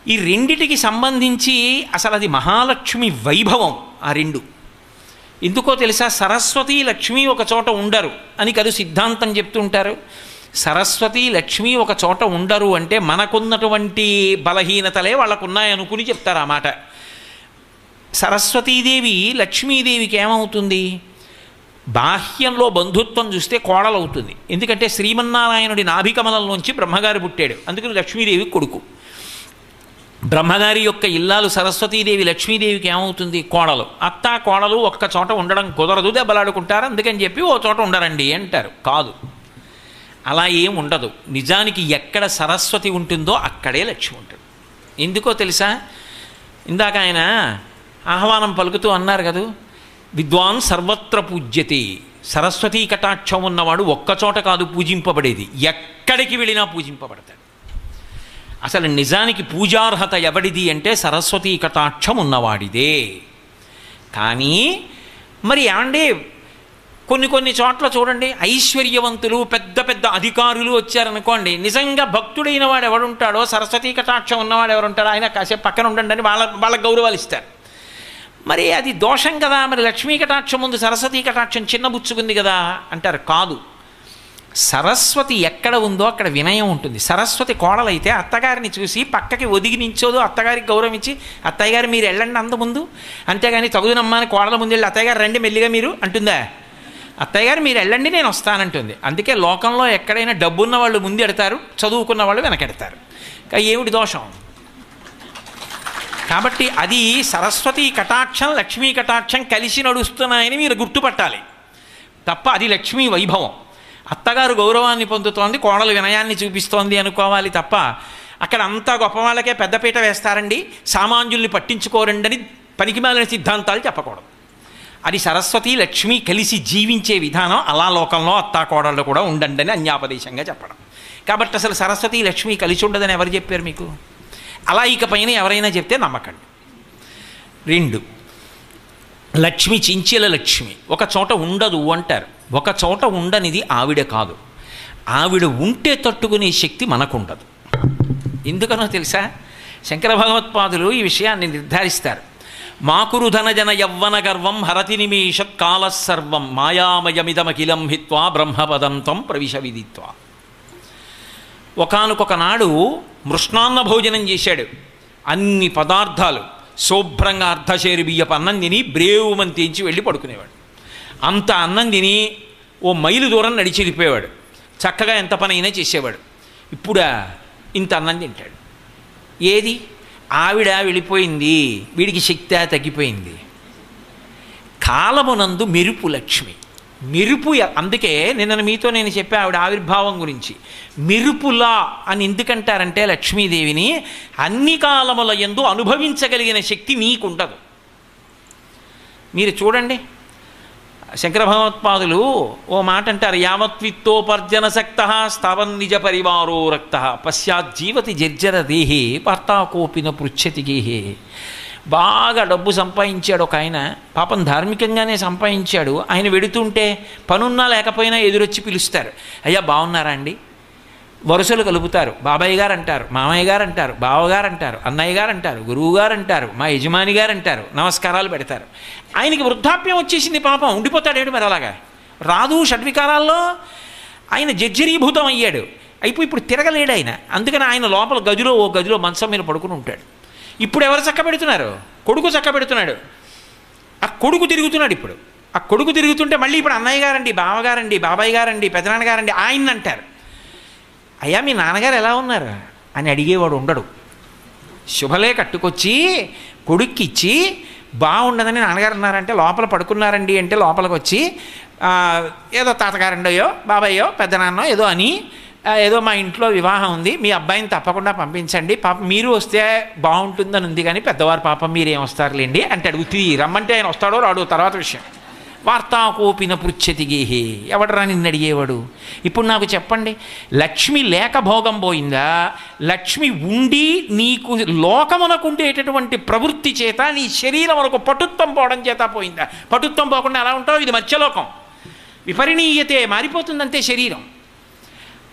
ఈ రెండిటికి సంబంధించి అసలు అది మహాలక్ష్మి వైభవం. ఆ రెండు ఎందుకో తెలుసా? సరస్వతి లక్ష్మి ఒక చోట ఉండరు అని కదా సిద్ధాంతం చెప్తుంటారు. సరస్వతి లక్ష్మి ఒక చోట ఉండరు అంటే మనకున్నటువంటి బలహీనతలే వాళ్ళకున్నాయనుకుని చెప్తారు ఆ మాట. సరస్వతీదేవి లక్ష్మీదేవికి ఏమవుతుంది? బాహ్యంలో బంధుత్వం చూస్తే కోడలవుతుంది. ఎందుకంటే శ్రీమన్నారాయణుడి నాభికమలంలోంచి బ్రహ్మగారు పుట్టాడు, అందుకని లక్ష్మీదేవి కొడుకు. బ్రహ్మగారి యొక్క ఇల్లాలు సరస్వతీదేవి లక్ష్మీదేవికి ఏమవుతుంది? కోడలు. అత్త కోడలు ఒక్క చోట ఉండడం కుదరదు, దెబ్బలాడుకుంటారు, అందుకని చెప్పి ఓ చోట ఉండరండి అంటారు. కాదు, అలా ఏం ఉండదు. నిజానికి ఎక్కడ సరస్వతి ఉంటుందో అక్కడే లక్ష్మి ఉంటుంది. ఎందుకో తెలుసా? ఇందాక ఆయన ఆహ్వానం పలుకుతూ అన్నారు కదా, విద్వాన్ సర్వత్ర పూజ్యతే. సరస్వతీ కటాక్షం ఉన్నవాడు ఒక్కచోట కాదు పూజింపబడేది, ఎక్కడికి వెళ్ళినా పూజింపబడతాడు. అసలు నిజానికి పూజార్హత ఎవడిది అంటే సరస్వతీ కటాక్షం ఉన్నవాడిదే. కానీ మరి ఏమండి కొన్ని చోట్ల చూడండి, ఐశ్వర్యవంతులు పెద్ద పెద్ద అధికారులు వచ్చారనుకోండి, నిజంగా భక్తుడైన వాడు ఎవడుంటాడో, సరస్వతీ కటాక్షం ఉన్నవాడు ఎవరుంటాడో ఆయన కాసేపు పక్కన ఉండండి అని వాళ్ళకి గౌరవాలు ఇస్తారు. మరి అది దోషం కదా, మరి లక్ష్మీ కటాక్షం ముందు సరస్వతీ కటాక్షం చిన్నబుచ్చుకుంది కదా అంటారు. కాదు, సరస్వతి ఎక్కడ ఉందో అక్కడ వినయం ఉంటుంది. సరస్వతి కోడలైతే అత్తగారిని చూసి పక్కకి ఒదిగి నించోదు, అత్తగారికి గౌరవించి అత్తయ్య గారు మీరు వెళ్ళండి అంత ముందు, అంతేగాని తగుదునమ్మని కోడల ముందు వెళ్ళి అత్తయ్య గారు రండి మెల్లిగా మీరు అంటుందా? అత్తయ్య గారు మీరు వెళ్ళండి నేను వస్తానంటుంది. అందుకే లోకంలో ఎక్కడైనా డబ్బున్న వాళ్ళు ముందు ఎడతారు, చదువుకున్న వాళ్ళు వెనకెడతారు. ఏమిటి దోషం? కాబట్టి అది సరస్వతీ కటాక్షం లక్ష్మీ కటాక్షం కలిసి నడుస్తున్నాయని మీరు గుర్తుపట్టాలి తప్ప అది లక్ష్మీ వైభవం. అత్తగారు గౌరవాన్ని పొందుతోంది, కోడలు వినయాన్ని చూపిస్తోంది అనుకోవాలి తప్ప అక్కడ అంతా గొప్ప వాళ్ళకే పెద్దపీట వేస్తారండి, సామాన్యుల్ని పట్టించుకోరండి అని పనికిమాలిన సిద్ధాంతాలు చెప్పకూడదు. అది సరస్వతి లక్ష్మి కలిసి జీవించే విధానం. అలా లోకంలో అత్తా కోడళ్ళు కూడా ఉండండి అని అన్యాపదేశంగా చెప్పడం. కాబట్టి అసలు సరస్వతి లక్ష్మి కలిసి ఉండదని ఎవరు చెప్పారు మీకు? అలా ఇకపైన ఎవరైనా చెప్తే నమ్మకండి. రెండు, లక్ష్మి చించెల లక్ష్మి ఒక చోట ఉండదు అంటారు. ఒక చోట ఉండనిది ఆవిడ కాదు, ఆవిడ ఉంటే తట్టుకునే శక్తి మనకుండదు. ఎందుకనో తెలుసా? శంకర భగవత్పాదులు ఈ విషయాన్ని నిర్ధారిస్తారు. మాకురు ధనజన యవ్వన గర్వం హరతి నిమేషత్ కాలసర్వం మాయామయమిదమఖిలం హిత్వా బ్రహ్మపదంతం ప్రవిశ విదిత్వా. ఒకానొక నాడు మృష్ణాన్న భోజనం చేశాడు. అన్ని పదార్థాలు శుభ్రంగా అర్ధశేరు బియ్యపు అన్నం తిని బ్రేవుమని తెంచి వెళ్ళి పడుకునేవాడు. అంత అన్నం తిని ఓ మైలు దూరం నడిచి వెళ్ళిపోయేవాడు. చక్కగా ఎంత పని అయినా చేసేవాడు. ఇప్పుడా ఇంత అన్నం తింటాడు. ఏది? ఆవిడ వెళ్ళిపోయింది, వీడికి శక్తి తగ్గిపోయింది. కాలమునందు మెరుపు లక్ష్మి. మెరుపు, అందుకే నిన్న మీతో నేను చెప్పా ఆవిడ ఆవిర్భావం గురించి. మెరుపులా అని ఎందుకంటారంటే లక్ష్మీదేవిని అన్ని కాలముల యందు అనుభవించగలిగిన శక్తి నీకుండదు. మీరు చూడండి, శంకర భగవత్పాదులు ఓ మాట అంటారు, యావత్విత్తోపర్జన సక్త స్థావన్ నిజ పరివారో రక్త పశ్చాజ్జీవతి జర్జర దేహే పార్తాకోపిన పృచ్ఛతి గేహే. బాగా డబ్బు సంపాదించాడు ఒక ఆయన, పాపం ధార్మికంగానే సంపాదించాడు. ఆయన వెడుతుంటే పనున్నా లేకపోయినా ఎదురొచ్చి పిలుస్తారు, అయ్యా బాగున్నారా అండి, వరుసలు కలుపుతారు, బాబాయ్ గారు అంటారు, మామయ్య గారు అంటారు, బావగారు అంటారు, అన్నయ్య గారు అంటారు, గురువు గారు అంటారు, మా యజమాని గారు అంటారు, నమస్కారాలు పెడతారు. ఆయనకి వృద్ధాప్యం వచ్చేసింది, పాపం ఉండిపోతాడేంటి మరి అలాగా, రాదు షడ్వికారాల్లో. ఆయన జర్జరీభూతం అయ్యాడు, ఇప్పుడు తిరగలేడు ఆయన. అందుకని ఆయన లోపల ఓ గదిలో మంచం మీద పడుకుని ఉంటాడు. ఇప్పుడు ఎవరు చక్క పెడుతున్నారు? కొడుకు చక్క పెడుతున్నాడు. ఆ కొడుకు తిరుగుతున్నాడు. ఇప్పుడు ఆ కొడుకు తిరుగుతుంటే మళ్ళీ ఇప్పుడు అన్నయ్య గారండి, బావగారండి, బాబాయ్ గారండి, పెదనాన్నగారండి ఆయన అంటారు. అయ్యా మీ నాన్నగారు ఎలా ఉన్నారు అని అడిగేవాడు ఉండడు. శుభలే కట్టుకొచ్చి కొడుక్కి ఇచ్చి బాగుండదని నాన్నగారు అన్నారంటే లోపల పడుకున్నారండి అంటే లోపలికి వచ్చి ఏదో తాతగారండోయో బాబాయ్యో పెద్దనాన్నో ఏదో అని, ఏదో మా ఇంట్లో వివాహం ఉంది, మీ అబ్బాయిని తప్పకుండా పంపించండి, పాప మీరు వస్తే బాగుంటుందని ఉంది, కానీ పెద్దవారు పాపం మీరేం వస్తారులేండి అంటే అడుగుతీ. రమ్మంటే ఆయన వస్తాడో రాడో తర్వాత విషయం. వార్తాకోపిన పృచ్ఛతిగేహి, ఎవడరా నిన్ను అడిగేవాడు? ఇప్పుడు నాకు చెప్పండి, లక్ష్మి లేక భోగం పోయిందా, లక్ష్మి ఉండి నీకు లోకమునకుండేటటువంటి ప్రవృత్తి చేత నీ శరీరం వరకు పటుత్వం పోవడం చేత పోయిందా? పటుత్వం పోకుండా ఎలా ఉంటావు? ఇది మత్స్యలోకం, విపరిణీయతే, మారిపోతుందంతే శరీరం.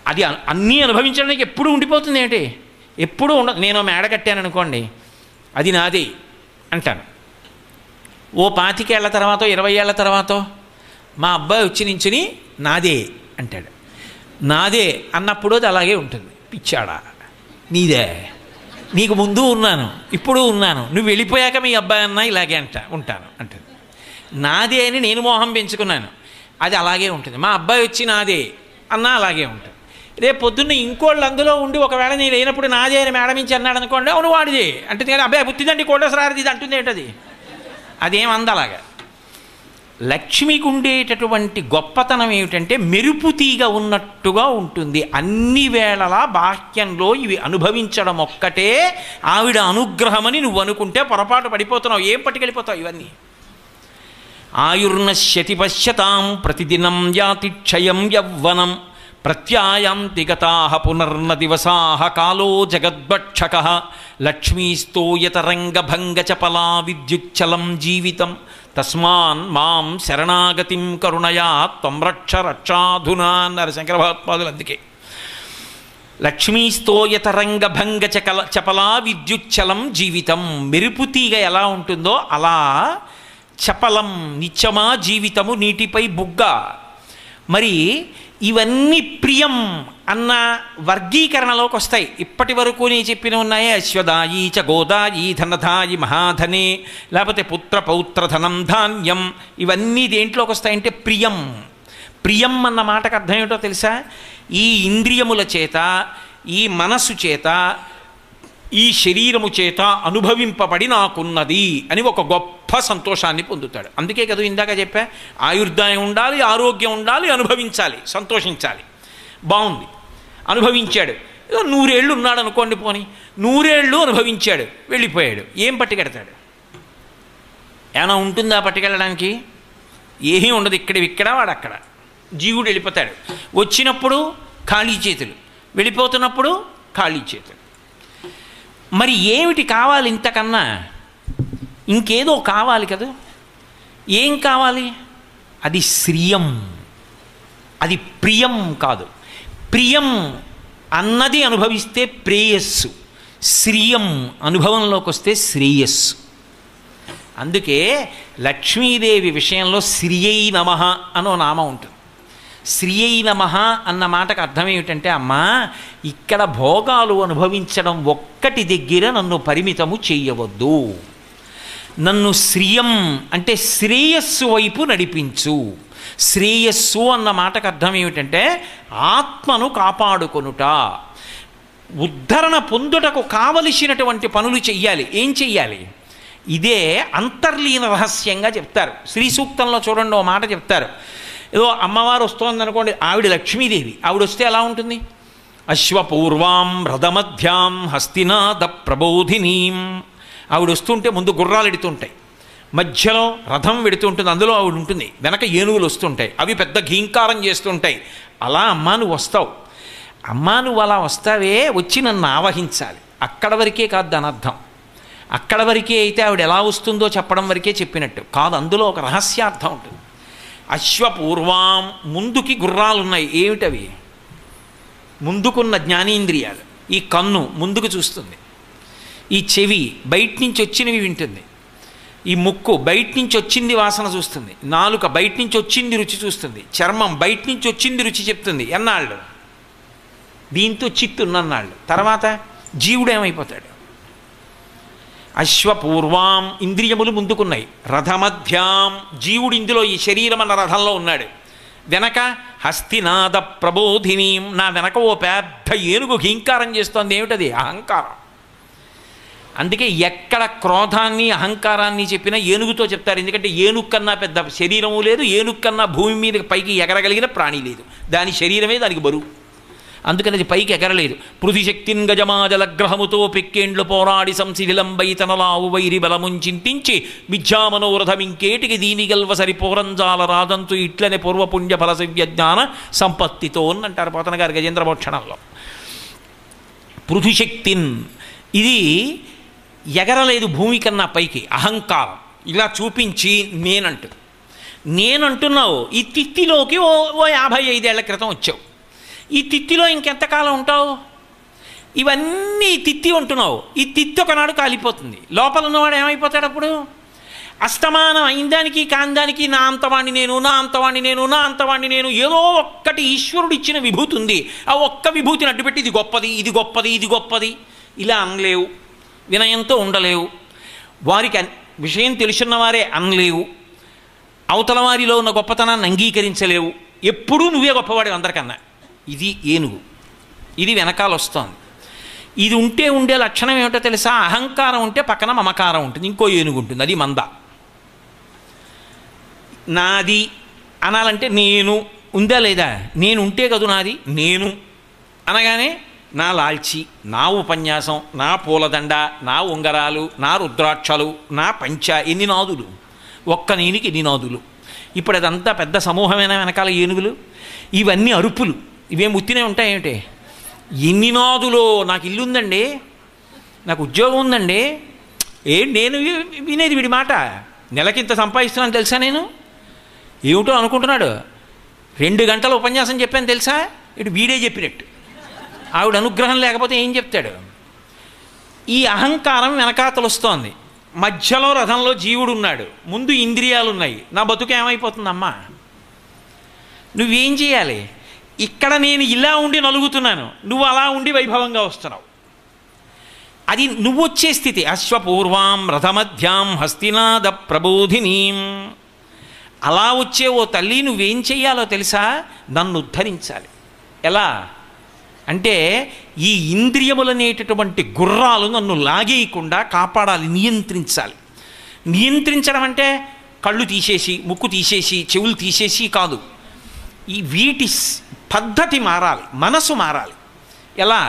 అది అన్నీ అనుభవించడానికి ఎప్పుడు ఉండిపోతుంది ఏంటి? ఎప్పుడూ నేను మేడ కట్టాను అనుకోండి, అది నాదే అంటాను. ఓ 25 ఏళ్ల తర్వాత 20 ఏళ్ల తర్వాత మా అబ్బాయి వచ్చి నించుని నాదే అంటాడు. నాదే అన్నప్పుడు అది అలాగే ఉంటుంది. పిచ్చాడా, నీదే, నీకు ముందు ఉన్నాను ఇప్పుడు ఉన్నాను, నువ్వు వెళ్ళిపోయాక మీ అబ్బాయి అన్నా ఇలాగే ఉంటాను అంటాడు. నాదే అని నేను మోహం పెంచుకున్నాను, అది అలాగే ఉంటుంది. మా అబ్బాయి వచ్చి నాదే అన్నా అలాగే ఉంటుంది. రేపు పొద్దున్న ఇంకోళ్ళు అందులో ఉండి ఒకవేళ నేను లేనప్పుడు నాదే అని మేడం నుంచి అన్నాడు అనుకోండి, అవును వాడిదే అంటే, కానీ అబ్బాయి బుద్ధిదండి కోటేశ్వరారిది ఇది అంటుంది ఏంటది? అదేం అందలాగా. లక్ష్మికి ఉండేటటువంటి గొప్పతనం ఏమిటంటే మెరుపు తీగ ఉన్నట్టుగా ఉంటుంది. అన్ని వేళలా బాహ్యంలో ఇవి అనుభవించడం ఒక్కటే ఆవిడ అనుగ్రహమని నువ్వు అనుకుంటే పొరపాటు పడిపోతున్నావు. ఏం పట్టుకెళ్ళిపోతావు ఇవన్నీ? ఆయుర్నశ్యతి పశ్యతాం ప్రతిదినం యాతి క్షయం యవ్వనం ప్రత్యాయాంతి గతాః పునర్న దివసాః కాలో జగద్భక్షకః లక్ష్మీస్తోయతరంగభంగచపలా విద్యుచ్చలం జీవితం తస్మాన్ మాం శరణాగతిం కరుణయా త్వం రక్ష రక్షాధునా అన్నారు శంకర భగవత్పాదులు. అందుకే లక్ష్మీస్తోయతరంగభంగచపలా విద్యుచ్చలం జీవితం, మెరుపు తీగ ఎలా ఉంటుందో అలా చపలం నిత్యమా జీవితము నీటిపై బుగ్గ. మరి ఇవన్నీ ప్రియం అన్న వర్గీకరణలోకి వస్తాయి. ఇప్పటి వరకు నేను చెప్పిన ఉన్నాయే, అశ్వదాయి చ గోదాయి ధనధాయి మహాధనే, లేకపోతే పుత్ర పౌత్ర ధనం ధాన్యం, ఇవన్నీ దేంట్లోకి వస్తాయంటే ప్రియం. ప్రియం అన్న మాటకు అర్థం ఏమిటో తెలుసా? ఈ ఇంద్రియముల చేత, ఈ మనస్సు చేత, ఈ శరీరము చేత అనుభవింపబడి నాకున్నది అని ఒక గొప్ప సంతోషాన్ని పొందుతాడు. అందుకే కదా ఇందాక చెప్పా, ఆయుర్దాయం ఉండాలి, ఆరోగ్యం ఉండాలి, అనుభవించాలి, సంతోషించాలి. బాగుంది, అనుభవించాడు. ఏదో 100 ఏళ్ళు ఉన్నాడు అనుకోండి, పోని 100 ఏళ్ళు అనుభవించాడు, వెళ్ళిపోయాడు, ఏం పట్టుకెడతాడు? ఏమైనా ఉంటుందా పట్టుకెళ్ళడానికి? ఏమీ ఉండదు. ఇక్కడ వాడు అక్కడ, జీవుడు వెళ్ళిపోతాడు. వచ్చినప్పుడు ఖాళీ చేతులు, వెళ్ళిపోతున్నప్పుడు ఖాళీ చేతులు. మరి ఏమిటి కావాలి ఇంతకన్నా? ఇంకేదో కావాలి కదా. ఏం కావాలి? అది శ్రియం, అది ప్రియం కాదు. ప్రియం అన్నది అనుభవిస్తే ప్రేయస్సు, శ్రియం అనుభవంలోకి వస్తే శ్రేయస్సు. అందుకే లక్ష్మీదేవి విషయంలో శ్రియై నమః అనో నామం ఉంటుంది. శ్రియై నమః అన్న మాటకు అర్థం ఏమిటంటే, అమ్మా ఇక్కడ భోగాలు అనుభవించడం ఒక్కటి దగ్గర నన్ను పరిమితము చేయవద్దు, నన్ను శ్రియం అంటే శ్రేయస్సు వైపు నడిపించు. శ్రేయస్సు అన్న మాటకు అర్థం ఏమిటంటే ఆత్మను కాపాడుకొనుట, ఉద్ధరణ పొందుటకు కావలసినటువంటి పనులు చెయ్యాలి. ఏం చెయ్యాలి? ఇదే అంతర్లీన రహస్యంగా చెప్తారు. శ్రీ సూక్తంలో చూడండి, ఓ మాట చెప్తారు. ఏదో అమ్మవారు వస్తోందనుకోండి, ఆవిడ లక్ష్మీదేవి, ఆవిడ వస్తే ఎలా ఉంటుంది? అశ్వపూర్వాం రథమధ్యాం హస్తినాద ప్రబోధినీం. ఆవిడ వస్తుంటే ముందు గుర్రాలు ఎడుతుంటాయి, మధ్యలో రథం వెడుతుంటుంది, అందులో ఆవిడ ఉంటుంది, వెనక ఏనుగులు వస్తుంటాయి, అవి పెద్ద ఘీంకారం చేస్తుంటాయి. అలా అమ్మా నువ్వు వస్తావు, అమ్మా నువ్వు అలా వస్తావే, వచ్చి నన్ను ఆవహించాలి. అక్కడ వరకే కాదు దాని అర్థం. అక్కడ వరకే అయితే ఆవిడ ఎలా వస్తుందో చెప్పడం వరకే చెప్పినట్టు కాదు, అందులో ఒక రహస్యార్థం ఉంటుంది. అశ్వపూర్వాం, ముందుకి గుర్రాలున్నాయి. ఏమిటవి? ముందుకున్న జ్ఞానేంద్రియాలు. ఈ కన్ను ముందుకు చూస్తుంది, ఈ చెవి బయట నుంచి వచ్చినవి వింటుంది, ఈ ముక్కు బయట నుంచి వచ్చింది వాసన చూస్తుంది, నాలుక బయట నుంచి వచ్చింది రుచి చూస్తుంది, చర్మం బయట నుంచి వచ్చింది రుచి చెప్తుంది. ఎన్నాళ్ళు? దీంతో చిత్తున్నన్నాళ్ళు. తర్వాత జీవుడు ఏమైపోతాడు? అశ్వపూర్వాం, ఇంద్రియములు ముందుకున్నాయి. రథమధ్యాం, జీవుడు ఇందులో ఈ శరీరం అన్న రథంలో ఉన్నాడు. వెనక హస్తినాద ప్రబోధినీం, నా వెనక ఓ పెద్ద ఏనుగు హీంకారం చేస్తోంది. ఏమిటది? అహంకారం. అందుకే ఎక్కడ క్రోధాన్ని అహంకారాన్ని చెప్పినా ఏనుగుతో చెప్తారు. ఎందుకంటే ఏనుగు కన్నా పెద్ద శరీరము లేదు, ఏనుగు కన్నా భూమి మీద పైకి ఎగరగలిగిన ప్రాణి లేదు. దాని శరీరమే దానికి బరువు, అందుకని అది పైకి ఎగరలేదు. పృథిశక్తిన్ గజమాజలగ్రహముతో పెక్కేండ్లు పోరాడి సంశిథిలంబై తనలావు వైరి బలముంచింతించి మిథ్యామనోరథమింకేటికి దీని గల్వ సరిపోరంజాల రాదంతు ఇట్లనే పూర్వపుణ్య ఫలసవ్య జ్ఞాన సంపత్తితో అంటారు పోతన గారు గజేంద్ర మోక్షణంలో. పృథిశక్తిన్, ఇది ఎగరలేదు భూమి కన్నా పైకి. అహంకారం ఇలా చూపించి నేనంటున్నావు. ఈ తిత్తిలోకి ఓ 55 ఏళ్ల క్రితం వచ్చావు. ఈ తిత్తిలో ఇంకెంతకాలం ఉంటావు? ఇవన్నీ తిత్తి ఉంటున్నావు. ఈ తిత్తి ఒకనాడు కాలిపోతుంది. లోపల ఉన్నవాడు ఏమైపోతాడు అప్పుడు? అస్తమానం అయిందానికి కాందానికి నా అంతవాణ్ణి నేను, నా అంతవాణ్ణి నేను, నా అంతవాణ్ణి నేను. ఏదో ఒక్కటి ఈశ్వరుడు ఇచ్చిన విభూతి ఉంది. ఆ ఒక్క విభూతిని అడ్డుపెట్టి ఇది గొప్పది, ఇది గొప్పది, ఇది గొప్పది ఇలా అనలేవు. వినయంతో ఉండలేవు. వారికి విషయం తెలుసున్నవారే అనలేవు. అవతల వారిలో ఉన్న గొప్పతనాన్ని అంగీకరించలేవు. ఎప్పుడూ నువ్వే గొప్పవాడు అందరికన్నా. ఇది ఏనుగు. ఇది వెనకాల వస్తోంది. ఇది ఉండే లక్షణం ఏమిటో తెలుసా? అహంకారం ఉంటే పక్కన మమకారం ఉంటుంది. ఇంకో ఏనుగు ఉంటుంది, అది మంద. నాది అనాలంటే నేను ఉందా లేదా? నేను ఉంటే కదూ నాది. నేను అనగానే నా లాల్చి, నా ఉపన్యాసం, నా పూలదండ, నా ఉంగరాలు, నా రుద్రాక్షలు, నా పంచ, ఎన్ని నాదులు? ఒక్క నేనికి ఎన్ని నాదులు? ఇప్పుడు అదంతా పెద్ద సమూహమైన వెనకాల ఏనుగులు. ఇవన్నీ అరుపులు. ఇవేం ఉత్తినే ఉంటాయేమిటి? ఎన్ని నాదులో! నాకు ఇల్లు ఉందండి, నాకు ఉద్యోగం ఉందండి. నేను వినేది వీడి మాట. నెలకింత సంపాదిస్తున్నాను తెలుసా నేను? ఏమిటో అనుకుంటున్నాడు. 2 గంటల ఉపన్యాసం చెప్పాను తెలుసా? ఇటు వీడే చెప్పినట్టు. ఆవిడ అనుగ్రహం లేకపోతే ఏం చెప్తాడు? ఈ అహంకారం వెనకాతలు వస్తోంది. మధ్యలో రథంలో జీవుడు ఉన్నాడు, ముందు ఇంద్రియాలు ఉన్నాయి. నా బతుకు ఏమైపోతుందమ్మా? నువ్వేం చేయాలి? ఇక్కడ నేను ఇలా ఉండి నలుగుతున్నాను, నువ్వు అలా ఉండి వైభవంగా వస్తున్నావు. అది నువ్వు వచ్చే స్థితి. అశ్వపూర్వాం రథమధ్యాం హస్తినాద ప్రబోధినీం. అలా వచ్చే ఓ తల్లి నువ్వేం చెయ్యాలో తెలుసా? నన్ను ఉద్ధరించాలి. ఎలా అంటే ఈ ఇంద్రియములనేటటువంటి గుర్రాలు నన్ను లాగేయకుండా కాపాడాలి, నియంత్రించాలి. నియంత్రించడం అంటే కళ్ళు తీసేసి, ముక్కు తీసేసి, చెవులు తీసేసి కాదు. ఈ వీటి పద్ధతి మారాలి, మనసు మారాలి. ఎలా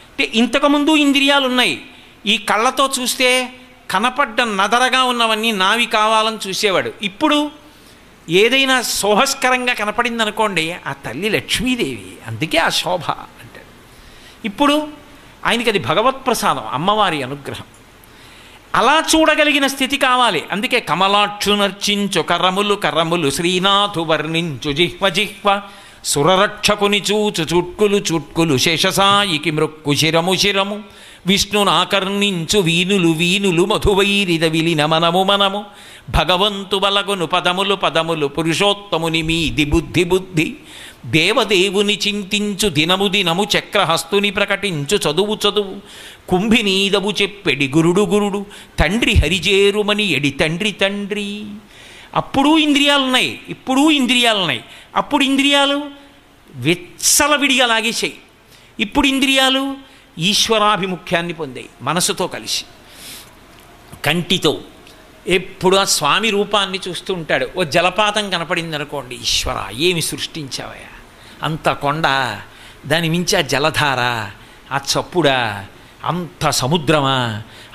అంటే ఇంతకుముందు ఇంద్రియాలు ఉన్నాయి. ఈ కళ్ళతో చూస్తే కనపడ్డ నదరగా ఉన్నవన్నీ నావి కావాలని చూసేవాడు. ఇప్పుడు ఏదైనా శోభస్కరంగా కనపడింది అనుకోండి, ఆ తల్లి లక్ష్మీదేవి, అందుకే ఆ శోభ అంటాడు. ఇప్పుడు ఆయనకి అది భగవత్ప్రసాదం, అమ్మవారి అనుగ్రహం. అలా చూడగలిగిన స్థితి కావాలి. అందుకే కమలాక్షు నర్చించు కరములు కరములు శ్రీనాథు వర్ణించు జిహ్వ జిహ్వ సురరక్షకుని చూచు చుట్కులు చుట్కులు శేషసాయికి మృక్కు శిరము శిరము విష్ణునాకర్ణించు వీనులు వీనులు మధువైరిద విలిన మనము మనము భగవంతు బలగును పదములు పదములు పురుషోత్తముని మీది బుద్ధి బుద్ధి దేవదేవుని చింతించు దినము దినము చక్రహస్తుని ప్రకటించు చదువు చదువు కుంభినీదవు చెప్పెడి గురుడు గురుడు తండ్రి హరిజేరుమని ఎడి తండ్రి తండ్రి. అప్పుడు ఇంద్రియాలున్నాయి, ఇప్పుడు ఇంద్రియాలున్నాయి. అప్పుడు ఇంద్రియాలు విచ్చలవిడిగా లాగేసాయి. ఇప్పుడు ఇంద్రియాలు ఈశ్వరాభిముఖ్యాన్ని పొందాయి. మనసుతో కలిసి కంటితో ఎప్పుడు ఆ స్వామి రూపాన్ని చూస్తూ ఉంటాడు. ఓ జలపాతం కనపడింది అనుకోండి, ఈశ్వర ఏమి సృష్టించావయ్యా, అంత కొండ, దాని మించి ఆ జలధార, ఆ చప్పుడా, అంత సముద్రమా,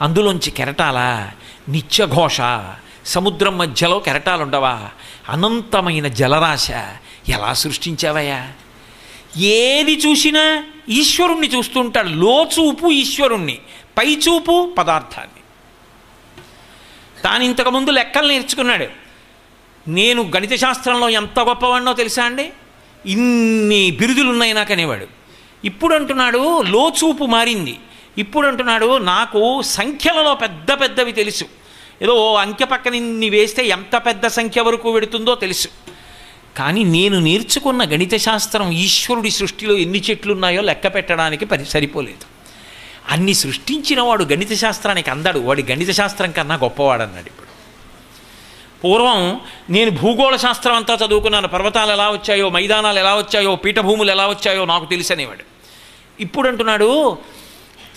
అందులోంచి కెరటాలా, నిత్యఘోష, సముద్రం మధ్యలో కెరటాలు ఉండవా, అనంతమైన జలరాశ, ఎలా సృష్టించావయ్యా. ఏది చూసినా ఈశ్వరుణ్ణి చూస్తుంటాడు. లోచూపు ఈశ్వరుణ్ణి, పైచూపు పదార్థాన్ని. తాను ఇంతకుముందు లెక్కలు నేర్చుకున్నాడు. నేను గణిత శాస్త్రంలో ఎంత గొప్పవాడినో తెలుసా అండి, ఇన్ని బిరుదులు ఉన్నాయి నాకు అనేవాడు. ఇప్పుడు అంటున్నాడు లోచూపు మారింది. ఇప్పుడు అంటున్నాడు నాకు సంఖ్యలలో పెద్ద పెద్దవి తెలుసు, ఏదో అంకె పక్కన ఇన్ని వేస్తే ఎంత పెద్ద సంఖ్య వరకు పెడుతుందో తెలుసు. కానీ నేను నేర్చుకున్న గణిత శాస్త్రం ఈశ్వరుడి సృష్టిలో ఎన్ని చెట్లు ఉన్నాయో లెక్క పెట్టడానికి సరిపోలేదు. అన్ని సృష్టించిన వాడు గణిత శాస్త్రానికి అందడు, వాడి గణిత శాస్త్రం కన్నా గొప్పవాడు అన్నాడు. ఇప్పుడు పూర్వం నేను భూగోళ శాస్త్రం అంతా చదువుకున్నాను, పర్వతాలు ఎలా వచ్చాయో, మైదానాలు ఎలా వచ్చాయో, పీఠభూములు ఎలా వచ్చాయో నాకు తెలుసనేవాడు. ఇప్పుడు అంటున్నాడు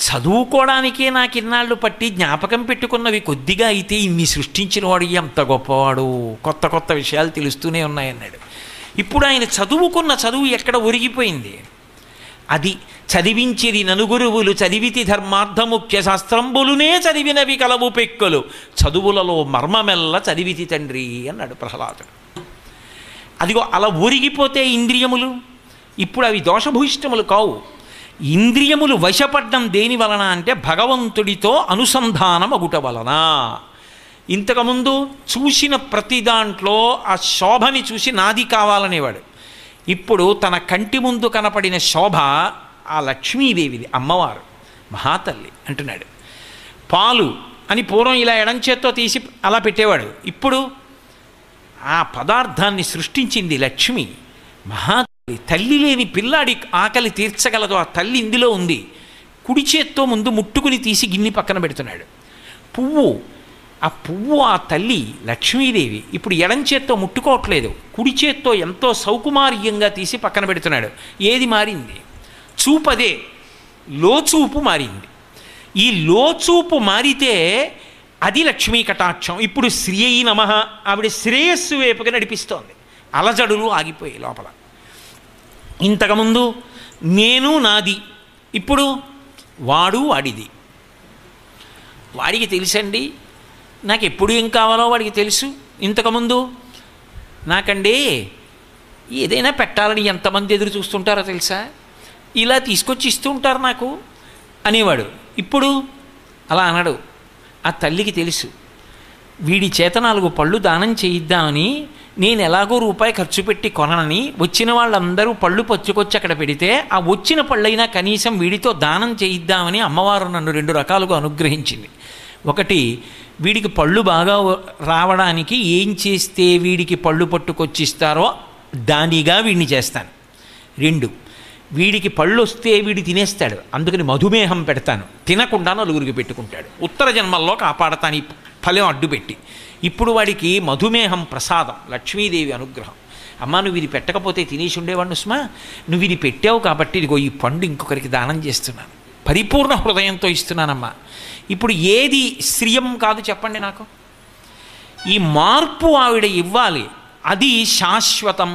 చదువుకోవడానికే నాకు ఇన్నాళ్ళు పట్టి జ్ఞాపకం పెట్టుకున్నవి కొద్దిగా అయితే ఇన్ని సృష్టించిన వాడు ఎంత గొప్పవాడు, కొత్త కొత్త విషయాలు తెలుస్తూనే ఉన్నాయన్నాడు. ఇప్పుడు ఆయన చదువుకున్న చదువు ఎక్కడ ఒరిగిపోయింది, అది చదివించిరి నలుగురువులు చదివితి ధర్మార్థముఖ్య శాస్త్రంబులునే చదివినవి కలవు పెక్కులు చదువులలో మర్మమెల్ల చదివితి తండ్రి అన్నాడు ప్రహ్లాదుడు. అదిగో అలా ఒరిగిపోతే ఇంద్రియములు ఇప్పుడు అవి దోషభూయిష్టములు కావు. ఇంద్రియములు వశపడ్డం దేని వలన అంటే భగవంతుడితో అనుసంధానం అగుట వలన. ఇంతకుముందు చూసిన ప్రతి దాంట్లో ఆ శోభని చూసి నాది కావాలనేవాడు. ఇప్పుడు తన కంటి ముందు కనపడిన శోభ ఆ లక్ష్మీదేవిది, అమ్మవారు మహాతల్లి అంటున్నాడు. పాలు అని పూర్వం ఇలా ఎడంచేత్తో తీసి అలా పెట్టేవాడు, ఇప్పుడు ఆ పదార్థాన్ని సృష్టించింది లక్ష్మి మహాతల్లి. తల్లి లేని పిల్లాడి ఆకలి తీర్చగలదు ఆ తల్లి ఇందులో ఉంది. కుడి చేత్తో ముందు ముట్టుకుని తీసి గిన్నె పక్కన పెడుతున్నాడు. పువ్వు, ఆ పువ్వు ఆ తల్లి లక్ష్మీదేవి. ఇప్పుడు ఎడం చేత్తో ముట్టుకోవట్లేదు, కుడి చేత్తో ఎంతో సౌకుమార్యంగా తీసి పక్కన పెడుతున్నాడు. ఏది మారింది? చూపదే, లోచూపు మారింది. ఈ లోచూపు మారితే అది లక్ష్మీ కటాక్షం. ఇప్పుడు శ్రీ అయి నమః, ఆవిడ శ్రేయస్సు వైపుగా నడిపిస్తోంది. అలజడులు ఆగిపోయి లోపల. ఇంతకుముందు నేను నాది, ఇప్పుడు వాడు వాడిది. వాడికి తెలుసండి, నాకు ఎప్పుడు ఏం కావాలో వాడికి తెలుసు. ఇంతకుముందు నాకండి ఏదైనా పెట్టాలని ఎంతమంది ఎదురు చూస్తుంటారో తెలుసా, ఇలా తీసుకొచ్చి ఇస్తూ ఉంటారు నాకు అనేవాడు. ఇప్పుడు అలా అనడు. ఆ తల్లికి తెలుసు వీడి చేత 4 పళ్ళు దానం చేయిద్దామని నేను ఎలాగో రూపాయి ఖర్చు పెట్టి కొనని, వచ్చిన వాళ్ళందరూ పళ్ళు పచ్చుకొచ్చి అక్కడ పెడితే ఆ వచ్చిన పళ్ళైనా కనీసం వీడితో దానం చేయిద్దామని అమ్మవారు నన్ను 2 రకాలుగా అనుగ్రహించింది. ఒకటి, వీడికి పళ్ళు బాగా రావడానికి ఏం చేస్తే వీడికి పళ్ళు పట్టుకొచ్చిస్తారో దానిగా వీడిని చేస్తాను. 2, వీడికి పళ్ళు వస్తే వీడు తినేస్తాడు, అందుకని మధుమేహం పెడతాను, తినకుండా నలుగురికి పెట్టుకుంటాడు, ఉత్తర జన్మల్లో కాపాడతాను ఈ ఫలం అడ్డుపెట్టి. ఇప్పుడు వాడికి మధుమేహం ప్రసాదం, లక్ష్మీదేవి అనుగ్రహం. అమ్మ నువ్వు ఇది పెట్టకపోతే తినేసి ఉండేవాడిని సుమా, నువ్వు ఇది పెట్టావు కాబట్టి ఇదిగో ఈ పండు ఇంకొకరికి దానం చేస్తున్నాను, పరిపూర్ణ హృదయంతో ఇస్తున్నానమ్మా. ఇప్పుడు ఏది శ్రియం కాదు చెప్పండి నాకు? ఈ మార్పు ఆవిడ ఇవ్వాలి, అది శాశ్వతం.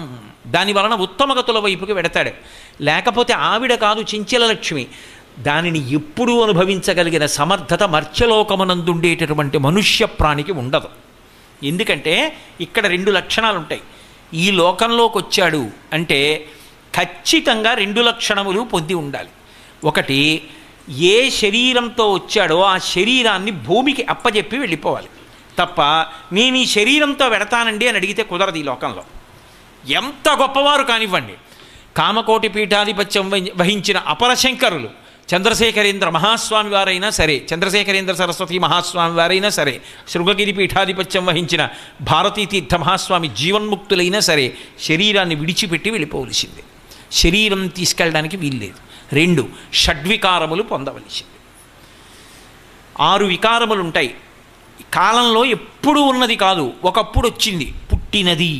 దాని వలన ఉత్తమగతుల వైపుకి వెడతాడు. లేకపోతే ఆవిడ కాదు చెంచల లక్ష్మి, దానిని ఎప్పుడూ అనుభవించగలిగిన సమర్థత మర్త్యలోకమునందుండేటటువంటి మనుష్య ప్రాణికి ఉండదు. ఎందుకంటే ఇక్కడ 2 లక్షణాలు ఉంటాయి. ఈ లోకంలోకి వచ్చాడు అంటే ఖచ్చితంగా 2 లక్షణములు పొంది ఉండాలి. ఒకటి, ఏ శరీరంతో వచ్చాడో ఆ శరీరాన్ని భూమికి అప్పజెప్పి వెళ్ళిపోవాలి తప్ప నేను ఈ శరీరంతో వెడతానండి అని అడిగితే కుదరదు. ఈ లోకంలో ఎంత గొప్పవారు కానివ్వండి, కామకోటి పీఠాధిపత్యం వహించిన అపరశంకరులు చంద్రశేఖరేంద్ర మహాస్వామి వారైనా సరే, చంద్రశేఖరేంద్ర సరస్వతి మహాస్వామి వారైనా సరే, శృంగగిరి పీఠాధిపత్యం వహించిన భారతీతీర్థ మహాస్వామి జీవన్ముక్తులైనా సరే శరీరాన్ని విడిచిపెట్టి వెళ్ళిపోవలసిందే. శరీరం తీసుకెళ్ళడానికి వీల్లేదు. 2, షడ్వికారములు పొందవలసింది. 6 వికారములు ఉంటాయి. కాలంలో ఎప్పుడూ ఉన్నది కాదు, ఒకప్పుడు వచ్చింది. పుట్టినది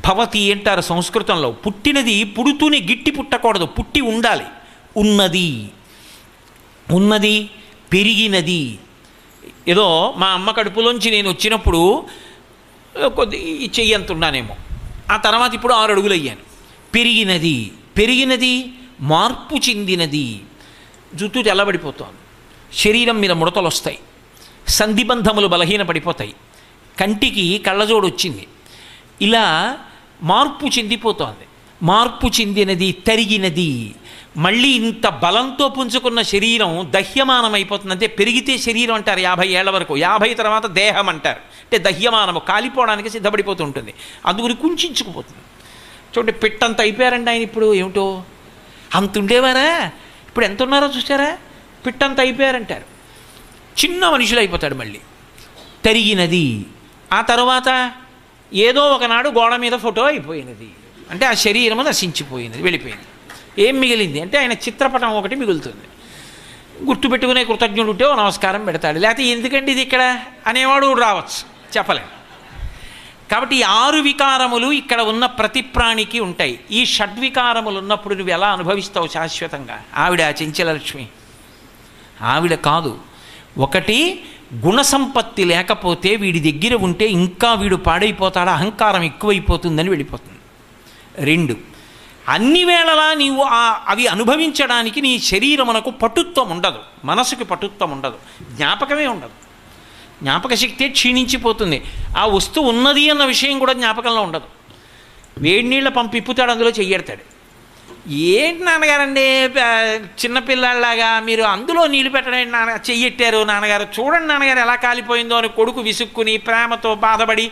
భవతి అంటారు సంస్కృతంలో. పుట్టినది పుడుతూనే గిట్టి పుట్టకూడదు, పుట్టి ఉండాలి. ఉన్నది పెరిగినది. ఏదో మా అమ్మ కడుపులోంచి నేను వచ్చినప్పుడు కొద్ది చెయ్యి అంత ఉన్నానేమో, ఆ తర్వాత ఇప్పుడు 6 అడుగులు అయ్యాను. పెరిగినది మార్పు చెందినది. జుట్టు తెల్లబడిపోతుంది, శరీరం మీద ముడతలు వస్తాయి, సంధిబంధములు బలహీనపడిపోతాయి, కంటికి కళ్ళజోడు వచ్చింది, ఇలా మార్పు చెందిపోతోంది. మార్పు చెందినది, తరిగినది. మళ్ళీ ఇంత బలంతో పుంజుకున్న శరీరం దహ్యమానం అయిపోతుంది. అంటే పెరిగితే శరీరం అంటారు 50 ఏళ్ల వరకు, 50 తర్వాత దేహం అంటారు. అంటే దహ్యమానము, కాలిపోవడానికి సిద్ధపడిపోతూ ఉంటుంది. అందుకుని కుంచుకుపోతుంది. చూడండి, పిట్టంత అయిపోయారండి ఆయన. ఇప్పుడు ఏమిటో అంత ఉండేవారా, ఇప్పుడు ఎంత ఉన్నారో చూసారా? పిట్టంత అయిపోయారంటారు. చిన్న మనుషులు అయిపోతాడు. మళ్ళీ తరిగినది. ఆ తర్వాత ఏదో ఒకనాడు గోడ మీద ఫోటో అయిపోయినది. అంటే ఆ శరీరము నశించిపోయినది, వెళ్ళిపోయింది. ఏం మిగిలింది అంటే ఆయన చిత్రపటం ఒకటి మిగులుతుంది. గుర్తుపెట్టుకునే కృతజ్ఞుడు ఉంటే ఓ నమస్కారం పెడతాడు. లేకపోతే ఎందుకంటే ఇది ఇక్కడ అనేవాడు రావచ్చు, చెప్పలేము. కాబట్టి ఈ 6 వికారములు ఇక్కడ ఉన్న ప్రతి ప్రాణికి ఉంటాయి. ఈ షడ్వికారములు ఉన్నప్పుడు నువ్వు ఎలా అనుభవిస్తావు శాశ్వతంగా? ఆవిడ చెంచలక్ష్మి ఆవిడ కాదు. ఒకటి, గుణసంపత్తి లేకపోతే వీడి దగ్గర ఉంటే ఇంకా వీడు పాడైపోతాడు, అహంకారం ఎక్కువైపోతుందని వెళ్ళిపోతుంది. 2, అన్ని వేళలా నీవు అవి అనుభవించడానికి నీ శరీరమునకు పటుత్వం ఉండదు, మనసుకి పటుత్వం ఉండదు, జ్ఞాపకమే ఉండదు. జ్ఞాపక శక్తి క్షీణించిపోతుంది. ఆ వస్తువు ఉన్నది అన్న విషయం కూడా జ్ఞాపకంలో ఉండదు. వేడి నీళ్ళ పంపు ఇప్పుతాడు, అందులో చెయ్యెడతాడు. ఏంటి నాన్నగారండి చిన్నపిల్లలాగా మీరు అందులో నీళ్ళు పెట్టడం, నాన్న చెయ్యెట్టారు నాన్నగారు, చూడండి నాన్నగారు ఎలా కాలిపోయిందో అని కొడుకు విసుక్కుని ప్రేమతో బాధపడి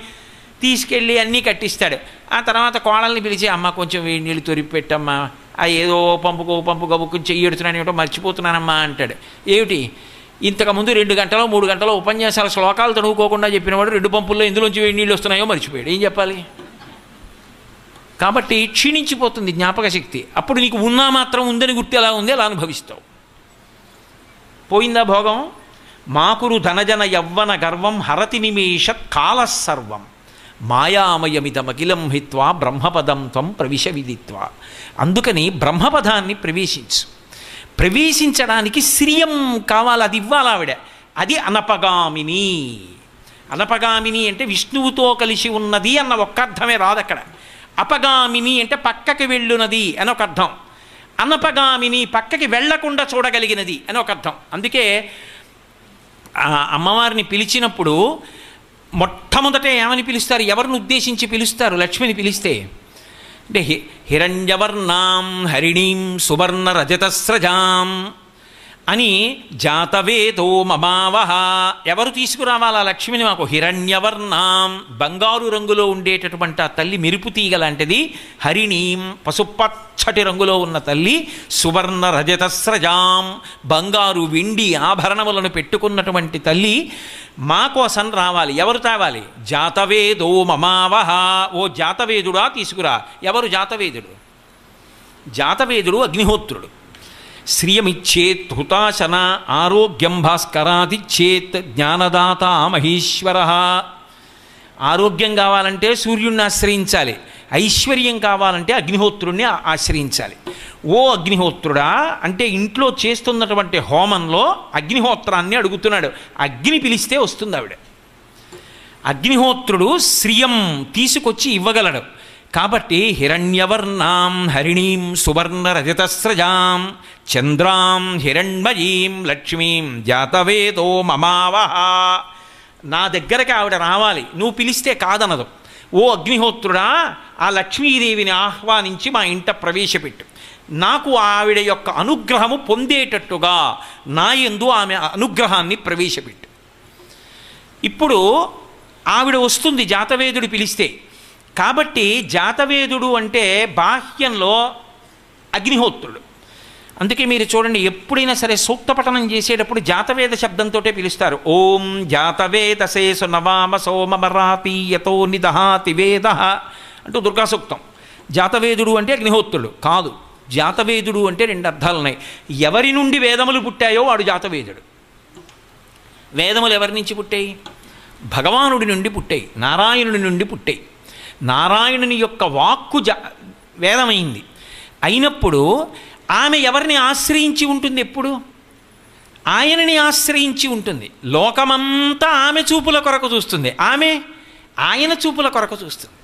తీసుకెళ్ళి అన్నీ కట్టిస్తాడు. ఆ తర్వాత కోడల్ని పిలిచి, అమ్మ కొంచెం వేడి నీళ్ళు తొరిపి పెట్టమ్మా, ఆ ఏదో పంపు గబుక్కుని చెయ్యెడుతున్నాను, ఏమిటో మర్చిపోతున్నానమ్మా అంటాడు. ఏమిటి ఇంతకుముందు 2 గంటలో 3 గంటలో ఉపన్యాసాల శ్లోకాలు తడువుకోకుండా చెప్పినవాడు 2 పంపుల్లో ఎందులోంచి వేడి నీళ్ళు వస్తున్నాయో మర్చిపోయాడు. ఏం చెప్పాలి? కాబట్టి క్షీణించిపోతుంది జ్ఞాపక శక్తి. అప్పుడు నీకు ఉన్నా మాత్రం ఉందని గుర్తు ఎలా ఉంది అలా అనుభవిస్తావు. పోయిందా భోగం? మాకురు ధనజన యవ్వన గర్వం హరతి నిమేషత్ కాలసర్వం మాయామయమిదమఖిలం హిత్వా బ్రహ్మపదం త్వం ప్రవిశ విదిత్వా. అందుకని బ్రహ్మపదాన్ని ప్రవేశించు. ప్రవేశించడానికి శ్రియం కావాలి, అది ఇవ్వాలి ఆవిడ. అది అనపగామిని. అనపగామిని అంటే విష్ణువుతో కలిసి ఉన్నది అన్న ఒక్క అర్థమే రాదు అక్కడ. అపగామిని అంటే పక్కకి వెళ్ళునది అని ఒక అర్థం. అనపగామిని పక్కకి వెళ్లకుండా చూడగలిగినది అని ఒక అర్థం. అందుకే అమ్మవారిని పిలిచినప్పుడు మొట్టమొదట ఏమని పిలుస్తారు? ఎవరిని ఉద్దేశించి పిలుస్తారు? లక్ష్మిని పిలిస్తే అంటే హిరణ్యవర్ణాం హరిణీం సువర్ణ రజతస్రజాం అని జాతవేదో మమావహ. ఎవరు తీసుకురావాలా లక్ష్మిని మాకు? హిరణ్యవర్ణాం, బంగారు రంగులో ఉండేటటువంటి ఆ తల్లి మెరుపు తీగ లాంటిది. హరిణీం, పసుపచ్చటి రంగులో ఉన్న తల్లి. సువర్ణ రజతస్రజాం, బంగారు వెండి ఆభరణములను పెట్టుకున్నటువంటి తల్లి మా కోసం రావాలి. ఎవరు తావాలి? జాతవేదో మమావహ. ఓ జాతవేదుడా తీసుకురా. ఎవరు జాతవేదుడు? జాతవేదుడు అగ్నిహోత్రుడు. శ్రియమిచ్చేత్ హుతాశన ఆరోగ్యం భాస్కరాదిచ్చేత్ జ్ఞానదాత మహేశ్వర. ఆరోగ్యం కావాలంటే సూర్యుడిని ఆశ్రయించాలి, ఐశ్వర్యం కావాలంటే అగ్నిహోత్రుడిని ఆశ్రయించాలి. ఓ అగ్నిహోత్రుడా అంటే ఇంట్లో చేస్తున్నటువంటి హోమంలో అగ్నిహోత్రాన్ని అడుగుతున్నాడు. అగ్ని పిలిస్తే వస్తుంది ఆవిడ. అగ్నిహోత్రుడు శ్రియం తీసుకొచ్చి ఇవ్వగలడు. కాబట్టి హిరణ్యవర్ణాం హరిణీం సువర్ణ రజతస్రజాం చంద్రాం హిరణ్మయీం లక్ష్మీం జాతవేదో మమావహ. నా దగ్గరకి ఆవిడ రావాలి, నువ్వు పిలిస్తే కాదనదు. ఓ అగ్నిహోత్రుడా, ఆ లక్ష్మీదేవిని ఆహ్వానించి మా ఇంట ప్రవేశపెట్టు. నాకు ఆవిడ యొక్క అనుగ్రహము పొందేటట్టుగా నా యందు ఆమె అనుగ్రహాన్ని ప్రవేశపెట్టు. ఇప్పుడు ఆవిడ వస్తుంది జాతవేదుడు పిలిస్తే. కాబట్టి జాతవేదుడు అంటే బాహ్యంలో అగ్నిహోత్రుడు. అందుకే మీరు చూడండి, ఎప్పుడైనా సరే సూక్త పఠనం చేసేటప్పుడు జాతవేద శబ్దంతో పిలుస్తారు. ఓం జాతవేదసే సునవామ సోమమరాపీయతో నిదహాతి వేద అంటూ దుర్గా సూక్తం. జాతవేదుడు అంటే అగ్నిహోత్రుడు కాదు. జాతవేదుడు అంటే 2 అర్థాలు ఉన్నాయి. ఎవరి నుండి వేదములు పుట్టాయో వాడు జాతవేదుడు. వేదములు ఎవరి నుంచి పుట్టాయి? భగవానుడి నుండి పుట్టాయి, నారాయణుడి నుండి పుట్టాయి. నారాయణుని యొక్క వాక్కు వేదమైంది. అయినప్పుడు ఆమె ఎవరిని ఆశ్రయించి ఉంటుంది? ఎప్పుడు ఆయనని ఆశ్రయించి ఉంటుంది. లోకమంతా ఆమె చూపుల కొరకు చూస్తుంది, ఆమె ఆయన చూపుల కొరకు చూస్తుంది.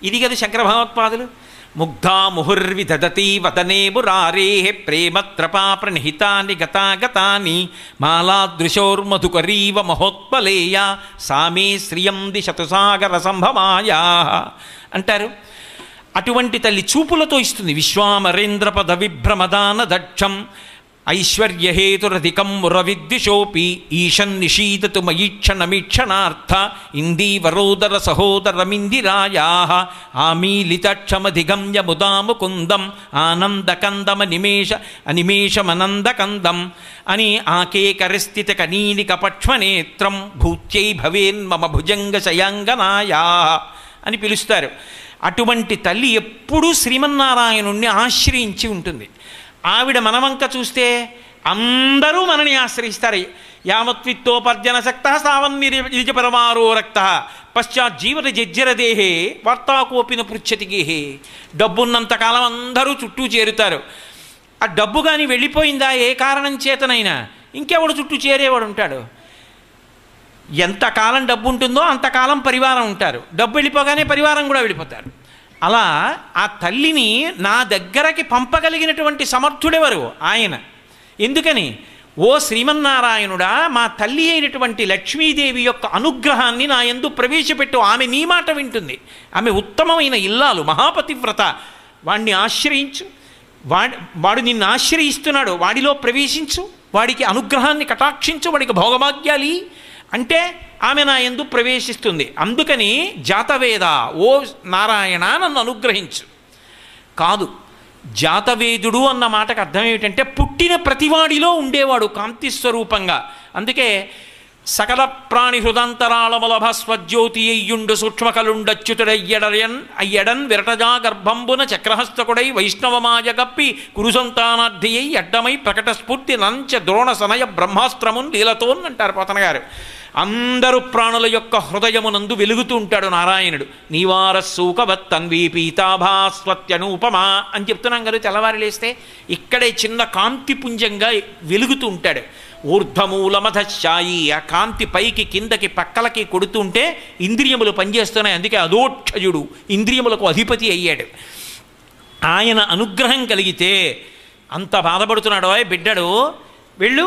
ఇది కదా శంకర భగవత్పాదులు ముగ్ధా ముహుర్విదతి వదనే మురారే ప్రేమత్రపా ప్రణిహితాని గతాగతాని మాలాదృశోర్మధుకరీవ మహోత్పలేయ సామే శ్రియం దిశతు సాగర సంభవాయా అంటారు. అటువంటి తల్లి చూపులతో ఇస్తుంది. విశ్వామరేంద్ర పద విభ్రమదాన దక్షం ఐశ్వర్యహేతురధికం మురవిద్విషోపి ఈశన్ నిషీదతు మయీక్షణమీక్షణార్థ ఇందీవరోదర సహోదరమిందిరాయా ఆమీలితక్షమధిగమ్య ముదాముకుందం అనిమేషమనందకందం అని ఆకేకరిస్థిత కనీనిక పక్ష్మనేత్రం భూత్యై భవేన్మమ భుజంగ శయాంగనాయా అని పిలుస్తారు. అటువంటి తల్లి ఎప్పుడూ శ్రీమన్నారాయణుణ్ణి ఆశ్రయించి ఉంటుంది. ఆవిడ మనవంక చూస్తే అందరూ మనని ఆశ్రయిస్తారు. యావత్విత్తోపర్జన శక్త సావన్నిజపరమారో రక్త పశ్చాజ్జీవన జజ్జరదేహే వార్తాకోపిన పృచ్చతి గేహే. డబ్బున్నంతకాలం అందరూ చుట్టూ చేరుతారు. ఆ డబ్బు కానీ వెళ్ళిపోయిందా ఏ కారణం చేతనైనా ఇంకెవడు చుట్టూ చేరేవాడు ఉంటాడు. ఎంతకాలం డబ్బు ఉంటుందో అంతకాలం పరివారం ఉంటారు. డబ్బు వెళ్ళిపోగానే పరివారం కూడా వెళ్ళిపోతారు. అలా ఆ తల్లిని నా దగ్గరకి పంపగలిగినటువంటి సమర్థుడెవరు? ఆయన. ఎందుకని? ఓ శ్రీమన్నారాయణుడా, మా తల్లి అయినటువంటి లక్ష్మీదేవి యొక్క అనుగ్రహాన్ని నా యందు ప్రవేశపెట్టు. ఆమె నీ మాట వింటుంది. ఆమె ఉత్తమమైన ఇల్లాలు, మహాపతివ్రత. వాడిని ఆశ్రయించు. వాడు నిన్ను ఆశ్రయిస్తున్నాడు, వాడిలో ప్రవేశించు, వాడికి అనుగ్రహాన్ని కటాక్షించు, వాడికి భోగభాగ్యాలి అంటే ఆమె నా యందు ప్రవేశిస్తుంది. అందుకని జాతవేద, ఓ నారాయణ నన్ను అనుగ్రహించు. కాదు, జాతవేదుడు అన్న మాటకు అర్థం ఏమిటంటే పుట్టిన ప్రతివాడిలో ఉండేవాడు కాంతి స్వరూపంగా. అందుకే సకల ప్రాణి హృదంతరాళములభ స్వజ్యోతి అయ్యుండు సూక్ష్మకలుండచ్యుతుడయ్యడన్ విరటజా గర్భంబున చక్రహస్తకుడై వైష్ణవమాయగప్పి కురుసంతానార్థియై అడ్డమై ప్రకట స్ఫూర్తి నంచ ద్రోణ సనయ బ్రహ్మాస్త్రమున్ లీలతోన్ అంటారు పోతన గారు. అందరూ ప్రాణుల యొక్క హృదయమునందు వెలుగుతూ ఉంటాడు నారాయణుడు. నీవారస్సూకవత్తన్వీ పీతాభాస్వత్యనూపమా అని చెప్తున్నాం కదా. తెల్లవారి లేస్తే ఇక్కడే చిన్న కాంతి పుంజంగా వెలుగుతూ ఉంటాడు. ఊర్ధమూలమధశాయి, ఆ కాంతి పైకి కిందకి పక్కలకి కొడుతుంటే ఇంద్రియములు పనిచేస్తున్నాయి. అందుకే అదోక్షయుడు, ఇంద్రియములకు అధిపతి అయ్యాడు. ఆయన అనుగ్రహం కలిగితే అంత బాధపడుతున్నాడో బిడ్డడు, వెళ్ళు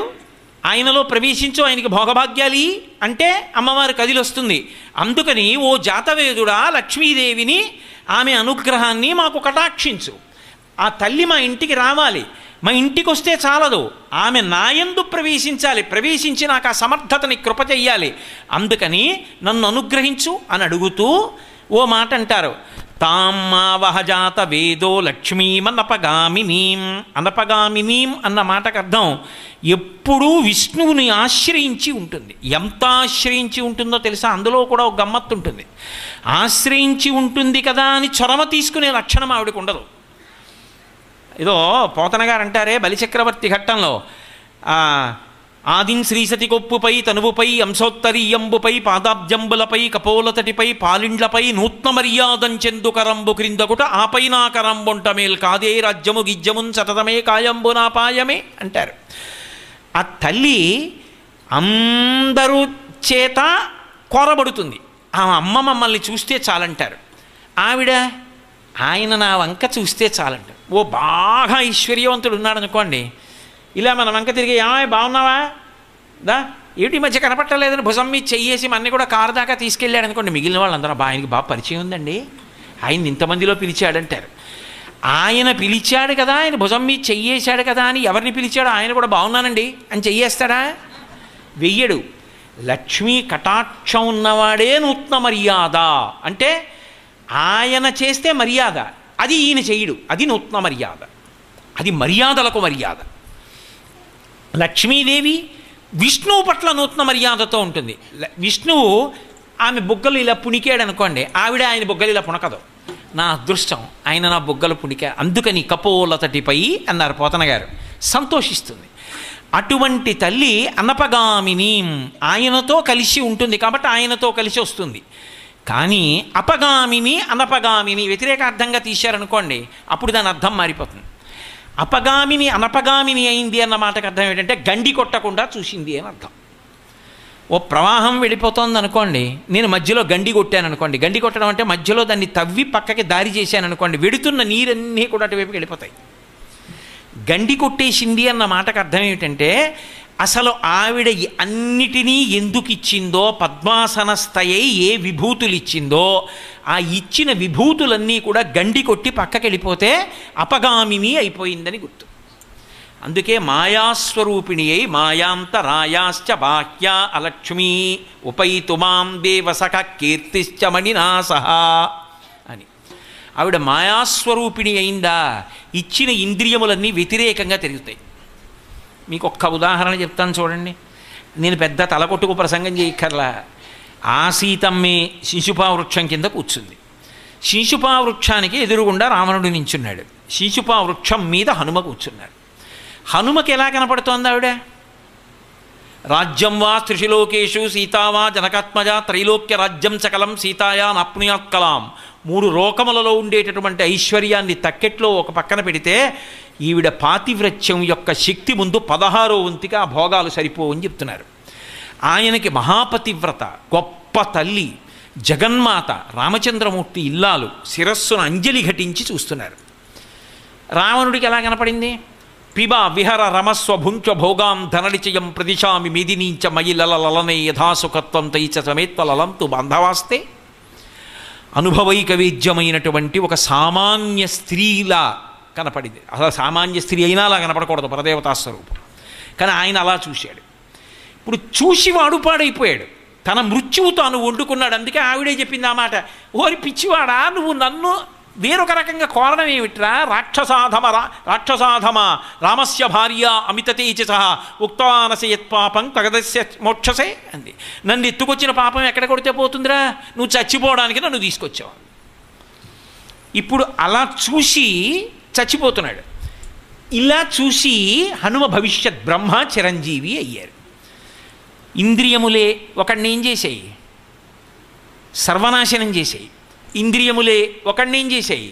ఆయనలో ప్రవేశించు, ఆయనకి భోగభాగ్యాలి అంటే అమ్మవారి కదిలొస్తుంది. అందుకని ఓ జాతవేదుడా, లక్ష్మీదేవిని ఆమె అనుగ్రహాన్ని మాకు కటాక్షించు. ఆ తల్లి మా ఇంటికి రావాలి. మా ఇంటికి వస్తే చాలదు, ఆమె నాయందు ప్రవేశించాలి. ప్రవేశించి నాకు ఆ సమర్థతని కృప చెయ్యాలి. అందుకని నన్ను అనుగ్రహించు అని అడుగుతూ ఓ మాట అంటారు. తామ్మావహజాత వేదో లక్ష్మీమనపగామినీం. అనపగామినీం అన్న మాటకు అర్థం ఎప్పుడూ విష్ణువుని ఆశ్రయించి ఉంటుంది. ఎంత ఆశ్రయించి ఉంటుందో తెలుసా? అందులో కూడా ఒక గమ్మత్తు ఉంటుంది. ఆశ్రయించి ఉంటుంది కదా అని చొరవ తీసుకునే లక్షణం ఆవిడకు ఉండదు. ఏదో పోతన గారు అంటారే బలిచక్రవర్తి ఘట్టంలో, ఆదిన్ శ్రీసతి కొప్పుపై తనువుపై అంశోత్తరీయంబుపై పాదాబ్జంబులపై కపోలతటిపై పాలిండ్లపై నూత్న మర్యాదంచెందు కరంబు క్రిందకుట ఆపై నా కరంబొంట మేల్ కాదే రాజ్యము గిజ్జమున్ సతతమే కాయంబు నాపాయమే అంటారు. ఆ తల్లి అందరూ చేత కోరబడుతుంది. ఆ అమ్మ మమ్మల్ని చూస్తే చాలంటారు. ఆవిడ ఆయన నా వంక చూస్తే చాలంటారు. ఓ బాగా ఐశ్వర్యవంతుడు ఉన్నాడు అనుకోండి, ఇలా మన వంక తిరిగి ఏమాయ్ బాగున్నావా దా ఏమిటి మధ్య కనపట్టలేదని భుజం మీద చెయ్యేసి మన్ని కూడా కారు దాకా తీసుకెళ్ళాడు అనుకోండి, మిగిలిన వాళ్ళందరూ ఆయనకి బాగా పరిచయం ఉందండి, ఆయన ఇంతమందిలో పిలిచాడంటారు. ఆయన పిలిచాడు కదా, ఆయన భుజం మీద చెయ్యేశాడు కదా అని ఎవరిని పిలిచాడో ఆయన కూడా బాగున్నానండి అని చెయ్యేస్తాడా? వెయ్యడు. లక్ష్మీ కటాక్షం ఉన్నవాడే నూత్న మర్యాద అంటే ఆయన చేస్తే మర్యాద, అది ఈయన చెయ్యడు, అది నూత్న మర్యాద, అది మర్యాదలకు మర్యాద. లక్ష్మీదేవి విష్ణువు పట్ల నూతన మర్యాదతో ఉంటుంది. విష్ణువు ఆమె బుగ్గలు ఇలా పుణికాడు అనుకోండి, ఆవిడ ఆయన బుగ్గలు ఇలా పుణకదు. నా అదృష్టం, ఆయన నా బుగ్గలు పుణికా, అందుకని కపోలతటిపై అన్నారు పోతన గారు. సంతోషిస్తుంది. అటువంటి తల్లి అనపగామిని, ఆయనతో కలిసి ఉంటుంది కాబట్టి ఆయనతో కలిసి వస్తుంది. కానీ అపగామిని అనపగామిని వ్యతిరేకార్థంగా తీశారనుకోండి, అప్పుడు దాని అర్థం మారిపోతుంది. అపగామిని అనపగామిని అయింది అన్న మాటకు అర్థం ఏంటంటే గండి కొట్టకుండా చూసింది అని అర్థం. ఓ ప్రవాహం వెళ్ళిపోతుంది అనుకోండి, నేను మధ్యలో గండి కొట్టాను అనుకోండి. గండి కొట్టడం అంటే మధ్యలో దాన్ని తవ్వి పక్కకి దారి చేశాను అనుకోండి, వెడుతున్న నీరన్నీ కూడా అటువైపుకి వెళ్ళిపోతాయి. గండి కొట్టేసింది అన్న మాటకు అర్థం ఏమిటంటే అసలు ఆవిడ అన్నిటినీ ఎందుకు ఇచ్చిందో, పద్మాసనస్థయై ఏ విభూతులు ఇచ్చిందో ఆ ఇచ్చిన విభూతులన్నీ కూడా గండి కొట్టి పక్కకి వెళ్ళిపోతే అపగామిని అయిపోయిందని గుర్తు. అందుకే మాయాస్వరూపిణి అయి మాయాంతరాయాశ్చ బాహ్య అలక్ష్మీ ఉపైతుమాం దేవసఖ కీర్తిశ్చ మణినాసహ అని. ఆవిడ మాయాస్వరూపిణి అయిందా, ఇచ్చిన ఇంద్రియములన్నీ వ్యతిరేకంగా తిరుగుతాయి. మీకు ఒక్క ఉదాహరణ చెప్తాను చూడండి. నేను పెద్ద తలకొట్టుకు ప్రసంగం చేయక్కర్లా. ఆ సీతమ్మే శిశుపా వృక్షం కింద కూర్చుంది. శిశుపా వృక్షానికి ఎదురుగుండా రావణుడు నించున్నాడు. శిశుపా వృక్షం మీద హనుమ కూర్చున్నాడు. హనుమకి ఎలా కనపడుతోంది ఆవిడ? రాజ్యం వా త్రిశిలోకేషు సీతావా జనకాత్మజ త్రైలోక్య రాజ్యం సకలం సీతాయా నాప్నుయాత్ కలాం. 3 లోకములలో ఉండేటటువంటి ఐశ్వర్యాన్ని తక్కెట్లో ఒక పక్కన పెడితే ఈవిడ పాతివ్రత్యం యొక్క శక్తి ముందు 16వ వంతుగా ఆ భోగాలు సరిపోవని చెప్తున్నారు. ఆయనకి మహాపతివ్రత, గొప్ప తల్లి, జగన్మాత, రామచంద్రమూర్తి ఇల్లాలు శిరస్సును అంజలి ఘటించి చూస్తున్నారు. రావణుడికి ఎలా కనపడింది? పిబా విహర రమస్వ భుంచ భోగాం ధననిచయం ప్రదిశామి మేదినీంచ మయి లలలనే యథాసుఖత్వం తైచ సమేత్వలలం తు బాంధవాస్తే. అనుభవైకవేద్యమైనటువంటి ఒక సామాన్య స్త్రీలా కనపడింది. అసలు సామాన్య స్త్రీ అయినా అలా కనపడకూడదు, పరదేవతా స్వరూపం. కానీ ఆయన అలా చూశాడు. ఇప్పుడు చూసి వాడు పాడైపోయాడు. తన మృత్యువు తాను వండుకున్నాడు. అందుకే ఆవిడే చెప్పింది ఆ మాట, ఓరి పిచ్చివాడా, నువ్వు నన్ను వేరొక రకంగా కోరడం ఏమిట్రా? రాక్షసాధమ రామస్య భార్య అమిత తేజస ఉక్తవానసి యత్పాపం తగదస్య మోక్షసే అంది. నన్ను ఎత్తుకొచ్చిన పాపం ఎక్కడ కొడితే పోతుందిరా? నువ్వు చచ్చిపోవడానికి నన్ను తీసుకొచ్చావు. ఇప్పుడు అలా చూసి చచ్చిపోతున్నాడు. ఇలా చూసి హనుమ భవిష్యత్ బ్రహ్మ చిరంజీవి అయ్యారు. ఇంద్రియములే ఒకడిని ఏం చేసాయి? సర్వనాశనం చేసాయి. ఇంద్రియములే ఒకడిని ఏం చేసాయి?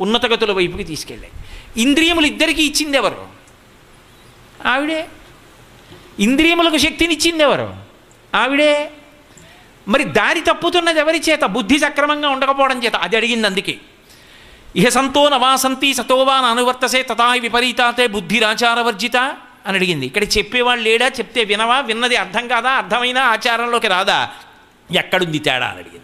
ఉన్నతగతుల వైపుకి తీసుకెళ్ళాయి. ఇంద్రియములు ఇద్దరికీ ఇచ్చింది ఎవరు? ఆవిడే. ఇంద్రియములకు శక్తిని ఇచ్చింది ఎవరు? ఆవిడే. మరి దారి తప్పుతున్నది ఎవరి చేత? బుద్ధి సక్రమంగా ఉండకపోవడం చేత. అది అడిగింది. అందుకే ఇహ సంతో నవాసంతి సతోవా అనువర్తసే తథాయి విపరీతాతే బుద్ధిరాచారవర్జిత అని అడిగింది. ఇక్కడ చెప్పేవాళ్ళు లేడా? చెప్తే వినవా? విన్నది అర్థం కాదా? అర్థమైనా ఆచారంలోకి రాదా? ఎక్కడుంది తేడా అని అడిగింది.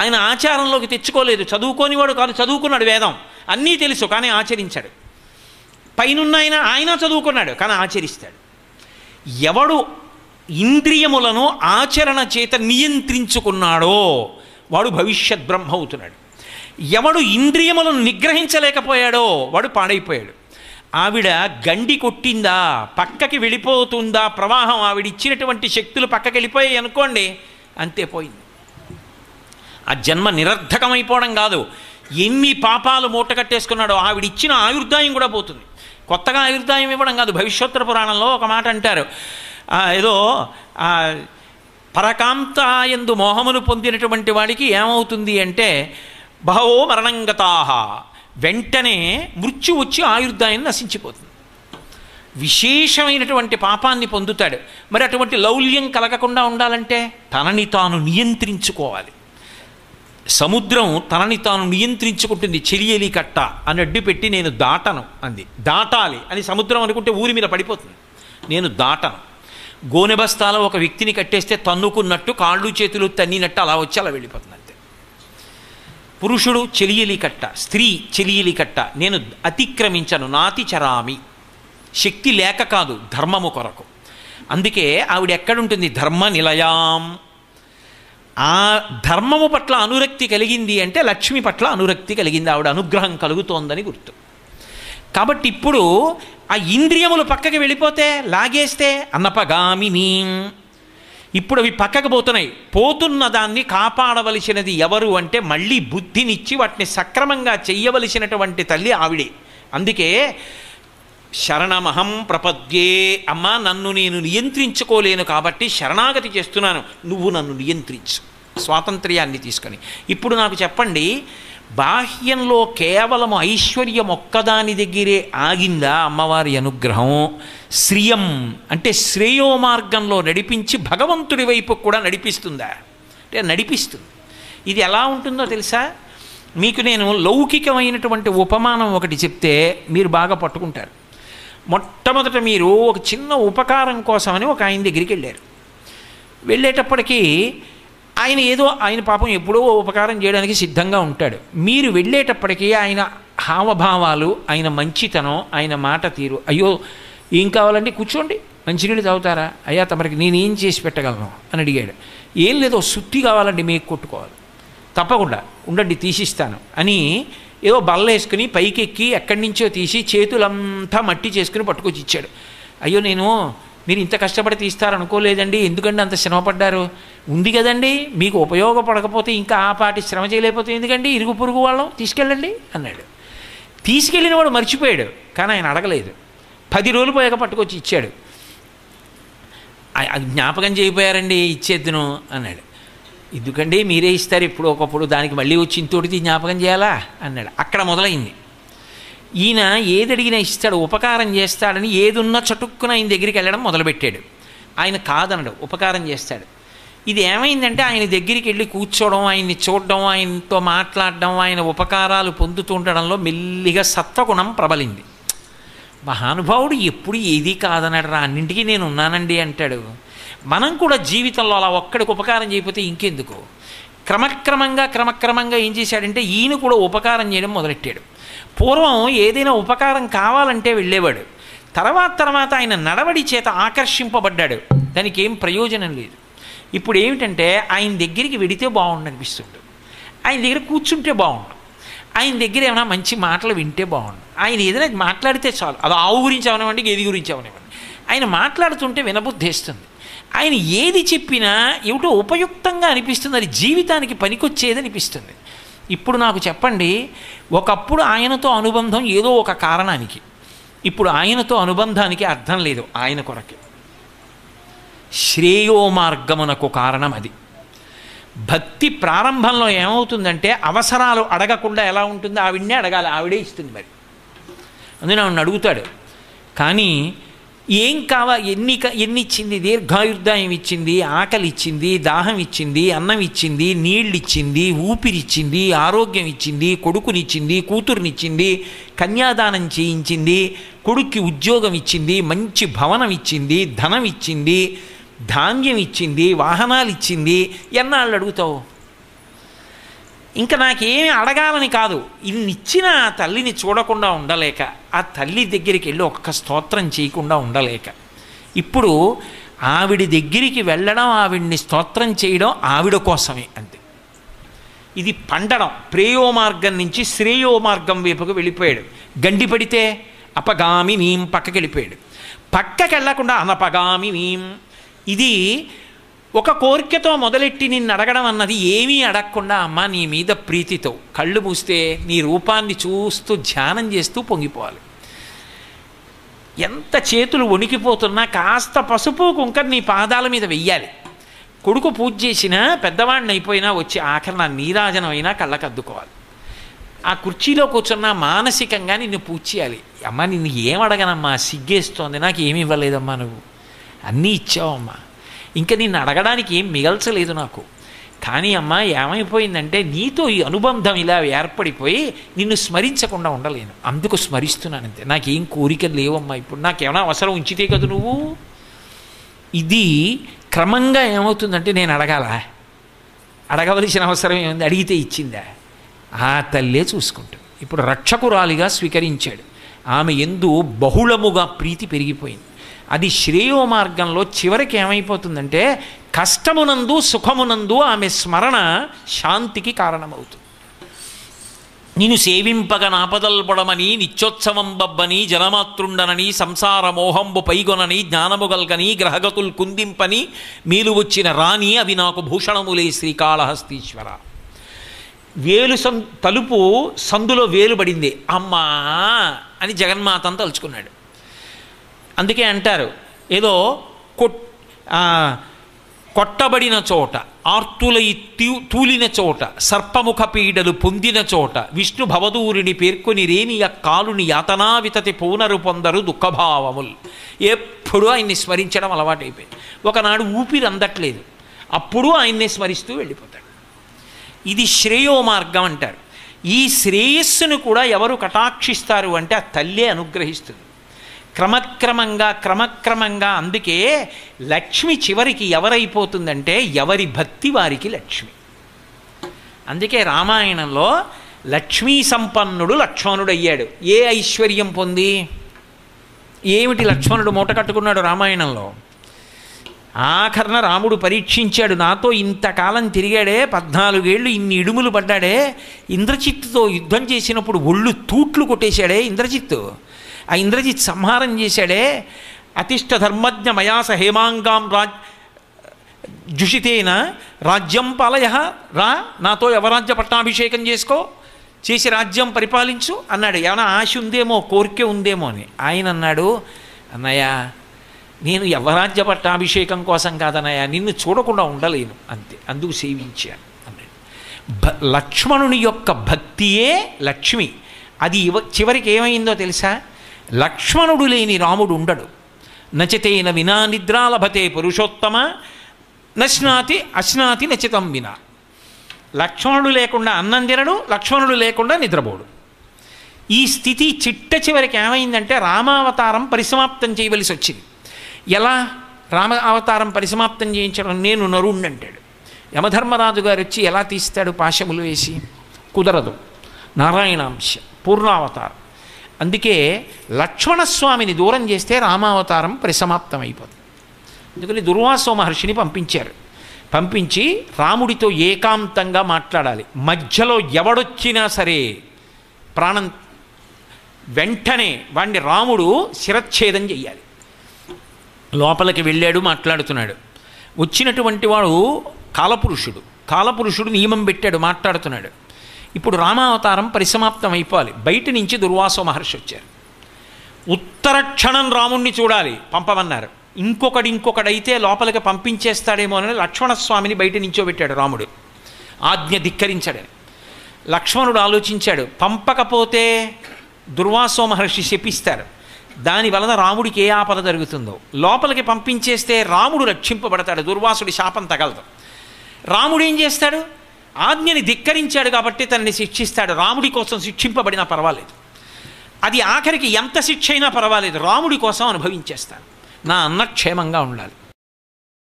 ఆయన ఆచారంలోకి తెచ్చుకోలేదు. చదువుకోనివాడు కాదు, చదువుకున్నాడు, వేదం అన్నీ తెలుసు, కానీ ఆచరించాడు. పైనున్న ఆయన చదువుకున్నాడు, కానీ ఆచరిస్తాడు. ఎవడు ఇంద్రియములను ఆచరణ చేత నియంత్రించుకున్నాడో వాడు భవిష్యత్ బ్రహ్మ అవుతున్నాడు. ఎవడు ఇంద్రియములను నిగ్రహించలేకపోయాడో వాడు పాడైపోయాడు. ఆవిడ గండి కొట్టిందా, పక్కకి వెళ్ళిపోతుందా ప్రవాహం, ఆవిడ ఇచ్చినటువంటి శక్తులు పక్కకి వెళ్ళిపోయాయి అనుకోండి, అంతే పోయింది. ఆ జన్మ నిరర్ధకమైపోవడం కాదు, ఎన్ని పాపాలు మూట కట్టేసుకున్నాడో ఆవిడ ఇచ్చిన ఆయుర్దాయం కూడా పోతుంది. కొత్తగా ఆయుర్దాయం ఇవ్వడం కాదు. భవిష్యోత్తర పురాణంలో ఒక మాట అంటారు, ఏదో పరకాంతాయందు మోహమును పొందినటువంటి వాడికి ఏమవుతుంది అంటే బహవో మరణంగతాహ, వెంటనే మృత్యు వచ్చి ఆయుర్దాయం నశించిపోతుంది. విశేషమైనటువంటి పాపాన్ని పొందుతాడు. మరి అటువంటి లౌల్యం కలగకుండా ఉండాలంటే తనని తాను నియంత్రించుకోవాలి. సముద్రం తనని తాను నియంత్రించుకుంటుంది. చెలియలి కట్ట అని అడ్డు పెట్టి నేను దాటను అంది. దాటాలి అని సముద్రం అనుకుంటే ఊరి మీద పడిపోతుంది. నేను దాటను. గోనె బస్తాలో ఒక వ్యక్తిని కట్టేస్తే తన్నుకున్నట్టు కాళ్ళు చేతులు తన్నినట్టు అలా వచ్చి అలా వెళ్ళిపోతుంది అంతే. పురుషుడు చెలియలి కట్ట, స్త్రీ చెలియలి కట్ట. నేను అతిక్రమించను, నాతి చరామి. శక్తి లేక కాదు, ధర్మము కొరకు. అందుకే ఆవిడ ఎక్కడుంటుంది? ధర్మ నిలయాం. ఆ ధర్మము పట్ల అనురక్తి కలిగింది అంటే లక్ష్మి పట్ల అనురక్తి కలిగింది, ఆవిడ అనుగ్రహం కలుగుతోందని గుర్తు. కాబట్టి ఇప్పుడు ఆ ఇంద్రియములు పక్కకి వెళ్ళిపోతే, లాగేస్తే అన్నపగామిని. ఇప్పుడు అవి పక్కకు పోతున్నాయి. పోతున్న దాన్ని కాపాడవలసినది ఎవరు అంటే మళ్ళీ బుద్ధినిచ్చి వాటిని సక్రమంగా చెయ్యవలసినటువంటి తల్లి ఆవిడే. అందుకే శరణమహం ప్రపద్యే, అమ్మా నన్ను నేను నియంత్రించుకోలేను కాబట్టి శరణాగతి చేస్తున్నాను, నువ్వు నన్ను నియంత్రించు, స్వాతంత్ర్యాన్ని తీసుకొని. ఇప్పుడు నాకు చెప్పండి, బాహ్యంలో కేవలము ఐశ్వర్యం ఒక్కదాని దగ్గరే ఆగిందా అమ్మవారి అనుగ్రహం? శ్రియం అంటే శ్రేయో మార్గంలో నడిపించి భగవంతుడి వైపు కూడా నడిపిస్తుందా అంటే నడిపిస్తుంది. ఇది ఎలా ఉంటుందో తెలుసా? మీకు నేను లౌకికమైనటువంటి ఉపమానం ఒకటి చెప్తే మీరు బాగా పట్టుకుంటారు. మొట్టమొదట మీరు ఒక చిన్న ఉపకారం కోసమని ఒక ఆయన దగ్గరికి వెళ్ళారు. వెళ్ళేటప్పటికీ ఆయన ఏదో ఆయన పాపం ఎప్పుడో ఉపకారం చేయడానికి సిద్ధంగా ఉంటాడు. మీరు వెళ్ళేటప్పటికీ ఆయన హావభావాలు, ఆయన మంచితనం, ఆయన మాట తీరు, అయ్యో ఏం కావాలండి, కూర్చోండి, మంచినీళ్ళు తాగుతారా, అయ్యా తమరికి నేనేం చేసి పెట్టగలను అని అడిగాడు. ఏం లేదో సుత్తి కావాలండి, మీకు కొట్టుకోవాలి, తప్పకుండా ఉండండి తీసిస్తాను అని ఏదో బల్ల వేసుకుని పైకెక్కి ఎక్కడి నుంచో తీసి చేతులంతా మట్టి చేసుకుని పట్టుకొచ్చి ఇచ్చాడు. అయ్యో మీరు ఇంత కష్టపడి తీస్తారనుకోలేదండి, ఎందుకండి అంత శ్రమపడ్డారు, ఉంది కదండి మీకు ఉపయోగపడకపోతే ఇంకా ఆ పాటి శ్రమ చేయలేకపోతే ఎందుకండి, ఇరుగు పొరుగు వాళ్ళం తీసుకెళ్ళండి అన్నాడు. తీసుకెళ్ళిన వాడు మర్చిపోయాడు, కానీ ఆయన అడగలేదు. 10 రోజులు పోయాక పట్టుకొచ్చి ఇచ్చాడు. అది జ్ఞాపకం చేయిపోయారండి, ఇచ్చేద్దును అన్నాడు. ఎందుకండి మీరే ఇస్తారు ఇప్పుడు ఒకప్పుడు, దానికి మళ్ళీ వచ్చి ఇంతోటిది జ్ఞాపకం చేయాలా అన్నాడు. అక్కడ మొదలైంది. ఈయన ఏది అడిగినా ఇస్తాడు, ఉపకారం చేస్తాడని ఏదున్నా చటుక్కున ఆయన దగ్గరికి వెళ్ళడం మొదలుపెట్టాడు. ఆయన కాదనడు, ఉపకారం చేస్తాడు. ఇది ఏమైందంటే ఆయన దగ్గరికి వెళ్ళి కూర్చోవడం, ఆయన్ని చూడడం, ఆయనతో మాట్లాడడం, ఆయన ఉపకారాలు పొందుతుండడంలో మెల్లిగా సత్వగుణం ప్రబలింది. మహానుభావుడు ఎప్పుడు ఏది కాదన్నాడు రా, అన్నింటికీ నేను ఉన్నానండి అంటాడు. మనం కూడా జీవితంలో అలా ఒక్కడికి ఉపకారం చేయకపోతే ఇంకెందుకు. క్రమక్రమంగా ఏం చేశాడంటే ఈయన కూడా ఉపకారం చేయడం మొదలెట్టాడు. పూర్వం ఏదైనా ఉపకారం కావాలంటే వెళ్ళేవాడు, తర్వాత ఆయన నడవడి చేత ఆకర్షింపబడ్డాడు, దానికి ఏం ప్రయోజనం లేదు. ఇప్పుడు ఏమిటంటే ఆయన దగ్గరికి వెడితే బాగుండు అనిపిస్తుంది, ఆయన దగ్గర కూర్చుంటే బాగుండు, ఆయన దగ్గర ఏమైనా మంచి మాటలు వింటే బాగుండు, ఆయన ఏదైనా మాట్లాడితే చాలు, అది ఆవు గురించి అవనివ్వండి, గేది గురించి అవనివ్వండి, ఆయన మాట్లాడుతుంటే వినబుద్ధేస్తుంది. ఆయన ఏది చెప్పినా ఏమిటో ఉపయుక్తంగా అనిపిస్తుంది, అది జీవితానికి పనికొచ్చేది అనిపిస్తుంది. ఇప్పుడు నాకు చెప్పండి, ఒకప్పుడు ఆయనతో అనుబంధం ఏదో ఒక కారణానికి, ఇప్పుడు ఆయనతో అనుబంధానికి అర్థం లేదు. ఆయన కొరకే శ్రేయో మార్గమునకు కారణం అది. భక్తి ప్రారంభంలో ఏమవుతుందంటే అవసరాలు అడగకుండా ఎలా ఉంటుందో ఆవిడనే అడగాలి, ఆవిడే ఇస్తుంది. మరి అందుకని ఆవిడని అడుగుతాడు. కానీ ఏం ఎన్ని ఇచ్చింది, దీర్ఘాయుర్దాయం ఇచ్చింది, ఆకలి ఇచ్చింది, దాహం ఇచ్చింది, అన్నం ఇచ్చింది, నీళ్ళు ఇచ్చింది, ఊపిరిచ్చింది, ఆరోగ్యం ఇచ్చింది, కొడుకునిచ్చింది, కూతురునిచ్చింది, కన్యాదానం చేయించింది, కొడుక్కి ఉద్యోగం ఇచ్చింది, మంచి భవనం ఇచ్చింది, ధనం ఇచ్చింది, ధాన్యం ఇచ్చింది, వాహనాలు ఇచ్చింది. ఎన్నాళ్ళు అడుగుతావు? ఇంకా నాకేమి అడగాలని కాదు, ఇన్ని ఇచ్చిన ఆ తల్లిని చూడకుండా ఉండలేక, ఆ తల్లి దగ్గరికి వెళ్ళి ఒక్క స్తోత్రం చేయకుండా ఉండలేక, ఇప్పుడు ఆవిడ దగ్గరికి వెళ్ళడం, ఆవిడ్ని స్తోత్రం చేయడం ఆవిడ కోసమే అంతే. ఇది పండడం, ప్రేయో మార్గం నుంచి శ్రేయో మార్గం వైపుకు వెళ్ళిపోయాడు. గండి పడితే అపగామి నీం పక్కకి వెళ్ళిపోయాడు. పక్కకి వెళ్ళకుండా అనపగామి నీం. ఇది ఒక కోరికతో మొదలెట్టి నిన్ను అడగడం అన్నది ఏమీ అడగకుండా, అమ్మ నీ మీద ప్రీతితో కళ్ళు మూస్తే నీ రూపాన్ని చూస్తూ ధ్యానం చేస్తూ పొంగిపోవాలి. ఎంత చేతులు వణికిపోతున్నా కాస్త పసుపు కుంకం నీ పాదాల మీద వెయ్యాలి. కొడుకు పూజ చేసినా, పెద్దవాడిని అయిపోయినా వచ్చి ఆఖరణ నీరాజనం అయినా కళ్ళకద్దుకోవాలి. ఆ కుర్చీలో కూర్చున్నా మానసికంగా నిన్ను పూజ చేయాలి. అమ్మ నిన్ను ఏం అడగనమ్మా, సిగ్గేస్తోంది, నాకు ఏమి ఇవ్వలేదమ్మా, నువ్వు అన్నీ ఇచ్చావమ్మా, ఇంకా నిన్ను అడగడానికి ఏం మిగల్చలేదు నాకు. కానీ అమ్మ ఏమైపోయిందంటే నీతో ఈ అనుబంధం ఇలా ఏర్పడిపోయి నిన్ను స్మరించకుండా ఉండలేను, అందుకు స్మరిస్తున్నానంతే, నాకేం కోరికలు లేవమ్మా, ఇప్పుడు నాకేమైనా అవసరం ఉంచితే కదా నువ్వు. ఇది క్రమంగా ఏమవుతుందంటే నేను అడగవలసిన అవసరం ఏముంది, అడిగితే ఇచ్చిందా, ఆ తల్లే చూసుకుంటుంది. ఇప్పుడు రక్షకురాలిగా స్వీకరించాడు, ఆమె యందు బహుళముగా ప్రీతి పెరిగిపోయింది. అది శ్రేయో మార్గంలో చివరికి ఏమైపోతుందంటే కష్టమునందు సుఖమునందు ఆమె స్మరణ శాంతికి కారణమవుతుంది. నిన్ను సేవింపగ నాపదల్పడమని నిత్యోత్సవం బబ్బని జనమాతృండనని సంసార మోహంబు పైగొనని జ్ఞానముగల్గని గ్రహగతులు కుందింపని మేలు వచ్చిన రాణి అవి నాకు భూషణములే శ్రీకాళహస్తీశ్వర. తలుపు సందులో వేలు పడింది, అమ్మా అని జగన్మాతను తలుచుకున్నాడు. అందుకే అంటారు, ఏదో కొట్టబడిన చోట, ఆర్తులై తూలిన చోట, సర్పముఖ పీడలు పొందిన చోట, విష్ణు భవదూరిని పేర్కొని రేని కాలుని యాతనావితతి పౌనరు పొందరు దుఃఖభావములు. ఎప్పుడూ ఆయన్ని స్మరించడం అలవాటైపోయింది. ఒకనాడు ఊపిరి అందట్లేదు, అప్పుడు ఆయన్నే స్మరిస్తూ వెళ్ళిపోతాడు. ఇది శ్రేయో మార్గం అంటారు. ఈ శ్రేయస్సును కూడా ఎవరు కటాక్షిస్తారు అంటే ఆ తల్లే అనుగ్రహిస్తుంది. క్రమక్రమంగా అందుకే లక్ష్మి చివరికి ఎవరైపోతుందంటే ఎవరి భక్తి వారికి లక్ష్మి. అందుకే రామాయణంలో లక్ష్మీ సంపన్నుడు లక్ష్మణుడు అయ్యాడు. ఏ ఐశ్వర్యం పొంది? ఏమిటి లక్ష్మణుడు మూట కట్టుకున్నాడు రామాయణంలో? ఆఖరణ రాముడు పరీక్షించాడు. నాతో ఇంతకాలం తిరిగాడే, 14 ఏళ్ళు ఇన్ని ఇడుములు పడ్డాడే, ఇంద్రజిత్తుతో యుద్ధం చేసినప్పుడు ఒళ్ళు తూట్లు కొట్టేశాడే ఇంద్రజిత్తు, ఆ ఇంద్రజిత్ సంహారం చేశాడే, అతిష్ట ధర్మజ్ఞ మయాస హేమాంగాం జుషితేన రాజ్యం పాలయ, రా నాతో యవరాజ్య పట్టాభిషేకం చేసి రాజ్యం పరిపాలించు అన్నాడు. ఏమైనా ఆశ ఉందేమో, కోరిక ఉందేమో అని. ఆయన అన్నాడు, అన్నయ్య నేను యవరాజ్య పట్టాభిషేకం కోసం కాదన్నయ్య, నిన్ను చూడకుండా ఉండలేను అంతే, అందుకు సేవించాను అన్నాడు. లక్ష్మణుని యొక్క భక్తియే లక్ష్మి. అది చివరికి ఏమైందో తెలుసా? లక్ష్మణుడు లేని రాముడు ఉండడు. నచతేన వినా నిద్రాలభతే పురుషోత్తమ, నశ్నాతి అశ్నాతి నచితం వినా. లక్ష్మణుడు లేకుండా అన్నం తినడు, లక్ష్మణుడు లేకుండా నిద్రపోడు. ఈ స్థితి చిట్ట చివరికి ఏమైందంటే రామావతారం పరిసమాప్తం చేయవలసి వచ్చింది. ఎలా రామ అవతారం పరిసమాప్తం చేయించడం? నేను నరుణ్ణి అంటాడు. యమధర్మరాజు గారు వచ్చి ఎలా తీస్తాడు పాశములు వేసి? కుదరదు. నారాయణాంశ పూర్ణావతారం. అందుకే లక్ష్మణస్వామిని దూరం చేస్తే రామావతారం పరిసమాప్తం అయిపోతుంది. అందుకని దుర్వాసో మహర్షిని పంపించి రాముడితో ఏకాంతంగా మాట్లాడాలి. మధ్యలో ఎవడొచ్చినా సరే ప్రాణం వెంటనే వాడిని రాముడు శిరచ్ఛేదం చెయ్యాలి. లోపలికి వెళ్ళాడు, మాట్లాడుతున్నాడు. వచ్చినటువంటి వాడు కాలపురుషుడు నియమం పెట్టాడు, మాట్లాడుతున్నాడు. ఇప్పుడు రామావతారం పరిసమాప్తం అయిపోవాలి. బయట నుంచి దుర్వాసో మహర్షి వచ్చారు. ఉత్తర క్షణం రాముణ్ణి చూడాలి, పంపమన్నారు. ఇంకొకడైతే లోపలికి పంపించేస్తాడేమో అని లక్ష్మణస్వామిని బయట నించోబెట్టాడు రాముడు. ఆజ్ఞ ధిక్కరించాడని. లక్ష్మణుడు ఆలోచించాడు, పంపకపోతే దుర్వాసో మహర్షి శపిస్తారు, దానివలన రాముడికి ఏ ఆపద జరుగుతుందో. లోపలికి పంపించేస్తే రాముడు రక్షింపబడతాడు, దుర్వాసుడి శాపం తగలదు. రాముడు ఏం చేస్తాడు? ఆజ్ఞని ధిక్కరించాడు కాబట్టి తనని శిక్షిస్తాడు. రాముడి కోసం శిక్షింపబడినా పర్వాలేదు, అది ఆఖరికి ఎంత శిక్ష అయినా పర్వాలేదు, రాముడి కోసం అనుభవించేస్తాను. నా అన్న క్షేమంగా ఉండాలి.